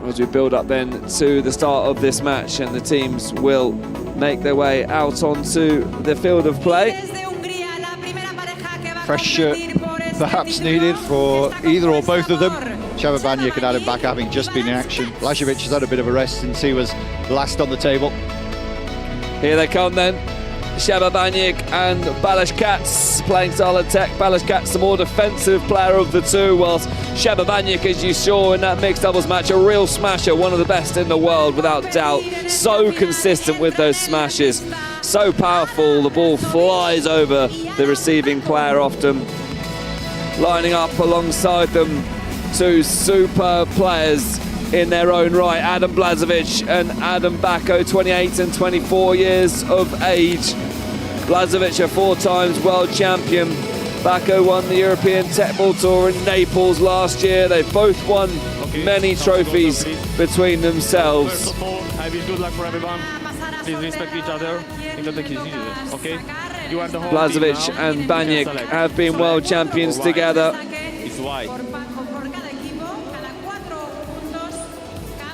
as we build up then to the start of this match, and the teams will make their way out onto the field of play. Fresh shirt perhaps needed for either or both of them. Csaba Bányik and Adam Bacco having just been in action. Blažević has had a bit of a rest since he was last on the table. Here they come then. Csaba Bányik and Balázs Katz playing style attack. Balázs Katz, the more defensive player of the two, whilst Csaba Bányik, as you saw in that mixed doubles match, a real smasher, one of the best in the world without doubt. So consistent with those smashes, so powerful, the ball flies over the receiving player often. Lining up alongside them, 2 superb players in their own right, Adam Blažević and Adam Bacco, 28 and 24 years of age. Blažević, a 4 times world champion, Bako won the European Teqball Tour in Naples last year. They've both won many trophies between themselves. First of all, I wish good luck for everyone. Please respect each other. Okay? You are the home Blažević team now. and Banjik have been world champions together. It's white.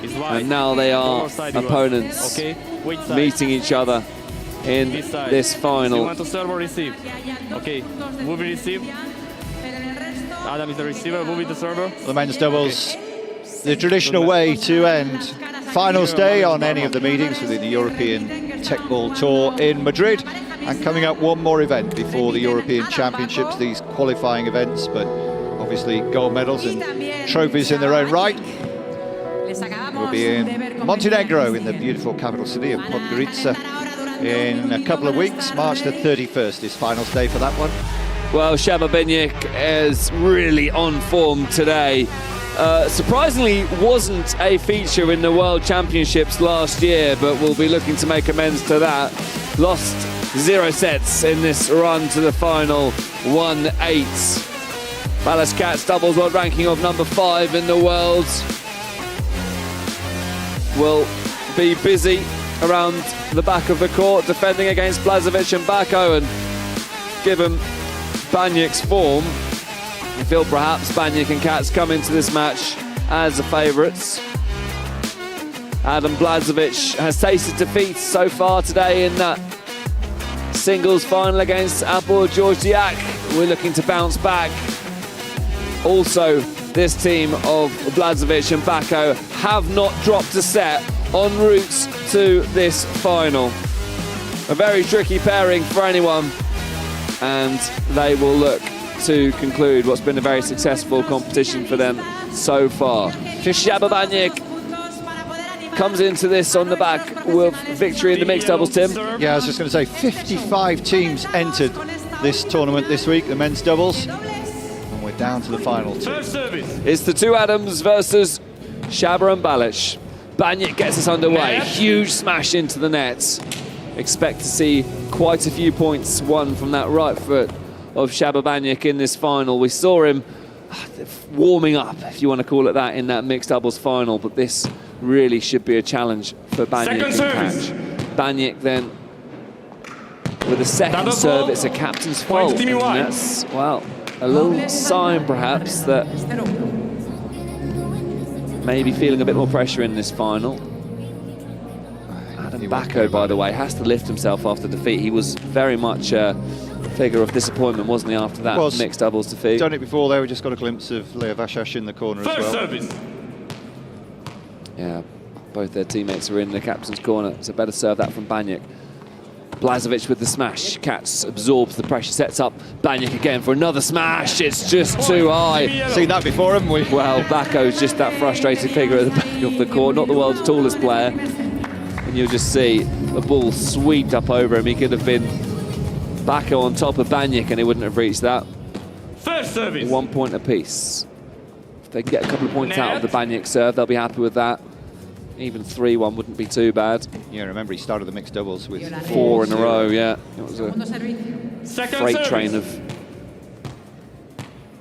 It's white. And now they are opponents Okay? Which side? meeting each other in This side. this You final. want to serve or receive? Okay. Who will receive? Adam is the receiver. Who will be the server? The men's doubles, the traditional way to end finals day on any of the meetings within the European Teqball Tour in Madrid. And coming up, one more event before the European Championships, these qualifying events, but obviously gold medals and trophies in their own right. We'll be in Montenegro, in the beautiful capital city of Podgorica, in a couple of weeks. March the 31st is finals day for that one. Well, Šaba Banjik is really on form today. Surprisingly, wasn't a feature in the World Championships last year, but we'll be looking to make amends to that. Lost 0 sets in this run to the final, 1-8. Balázs Katz doubles world ranking of number 5 in the world. Will be busy around the back of the court defending against Blažević and Bako, and given Banjik's form, I feel perhaps Banjik and Katz come into this match as the favourites. Adam Blažević has tasted defeat so far today in that singles final against Abor Georgiak. We're looking to bounce back. Also, this team of Blažević and Bako have not dropped a set en route to this final. A very tricky pairing for anyone, and they will look to conclude what's been a very successful competition for them so far. Šaba Banjik comes into this on the back with victory in the mixed doubles, Tim. Yeah, I was just going to say, 55 teams entered this tournament this week, the men's doubles, and we're down to the final two. First service. It's the two Adams versus Šaba and Balic. Banjik gets us underway. Huge smash into the net. Expect to see quite a few points won from that right foot of Šaba Banjik in this final. We saw him warming up, if you want to call it that, in that mixed doubles final, but this really should be a challenge for Banjik to catch. Banjik then with a second serve. It's a captain's fault. And that's, well, a little sign perhaps that maybe feeling a bit more pressure in this final. Adam Bako, by the way, has to lift himself after defeat. He was very much a figure of disappointment, wasn't he, after that mixed doubles defeat? Done it before there. We just got a glimpse of Leo Vashash in the corner as well. Service. Yeah, both their teammates are in the captain's corner. It's a better serve that from Banjik. Blažević with the smash. Katz absorbs the pressure, sets up Banjik again for another smash. It's just too high. Seen that before, haven't we? Well, Bako's just that frustrated figure at the back of the court, not the world's tallest player. And you'll just see the ball swept up over him. He could have been Bako on top of Banjik and he wouldn't have reached that. First service. 1 point apiece. If they can get a couple of points out of the Banjik serve, they'll be happy with that. Even 3-1 wouldn't be too bad. Yeah, remember he started the mixed doubles with 4 in a row, yeah. It was a Second freight service. train of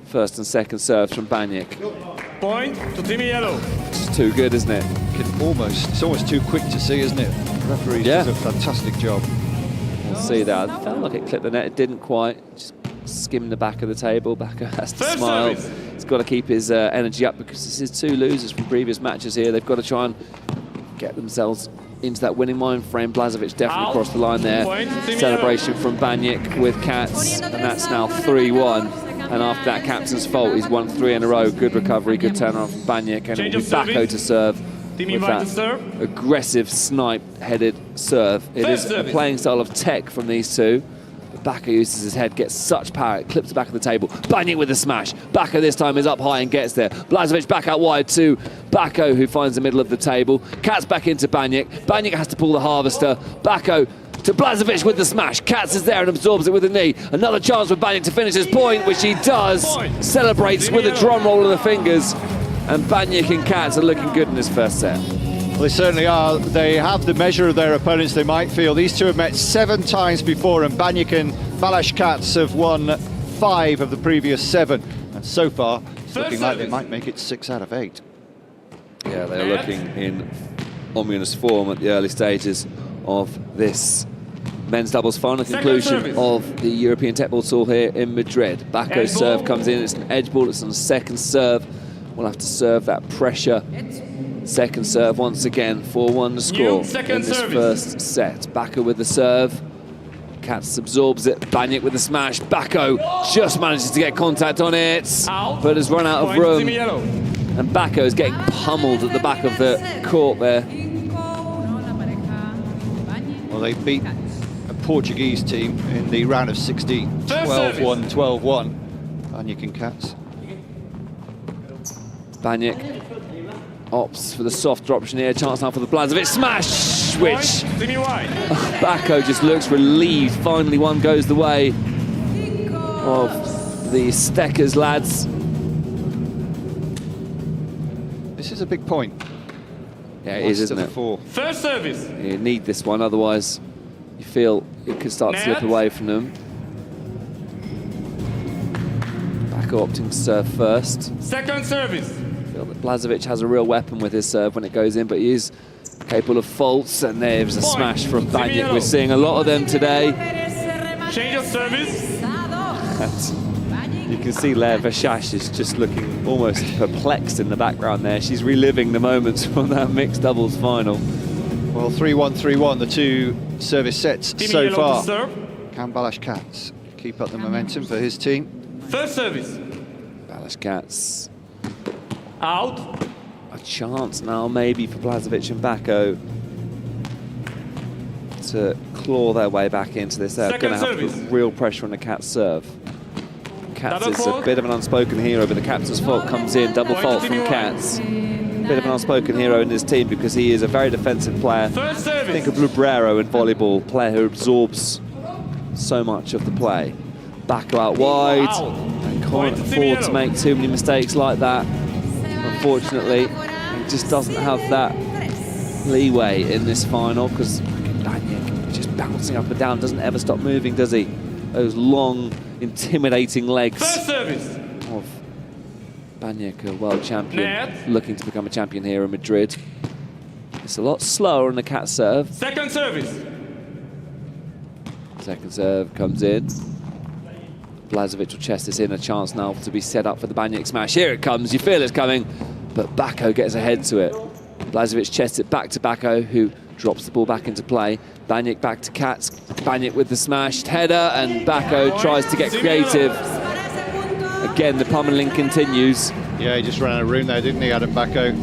first and second serves from Banjik. Point to Team Yellow. It's too good, isn't it? it's almost too quick to see, isn't it? The referee does a fantastic job. We'll see that. It felt like it clipped the net. It didn't quite. Just skimmed the back of the table. Bako has to First smile. service. He's got to keep his energy up because this is 2 losers from previous matches here. They've got to try and get themselves into that winning mind frame. Blažević definitely crossed the line there. Celebration from Banjik with Katz, and that's now 3-1. And after that captain's fault, he's won 3 in a row. Good recovery, good turnaround from Banjik, and it'll be Bako to serve with that aggressive snipe-headed serve. It is a playing style of tech from these two. But Bako uses his head, gets such power, it clips the back of the table. Banjik with the smash. Bako this time is up high and gets there. Blažević back out wide to Bako, who finds the middle of the table. Katz back into Banjik. Banjik has to pull the harvester. Bako to Blažević with the smash. Katz is there and absorbs it with a knee. Another chance for Banjik to finish his point, which he does. Celebrates with a drum roll of the fingers. And Banjik and Katz are looking good in this first set. Well, they certainly are. They have the measure of their opponents, they might feel. These two have met 7 times before, and Banjik and Balázs Katz have won 5 of the previous 7. And so far, it's looking like they might make it 6 out of 8. Yeah, they're looking in ominous form at the early stages of this men's doubles final conclusion of the European Teqball Tour here in Madrid. Bako's serve comes in, it's an edge ball, it's on the second serve. We'll have to serve that pressure. Second serve once again, 4-1 to score in this first set. Bako with the serve. Katz absorbs it, Baniak with the smash. Bako just manages to get contact on it, but has run out of room. And Bako is getting pummeled at the back of the court there. Well, they beat a Portuguese team in the round of 16, 12-1, 12-1. Baniak and Katz. Baniak opts for the soft drop option here. Chance now for the Blažević smash, which Bako just looks relieved. Finally, one goes the way of the Steckers lads. This is a big point. Yeah, it is, isn't it? 4. First service. You need this one, otherwise you feel it could start to slip away from them. Bako opting to serve first. Second service. I feel that Blažević has a real weapon with his serve when it goes in, but he is capable of faults, and there's a smash from Baniak. We're seeing a lot of them today. Change of service. You can see Lea Verschash is just looking almost perplexed in the background there. She's reliving the moments from that mixed doubles final. Well, 3-1, 3-1, the 2 service sets so far. Can Balázs Katz keep up the momentum for his team? First service. Balázs Katz. Out. A chance now maybe for Blažević and Bako to claw their way back into this. They're going to have to put real pressure on the Katz serve. Katz is a bit of an unspoken hero, but the captain's fault comes in. Double fault from Katz. Bit of an unspoken hero in his team because he is a very defensive player. Think of Lubrero in volleyball, player who absorbs so much of the play. Bako out wide. And can't afford to make too many mistakes like that. Unfortunately, he just doesn't have that leeway in this final because Baniak just bouncing up and down, doesn't ever stop moving, does he? Those long, intimidating legs of Baniak, a world champion, looking to become a champion here in Madrid. It's a lot slower on the Katz serve. Second service. Second serve comes in. Blažević will chest this in, a chance now to be set up for the Baniak smash. Here it comes, you feel it's coming, but Bako gets ahead to it. Blažević chests it back to Bako, who drops the ball back into play. Baniak back to Katz. Baniak with the smashed header, and Bako tries to get creative. Again, the pummeling continues. Yeah, he just ran out of room there, didn't he, Adam Bako?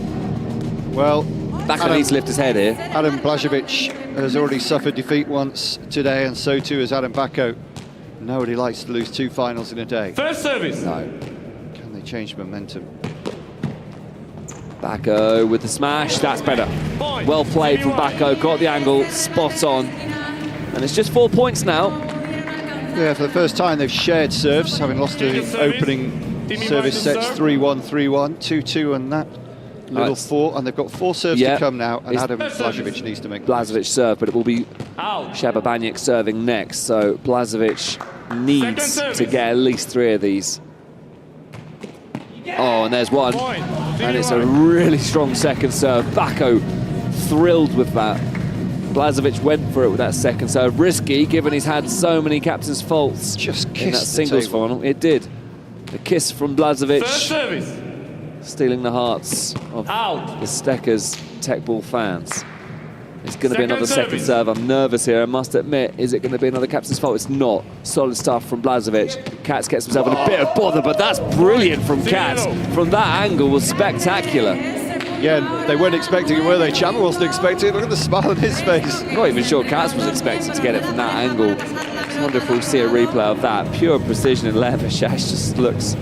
Well, Bako needs to lift his head here. Adam Blažević has already suffered defeat once today, and so too has Adam Bako. Nobody likes to lose 2 finals in a day. First service. No. Can they change momentum? Bako with the smash, that's better. Well played from Bako, got the angle, spot on. And it's just 4 points now. Yeah, for the first time they've shared serves, having lost the opening service sets 3-1, 3-1, 2-2 and that little 4, and they've got 4 serves to come now, and Adam Blažević needs to make Blažević serve, but it will be Sheba Baniak serving next, so Blažević needs to get at least 3 of these. Oh, and there's one, and it's a really strong second serve. Bako thrilled with that. Blažević went for it with that second serve. Risky, given he's had so many captain's faults just in that singles final. It did. The kiss from Blažević, stealing the hearts of the Steckers Teqball fans. It's going to be another second serve. I'm nervous here, I must admit. Is it going to be another captain's fault? It's not. Solid stuff from Blažević. Katz gets himself in a bit of bother, but that's brilliant from Katz. From that angle was spectacular. Yeah, they weren't expecting it, were they? Chapman wasn't expecting it. Look at the smile on his face. I'm not even sure Katz was expecting to get it from that angle. I wonder if we'll see a replay of that. Pure precision, and Lea Verschash just looks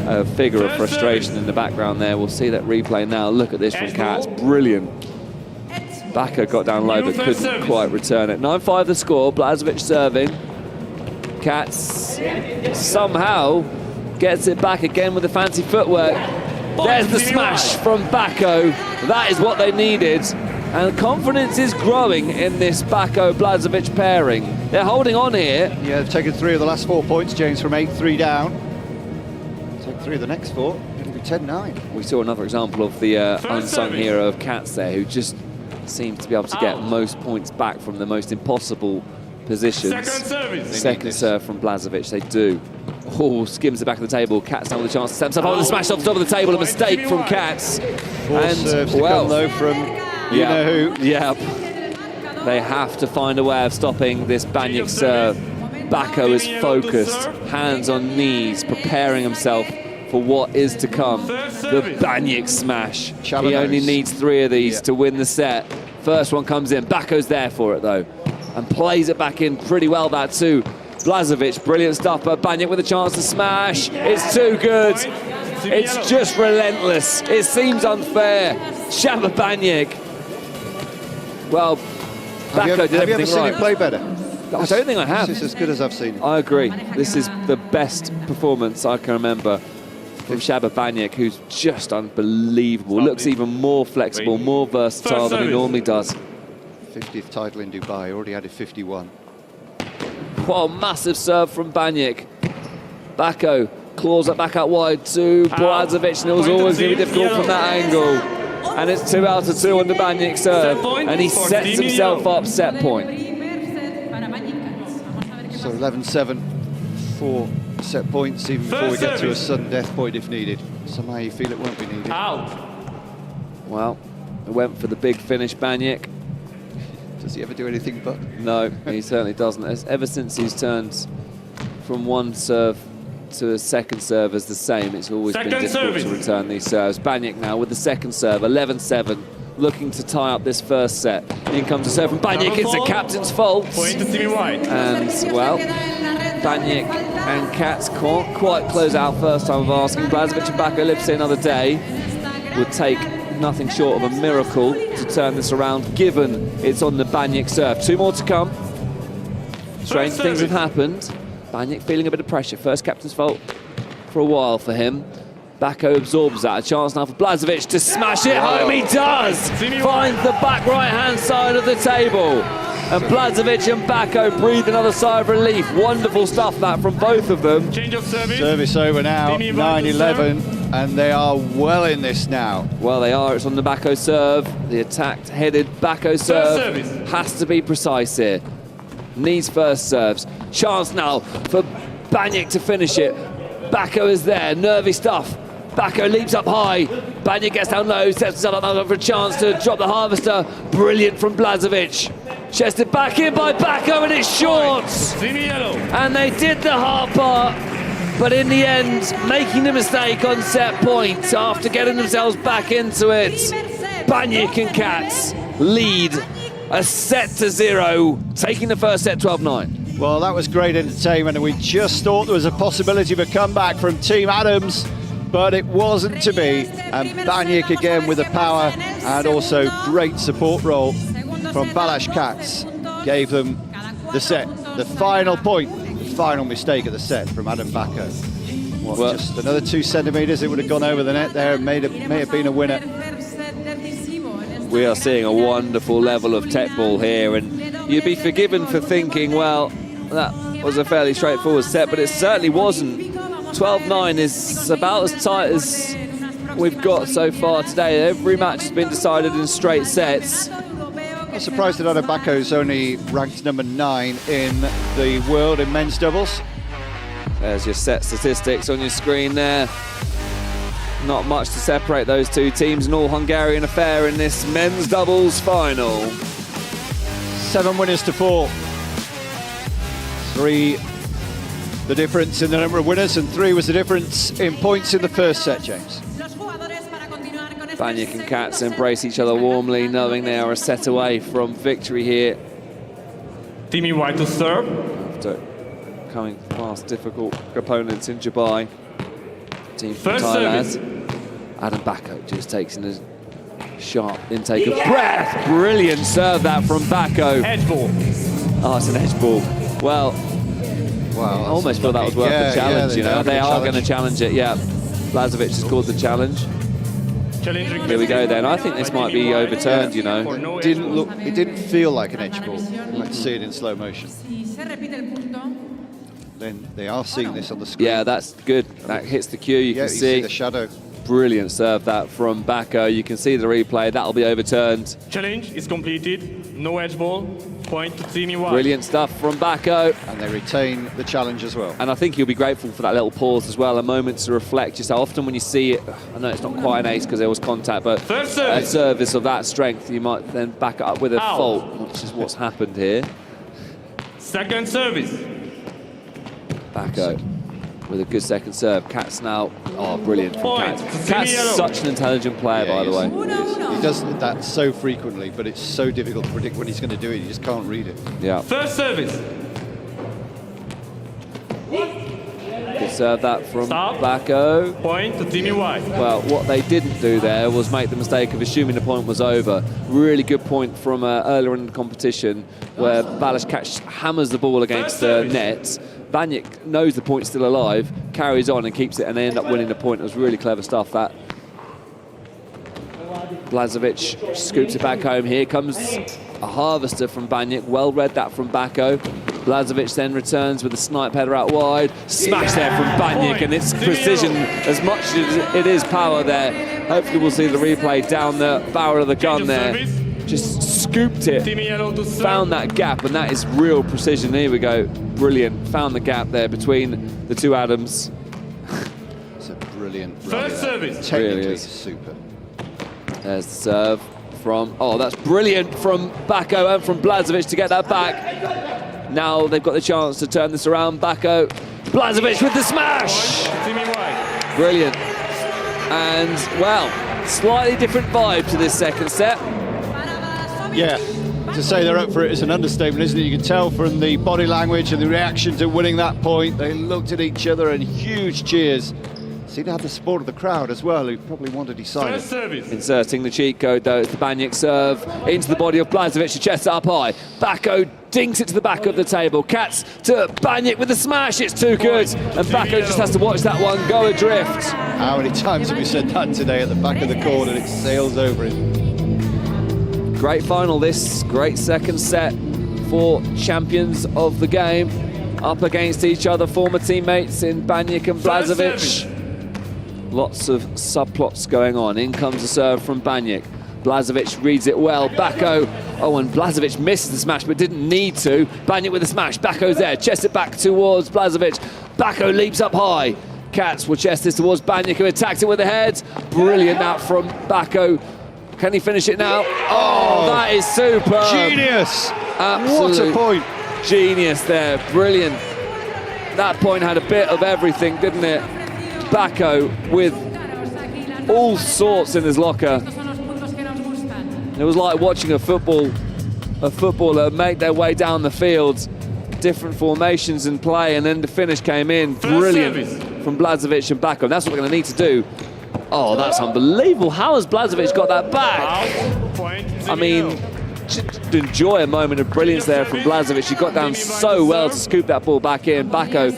a figure of frustration in the background there. We'll see that replay now. Look at this from Katz. Brilliant. Bako got down low but couldn't quite return it. 9-5 the score. Blažević serving. Katz somehow gets it back again with the fancy footwork. There's the smash from Bako. That is what they needed. And confidence is growing in this Backo-Blažević pairing. They're holding on here. Yeah, they've taken 3 of the last 4 points, James, from 8-3 down. Take 3 of the next 4, it'll be 10-9. We saw another example of the unsung hero of Katz there, who just seems to be able to get most points back from the most impossible positions. Second service. Second serve from Blažević, they do. Oh, skims the back of the table. Katz now with a chance to set himself up with a smash off the top of the table. A mistake from Katz. 4 serves to come, though, from you-know-who. Yeah. They have to find a way of stopping this Baniak serve. Backo is focused, hands on knees, preparing himself for what is to come. The Baniak smash. He only needs 3 of these to win the set. First one comes in. Backo's there for it, though, and plays it back in pretty well, that too. Blažević, brilliant stuff, but Baniak with a chance to smash. It's too good. It's just relentless. It seems unfair. Csaba Baniak. Well, Backo did everything right. Have you ever seen him play better? I don't think I have. This is as good as I've seen it. I agree. This is the best performance I can remember from Csaba Baniak, who's just unbelievable. Looks even more flexible, more versatile than he normally does. 50th title in Dubai, already added 51. What a massive serve from Baniak. Backo claws it back out wide to Blažević, and it was always going to be difficult from that angle. And it's 2 out of 2 on the Baniak serve, and he sets himself up set point. So 11-7, 4 set points, even before we get to a sudden death point if needed. Somehow you feel it won't be needed. Well, it went for the big finish, Baniak. Does he ever do anything but? No, he certainly doesn't. Ever since he's turned from one serve to a second serve as the same, it's always been difficult to return these serves. Baniak now with the second serve, 11-7, looking to tie up this first set. In comes a serve from Baniak, it's the captain's fault. And, well, Baniak and Katz can't quite close out first time of asking. Blažević and Backo live to see another day. Would take nothing short of a miracle to turn this around, given it's on the Baniak serve. 2 more to come. Strange things have happened. Baniak feeling a bit of pressure. First captain's fault for a while for him. Backo absorbs that. A chance now for Blažević to smash it home. He does! Finds the back right-hand side of the table. And Blažević and Backo breathe another sigh of relief. Wonderful stuff, that, from both of them. Change of service. Service over now, 9-11, and they are well in this now. Well, they are. It's on the Backo serve. The attacked-headed Backo serve has to be precise here. Needs first serves. Chance now for Baniak to finish it. Backo is there. Nervy stuff. Backo leaps up high. Baniak gets down low, sets himself up for a chance to drop the harvester. Brilliant from Blažević. Chested back in by Backo, and it's short. And they did the hard part, but in the end, making the mistake on set point after getting themselves back into it. Baniak and Katz lead a set to 0, taking the first set 12-9. Well, that was great entertainment, and we just thought there was a possibility of a comeback from Team Adams, but it wasn't to be. And Baniak again with the power, and also great support role from Balázs Katz gave them the set. The final point, the final mistake of the set from Adam Backo. Well, just another 2 centimetres, it would have gone over the net there and may have been a winner. We are seeing a wonderful level of Teqball here, and you'd be forgiven for thinking, well, that was a fairly straightforward set, but it certainly wasn't. 12-9 is about as tight as we've got so far today. Every match has been decided in straight sets. I'm surprised that Adam Backo's only ranked number 9 in the world in men's doubles. There's your set statistics on your screen there. Not much to separate those 2 teams. An all-Hungarian affair in this men's doubles final. 7 winners to 4. 3 the difference in the number of winners, and 3 was the difference in points in the first set, James. Baniak and Katz embrace each other warmly, knowing they are a set away from victory here. Team White to serve. After coming past difficult opponents in Dubai. Team from First Thailand. service. Adam Backo just takes in a sharp intake of breath. Brilliant serve that from Backo. Edge ball. Oh, it's an edge ball. Well, Wow, I almost feel that was worth the challenge, you know. They are going to challenge it, yeah. Blažević has called the challenge. Challenge Here we go then. I think this might be overturned, you know. It didn't look. It didn't feel like an edge ball. Let's see it in slow motion. Then they are seeing this on the screen. Yeah, that's good. That hits the cue. You Yeah, can you see the shadow. brilliant serve that from Bacco. You can see the replay. That'll be overturned. Challenge is completed. No edge ball. Point to Team White. Brilliant stuff from Bacco. And they retain the challenge as well. And I think you'll be grateful for that little pause as well, a moment to reflect. Just how often when you see it, I know it's not quite an ace because there was contact, but First a service. service of that strength, you might then back it up with a Out. fault, which is what's happened here. Second service. Bacco with a good second serve. Katz now, oh, brilliant from Point. Katz. Katz is Yellow. such an intelligent player, Yeah, by the he way. is. He does that so frequently, but it's so difficult to predict when he's going to do it. You just can't read it. Yeah, First service. good serve that from Stop. Bacco. Point to Team White. Well, what they didn't do there was make the mistake of assuming the point was over. Really good point from earlier in the competition where Balazs hammers the ball against the net. Baniak knows the point's still alive, carries on and keeps it, and they end up winning the point. It was really clever stuff, that. Blažević scoops it back home. Here comes a harvester from Baniak. Well read that from Bacco. Blažević then returns with a snipe header out wide. Smash there from Baniak, and it's precision as much as it is power there. Hopefully we'll see the replay down the barrel of the gun there. Just scooped it, Team Yellow to serve. found that gap, and that is real precision. Here we go, brilliant. Found the gap there between the two Adams. It's a brilliant rally. First service. Technically Really is. super. There's the serve from, oh, that's brilliant from Bacco and from Blažević to get that back. Now they've got the chance to turn this around. Bacco, Blažević with the smash. Team White. Brilliant. And, well, slightly different vibe to this second set. Yeah, to say they're up for it is an understatement, isn't it? You can tell from the body language and the reaction to winning that point. They looked at each other and huge cheers. Seemed to have the support of the crowd as well, who probably wanted decided. First service. Inserting the cheat code, though, it's the Baniak serve into the body of Blažević, the chest up high. Bacco dinks it to the back of the table. Katz to Baniak with the smash, it's too good. And Bacco just has to watch that one go adrift. How many times have we said that today at the back of the court and it sails over him? Great final this, great second set for champions of the game. Up against each other, former teammates in Baniak and Blažević. Lots of subplots going on. In comes the serve from Baniak. Blažević reads it well. Bacco, oh, and Blažević misses the smash but didn't need to. Baniak with the smash. Bacco's there, chest it back towards Blažević. Bacco leaps up high. Katz will chest this towards Baniak, who attacks it with the head. Brilliant that from Bacco. Can he finish it now? Oh, that is superb. Genius! Absolute What a point. genius there, brilliant. That point had a bit of everything, didn't it? Bacco with all sorts in his locker. It was like watching a footballer make their way down the field, different formations in play, and then the finish came in. Brilliant from Blažević and Bacco. And that's what we're going to need to do. Oh, that's unbelievable. How has Blažević got that back? I mean, just enjoy a moment of brilliance there from Blažević. He got down so well to scoop that ball back in. Bacco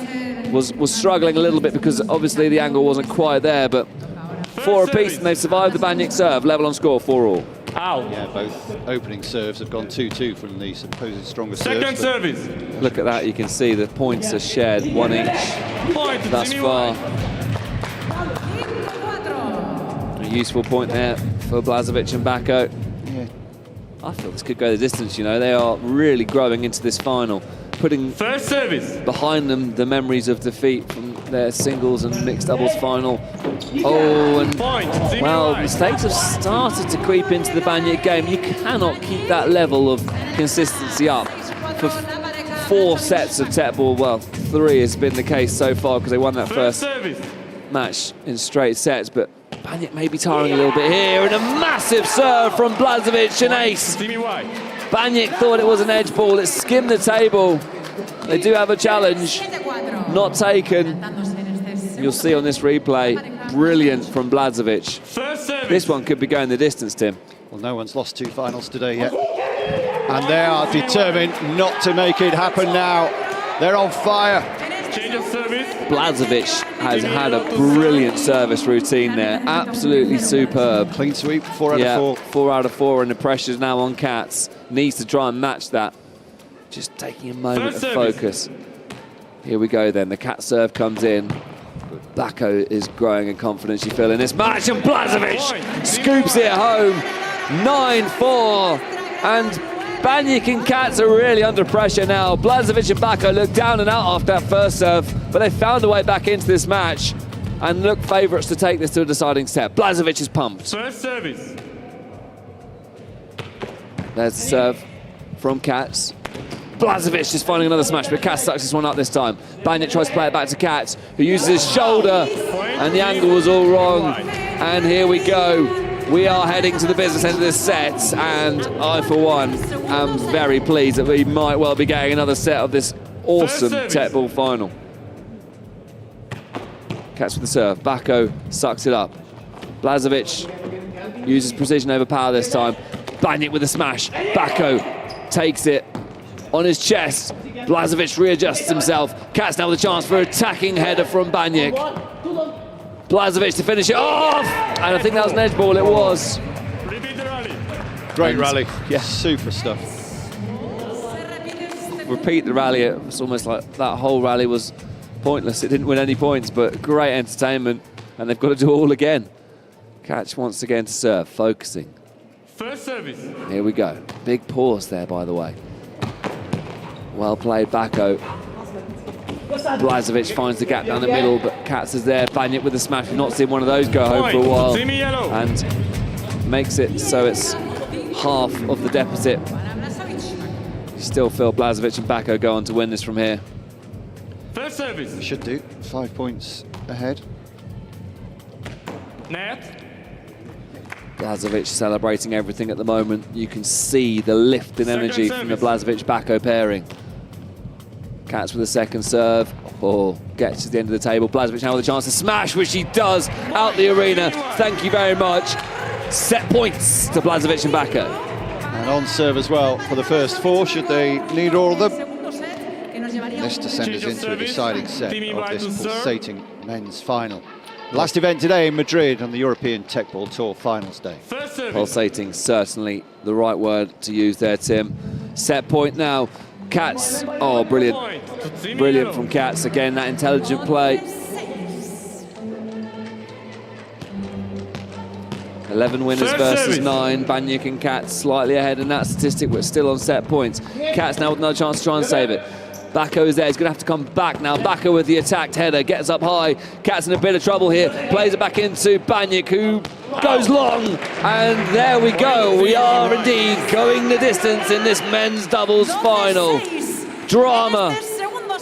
was struggling a little bit because obviously the angle wasn't quite there, but 4 apiece, and they've survived the Baniak serve. Level on score, 4-all. Yeah, both opening serves have gone 2-2 from the supposed stronger Second serves. service. Look at that, you can see the points are shared, 1 each Point to thus Team far. White. A useful point there for Blažević and Bacco. Yeah. I feel this could go the distance, you know. They are really growing into this final, putting First service. behind them the memories of defeat from their singles and mixed doubles final. Oh, and Point to Team well, White. mistakes have started to creep into the Baniak game. You cannot keep that level of consistency up for 4 sets of Teqball. Well, 3 has been the case so far because they won that First first service. match in straight sets, but Baniak may be tiring a little bit here, and a massive serve from Blažević, an ace. Team White. Baniak thought it was an edge ball, it skimmed the table. They do have a challenge, not taken. You'll see on this replay, brilliant from Blažević. First service. This one could be going the distance, Tim. Well, no one's lost 2 finals today yet. And they are determined not to make it happen now. They're on fire. Change of service. Blažević has had a brilliant service routine there. Absolutely superb. Clean sweep, 4 out of 4. 4 out of 4, and the pressure's now on Katz. Needs to try and match that. Just taking a moment of focus. Here we go then. The Katz serve comes in. Backo is growing in confidence, you feel, in this match, and Blažević scoops it home. 9-4, and Baniak and Katz are really under pressure now. Blažević and Backo look down and out after that first serve, but they found a way back into this match and look favourites to take this to a deciding set. Blažević is pumped. First service. There's the serve from Katz. Blažević just finding another smash, but Katz sucks this one up this time. Baniak tries to play it back to Katz, who uses his shoulder, and the angle was all wrong. And here we go. We are heading to the business end of this set, and I, for one, am very pleased that we might well be getting another set of this awesome Teqball final. Katz with the serve. Backo sucks it up. Blažević uses precision over power this time. Baniak with a smash. Backo takes it on his chest. Blažević readjusts himself. Katz now with a chance for an attacking header from Baniak. Blažević to finish it off! And I think that was an edge ball, it was. Repeat the rally. Great rally. Yeah, super stuff. Repeat the rally. It was almost like that whole rally was pointless. It didn't win any points, but great entertainment. And they've got to do it all again. Katz once again to serve, focusing. First service. Here we go. Big pause there, by the way. Well played, Backo. Blažević finds the gap down the middle, but Katz is there. Baniak with the smash. We've not seen one of those go home for a while. And makes it so it's half of the deficit. You still feel Blažević and Backo go on to win this from here. First service. Should do. 5 points ahead. Net. Blažević celebrating everything at the moment. You can see the lift in energy from the Blažević-Backo pairing. Katz with a second serve. Oh, gets to the end of the table. Blažević now with a chance to smash, which he does out the arena. Thank you very much. Set points to Blažević and Backo. And on serve as well for the first 4, should they need all of them. This to send us into a deciding set of this pulsating men's final. Last event today in Madrid on the European Teqball Tour Finals Day. Pulsating, certainly the right word to use there, Tim. Set point now. Katz, oh, brilliant. Brilliant from Katz. Again, that intelligent play. 11 winners versus 9. Baniak and Katz slightly ahead in that statistic, but still on set points. Katz now with another chance to try and save it. Backo is there, he's going to have to come back now. Backo with the attacked header, gets up high. Katz in a bit of trouble here, plays it back into Baniak, who goes long. And there we go, we are indeed going the distance in this men's doubles final. Drama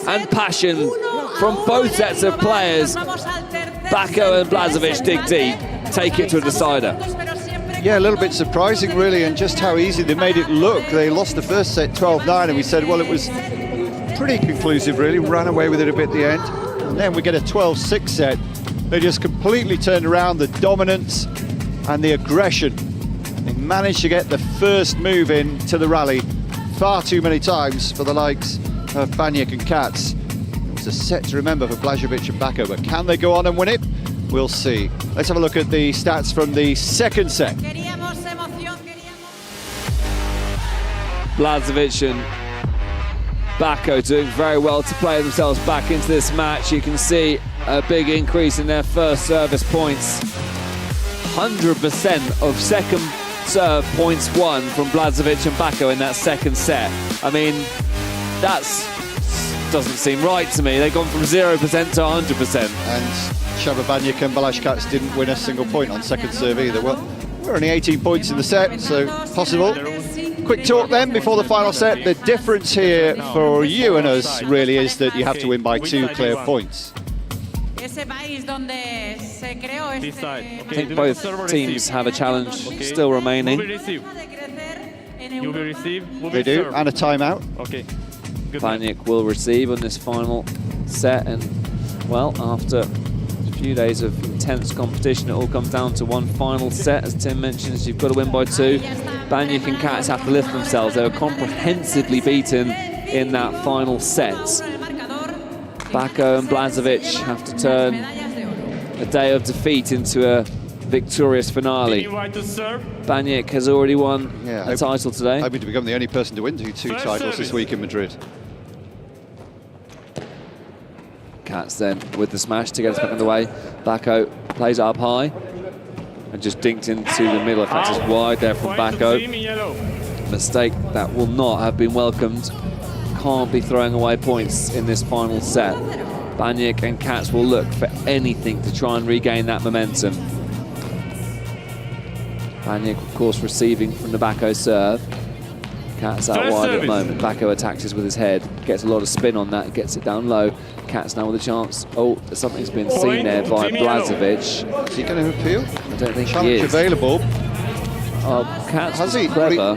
and passion from both sets of players. Backo and Blažević dig deep, take it to a decider. Yeah, a little bit surprising really, and just how easy they made it look. They lost the first set 12-9, and we said, well, it was pretty conclusive really, ran away with it a bit at the end. And then we get a 12-6 set. They just completely turned around the dominance and the aggression. They managed to get the first move in to the rally far too many times for the likes of Baniak and Katz. It was a set to remember for Blažević and Backo, but can they go on and win it? We'll see. Let's have a look at the stats from the second set. Blažević and Backo doing very well to play themselves back into this match. You can see a big increase in their first service points. 100% of second serve points won from Blažević and Backo in that second set. I mean, that doesn't seem right to me. They've gone from 0% to 100%. And Csaba Baniak and Balázs Katz didn't win a single point on second serve either. Well, we're only 18 points in the set, so possible. Quick talk then before the final set. The difference here for you and us really is that you have to win by 2 clear points. I think both teams have a challenge still remaining. They do, and a timeout. Okay. Baniak will receive on this final set, and well, after a few days of intense competition, it all comes down to one final set. As Tim mentions, you've got to win by 2. Baniak and Katz have to lift themselves. They were comprehensively beaten in that final set. Backo and Blažević have to turn a day of defeat into a victorious finale. Baniak has already won a title today. Hoping to become the only person to win two titles this week in Madrid. Katz then with the smash to get us back underway. Backo plays it up high and just dinked into the middle. In fact, it's wide there from Backo. Mistake that will not have been welcomed. Can't be throwing away points in this final set. Baniak and Katz will look for anything to try and regain that momentum. Baniak, of course, receiving from the Backo serve. Katz out wide at the moment. Backo attacks with his head, gets a lot of spin on that, gets it down low. Katz now with a chance. Oh, something's been seen there by Blažević. Is he going to appeal? I don't think Challenge he is. available. Oh, Katz Has was he? clever.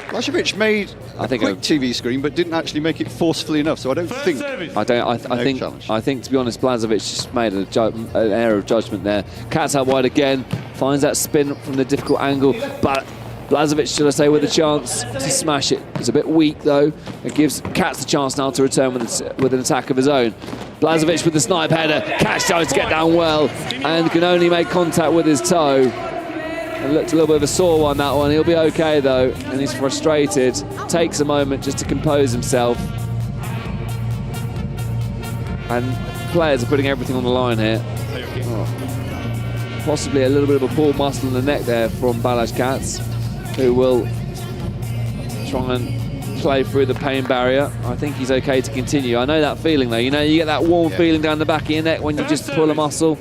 Blažević made a quick TV screen, but didn't actually make it forcefully enough. So I don't think. I think to be honest, Blažević just made an error of judgment there. Katz out wide again, finds that spin from the difficult angle, but Blažević, should I say, with a chance to smash it. It's a bit weak though. It gives Katz the chance now to return with an attack of his own. Blažević with the snipe header. Katz tries to get down well and can only make contact with his toe. It looked a little bit of a sore one, that one. He'll be okay though, and he's frustrated. Takes a moment just to compose himself. And players are putting everything on the line here. Oh. Possibly a little bit of a pulled muscle in the neck there from Balázs Katz, who will try and play through the pain barrier. I think he's okay to continue. I know that feeling though. You know, you get that warm feeling down the back of your neck when you just pull a muscle.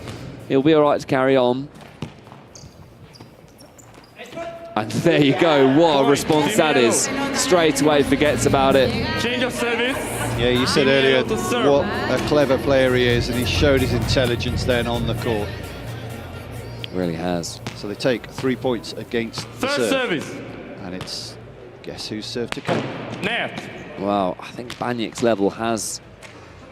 He'll be all right to carry on. And there you go, what a response that is. Straight away forgets about it. Change of service. Yeah, you said earlier what a clever player he is, and he showed his intelligence then on the court. Really has. So they take 3 points against the Third serve. service. And it's, guess who's serve to come? Net. Wow, I think Baniak's level has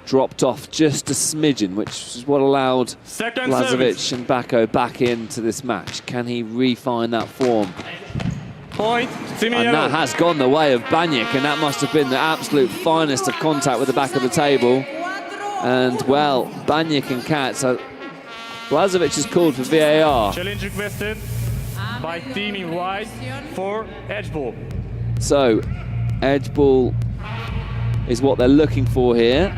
dropped off just a smidgen, which is what allowed Blažević and Backo back into this match. Can he refine that form? Point. And that has gone the way of Baniak, and that must have been the absolute finest of contact with the back of the table. And, well, Baniak and Katz, Blažević is called for VAR. Challenge requested by team in white for edge ball. So, edge ball is what they're looking for here.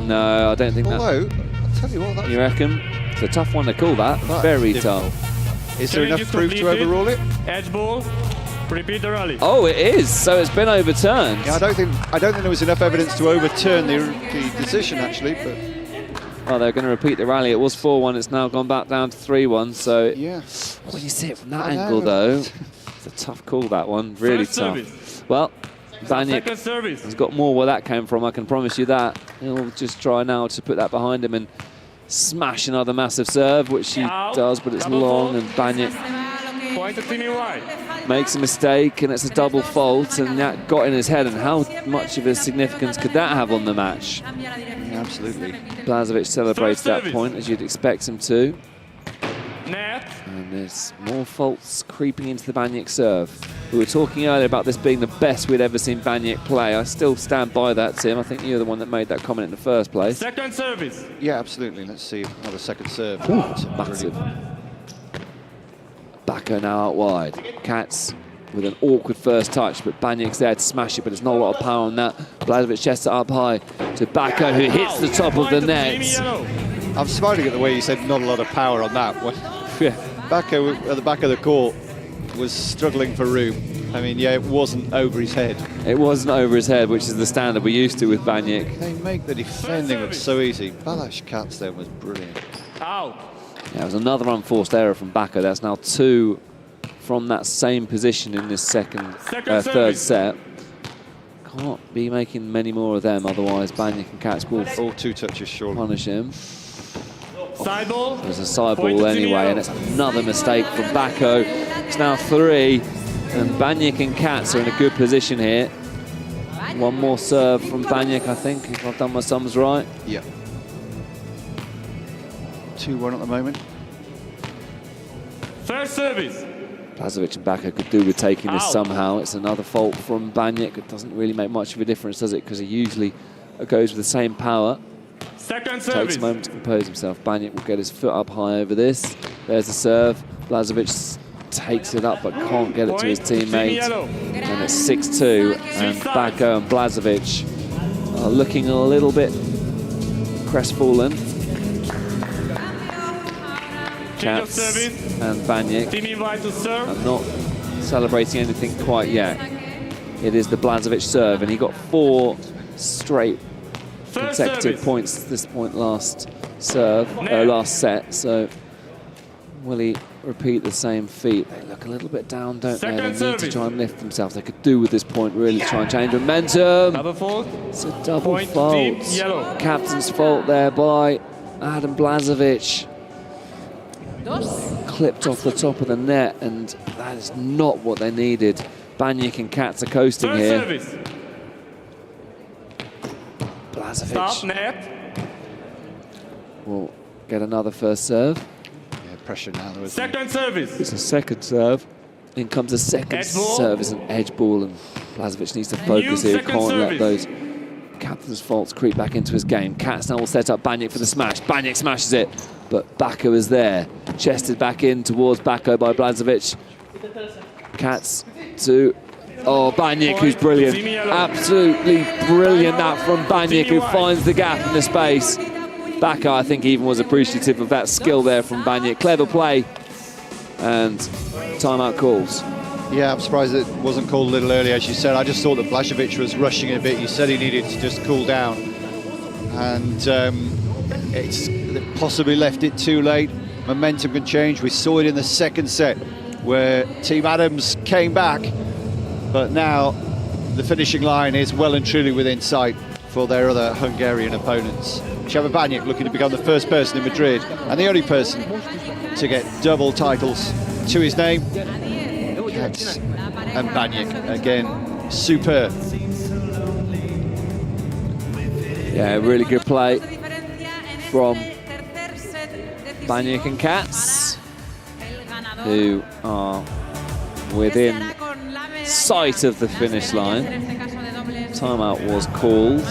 No, I don't think that. Although, I'll tell you what, that's... You reckon? It's a tough one to call that. Very tough. Is there enough proof to overrule it? Edge ball, repeat the rally. Oh, it is. So it's been overturned. Yeah, I don't think there was enough evidence to overturn the decision actually, but... Well, they're going to repeat the rally. It was 4-1. It's now gone back down to 3-1. So yeah. When you see it from that angle, though, it's a tough call, that one. Really tough. Well, Baniak has got more where that came from, I can promise you that. He'll just try now to put that behind him and smash another massive serve, which he does, but it's long, and Baniak makes a mistake, and it's a double fault, and that got in his head, and how much of a significance could that have on the match? Yeah, absolutely. Blažević celebrates that point, as you'd expect him to. And there's more faults creeping into the Baniak serve. We were talking earlier about this being the best we'd ever seen Baniak play. I still stand by that, Tim. I think you're the one that made that comment in the first place. Second service. Yeah, absolutely. Let's see how the second serve. Ooh, massive. Backo now out wide. Katz with an awkward first touch, but Baniak's there to smash it, but there's not a lot of power on that. Blažević chests it up high to Backo, who hits the top of the net. I'm smiling at the way you said not a lot of power on that one. Yeah. Backo at the back of the court was struggling for room. I mean, yeah, it wasn't over his head. It wasn't over his head, which is the standard we're used to with Baniak. They make the defending look so easy. Balázs Katz then was brilliant. Out. Yeah, it was another unforced error from Backo. That's now 2 from that same position in this third set. Can't be making many more of them, otherwise Baniak and Katz will all 2 touches short. Punish him. Side ball. There's a side ball anyway, and it's another mistake from Backo. It's now 3, and Baniak and Katz are in a good position here. One more serve from Baniak, I think, if I've done my sums right. Yeah. 2-1 at the moment. First service. Blažević and Backo could do with taking this somehow. It's another fault from Baniak. It doesn't really make much of a difference, does it? Because he usually goes with the same power. Second Takes service. a moment to compose himself. Baniak will get his foot up high over this. There's the serve. Blažević takes it up but can't get it to his teammate. And it's 6-2. And Bako and Blažević are looking a little bit crestfallen. Katz and Baniak are not celebrating anything quite yet. It is the Blažević serve, and he got 4 straight consecutive points at this point last set. So will he repeat the same feat? They look a little bit down, don't they? They need to try and lift themselves. They could do with this point, really try and change momentum. Double fault. It's a double Point fault. team yellow. Captain's fault there by Adam Blažević. Clipped off the top of the net, and that is not what they needed. Baniak and Katz are coasting Third here. service. Blažević Net. will get another first serve. Yeah, pressure now. There, Second service. It's a second serve. In comes a second Edge ball. serve. It's an edge ball, and Blažević needs to focus here. second Can't let service. those captain's faults creep back into his game. Katz now will set up Baniak for the smash. Baniak smashes it, but Bako is there. Chested back in towards Bako by Blažević. Katz to Baniak, who's brilliant. Absolutely brilliant that from Baniak, who finds the gap in the space. Bako, I think, even was appreciative of that skill there from Baniak. Clever play, and timeout calls. Yeah, I'm surprised it wasn't called a little earlier, as you said. I just thought that Blažević was rushing a bit. You said he needed to just cool down, and it's possibly left it too late. Momentum can change. We saw it in the second set, where Team Adams came back, but now the finishing line is well and truly within sight for their other Hungarian opponents. Csaba Baniak looking to become the first person in Madrid and the only person to get double titles to his name. Katz and Baniak again, superb. Yeah, really good play from Baniak and Katz, who are within sight of the finish line. Timeout was called.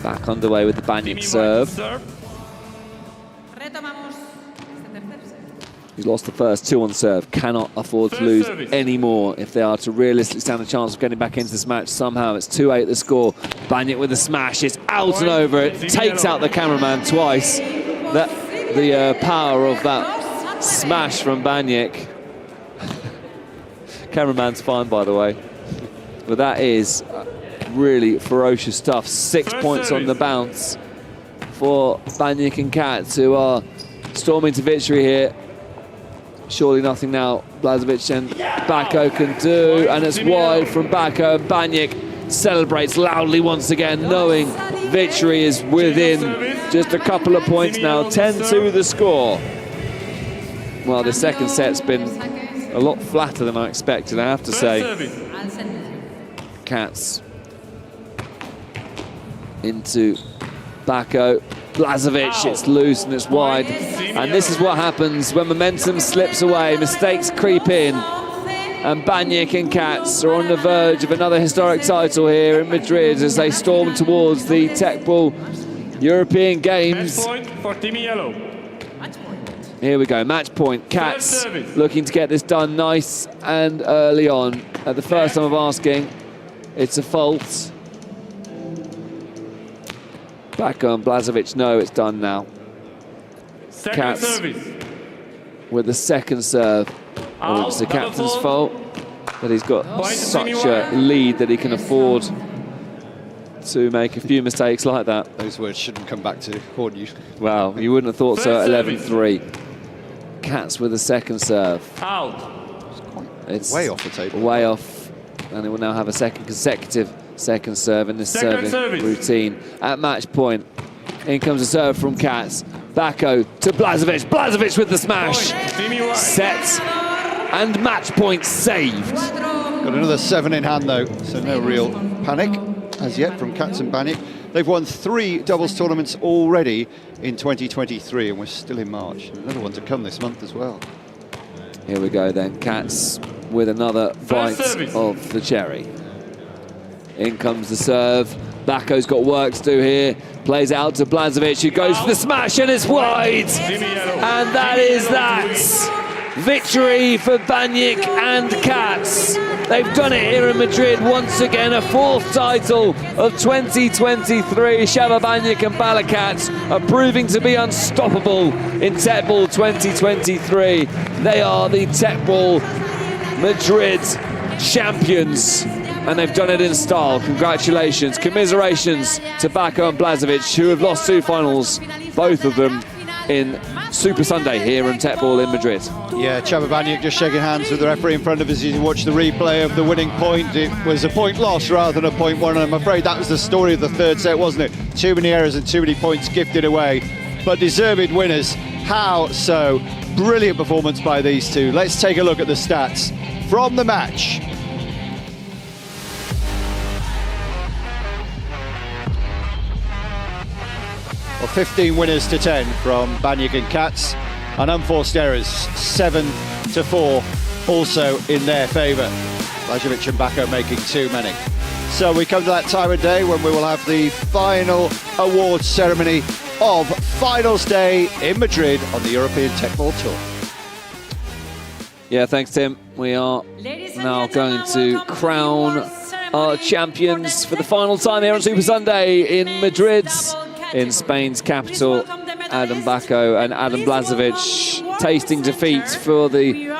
Back underway with the Baniak serve. He's lost the first 2 on serve. Cannot afford to lose any more if they are to realistically stand a chance of getting back into this match somehow. It's 2-8 the score. Baniak with the smash. It's out and over. It takes out the cameraman twice. The power of that smash from Baniak. Cameraman's fine, by the way. But that is really ferocious stuff. 6 points on the bounce for Baniak and Katz, who are storming to victory here. Surely nothing now Blažević and Bako can do, and it's wide from Bako, and Baniak celebrates loudly once again, knowing victory is within just a couple of points now. 10-2 the score. Well, the second set's been a lot flatter than I expected, I have to say. Katz into Bako. Blažević, it's loose and it's wide. And this is what happens when momentum slips away, mistakes creep in. And Baniak and Katz are on the verge of another historic title here in Madrid as they storm towards the Teqball European Games. Match point for Team Yellow. Here we go, match point. Katz looking to get this done nice and early on. At the first time of asking, it's a fault. Bako and Blažević know it's done now. Second service. With the second serve. Oh, it's the captain's fault, but he's got such a lead that he can afford to make a few mistakes like that. Those words shouldn't come back to haunt you. Well, you wouldn't have thought so at 11-3. Katz with the second serve. Out. It's way off the table. Way off, and he will now have a second consecutive second serve in this serving routine. At match point, in comes a serve from Katz. Bako to Blažević. Blažević with the smash. Set and match point saved. Got another 7 in hand though, so no real panic as yet from Katz and Baniak. They've won 3 doubles tournaments already in 2023, and we're still in March. Another one to come this month as well. Here we go then. Katz with another bite of the cherry. In comes the serve. Bako's got work to do here. Plays out to Blažević, who goes for the smash, and it's wide. And that is that. Victory for Banjik and Katz. They've done it here in Madrid once again, a fourth title of 2023. Csaba Banjik and Bala Katz are proving to be unstoppable in Teqball 2023. They are the Teqball Madrid champions, and they've done it in style. Congratulations, commiserations to Bako and Blažević, who have lost 2 finals, both of them in Super Sunday here in Teqball in Madrid. Yeah, Csaba Banjik just shaking hands with the referee in front of us as you watch the replay of the winning point. It was a point loss rather than a point won, and I'm afraid that was the story of the third set, wasn't it? Too many errors and too many points gifted away, but deserved winners. How so? Brilliant performance by these two. Let's take a look at the stats from the match. Well, 15 winners to 10 from Banjik and Katz, and unforced errors 7-4 also in their favour. Blažević and Bako making too many. So we come to that time of day when we will have the final awards ceremony of Finals Day in Madrid on the European Teqball Tour. Yeah, thanks, Tim. We are now going to crown our champions for the final time here on Super Sunday in Madrid, in Spain's capital. Adam Bako and Adam Blažević tasting defeat for the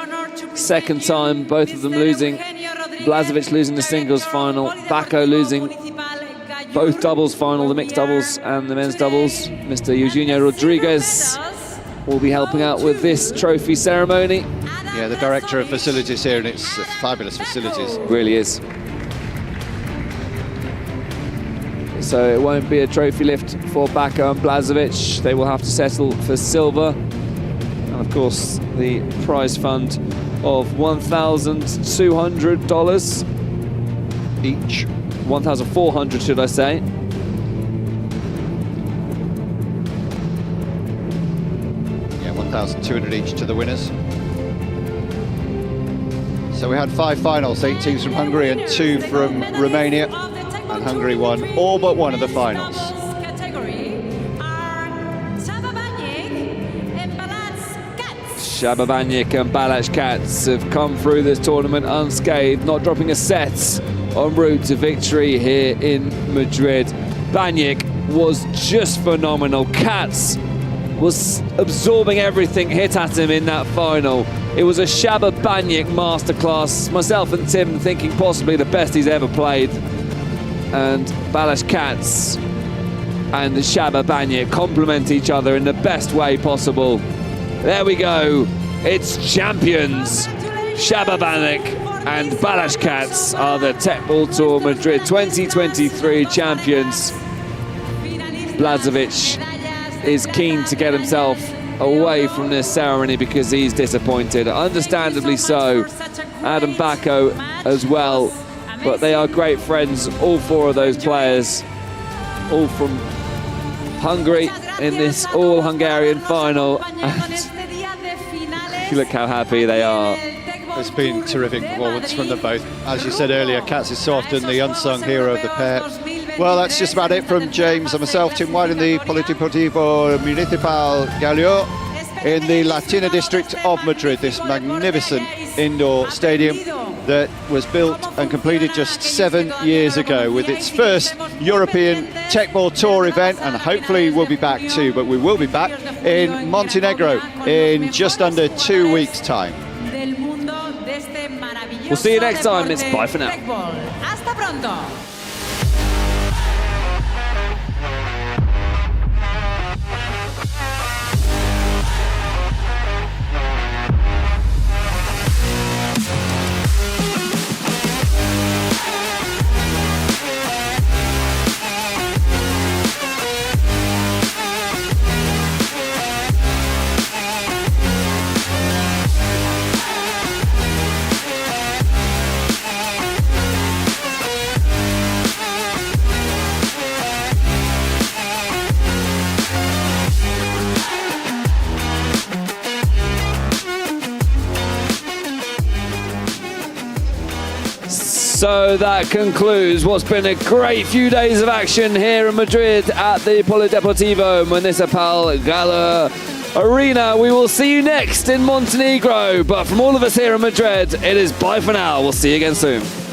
second time, both of them losing. Blažević losing the singles final, Bako losing both doubles final, the mixed doubles and the men's doubles. Mr. Eugenio Rodriguez will be helping out with this trophy ceremony. Yeah, the director of facilities here, and it's fabulous facilities. It really is. So it won't be a trophy lift for Bako and Blažević. They will have to settle for silver. And of course, the prize fund of $1,200 each. 1,400, should I say. Yeah, 1,200 each to the winners. So we had 5 finals, 8 teams from Hungary and 2 from Romania. And Hungary won all but one of the finals. Csaba Banjik and Bala Katz have come through this tournament unscathed, not dropping a set en route to victory here in Madrid. Banjik was just phenomenal. Katz was absorbing everything hit at him in that final. It was a Csaba Banjik masterclass. Myself and Tim thinking possibly the best he's ever played. And Bala Katz and Csaba Banjik complement each other in the best way possible. There we go. It's champions. Csaba Banjik and Bala Katz are the Teqball Tour Madrid 2023 champions. Blažević is keen to get himself away from this ceremony because he's disappointed, understandably so. Adam Bako as well, but they are great friends, all 4 of those players, all from Hungary in this all-Hungarian final. And look how happy they are. It's been a terrific performance from them both. As you said earlier, Katz is so often the unsung hero of the pair. Well, that's just about it from James and myself, Tim White, in the Polideportivo Municipal Gallio in the Latina district of Madrid. This magnificent indoor stadium that was built and completed just 7 years ago with its first European Teqball Tour event, and hopefully we'll be back too, but we will be back in Montenegro in just under 2 weeks' time. We'll see you next time. It's bye for now. Hasta pronto. So that concludes what's been a great few days of action here in Madrid at the Polideportivo Municipal Gala Arena. We will see you next in Montenegro. But from all of us here in Madrid, it is bye for now. We'll see you again soon.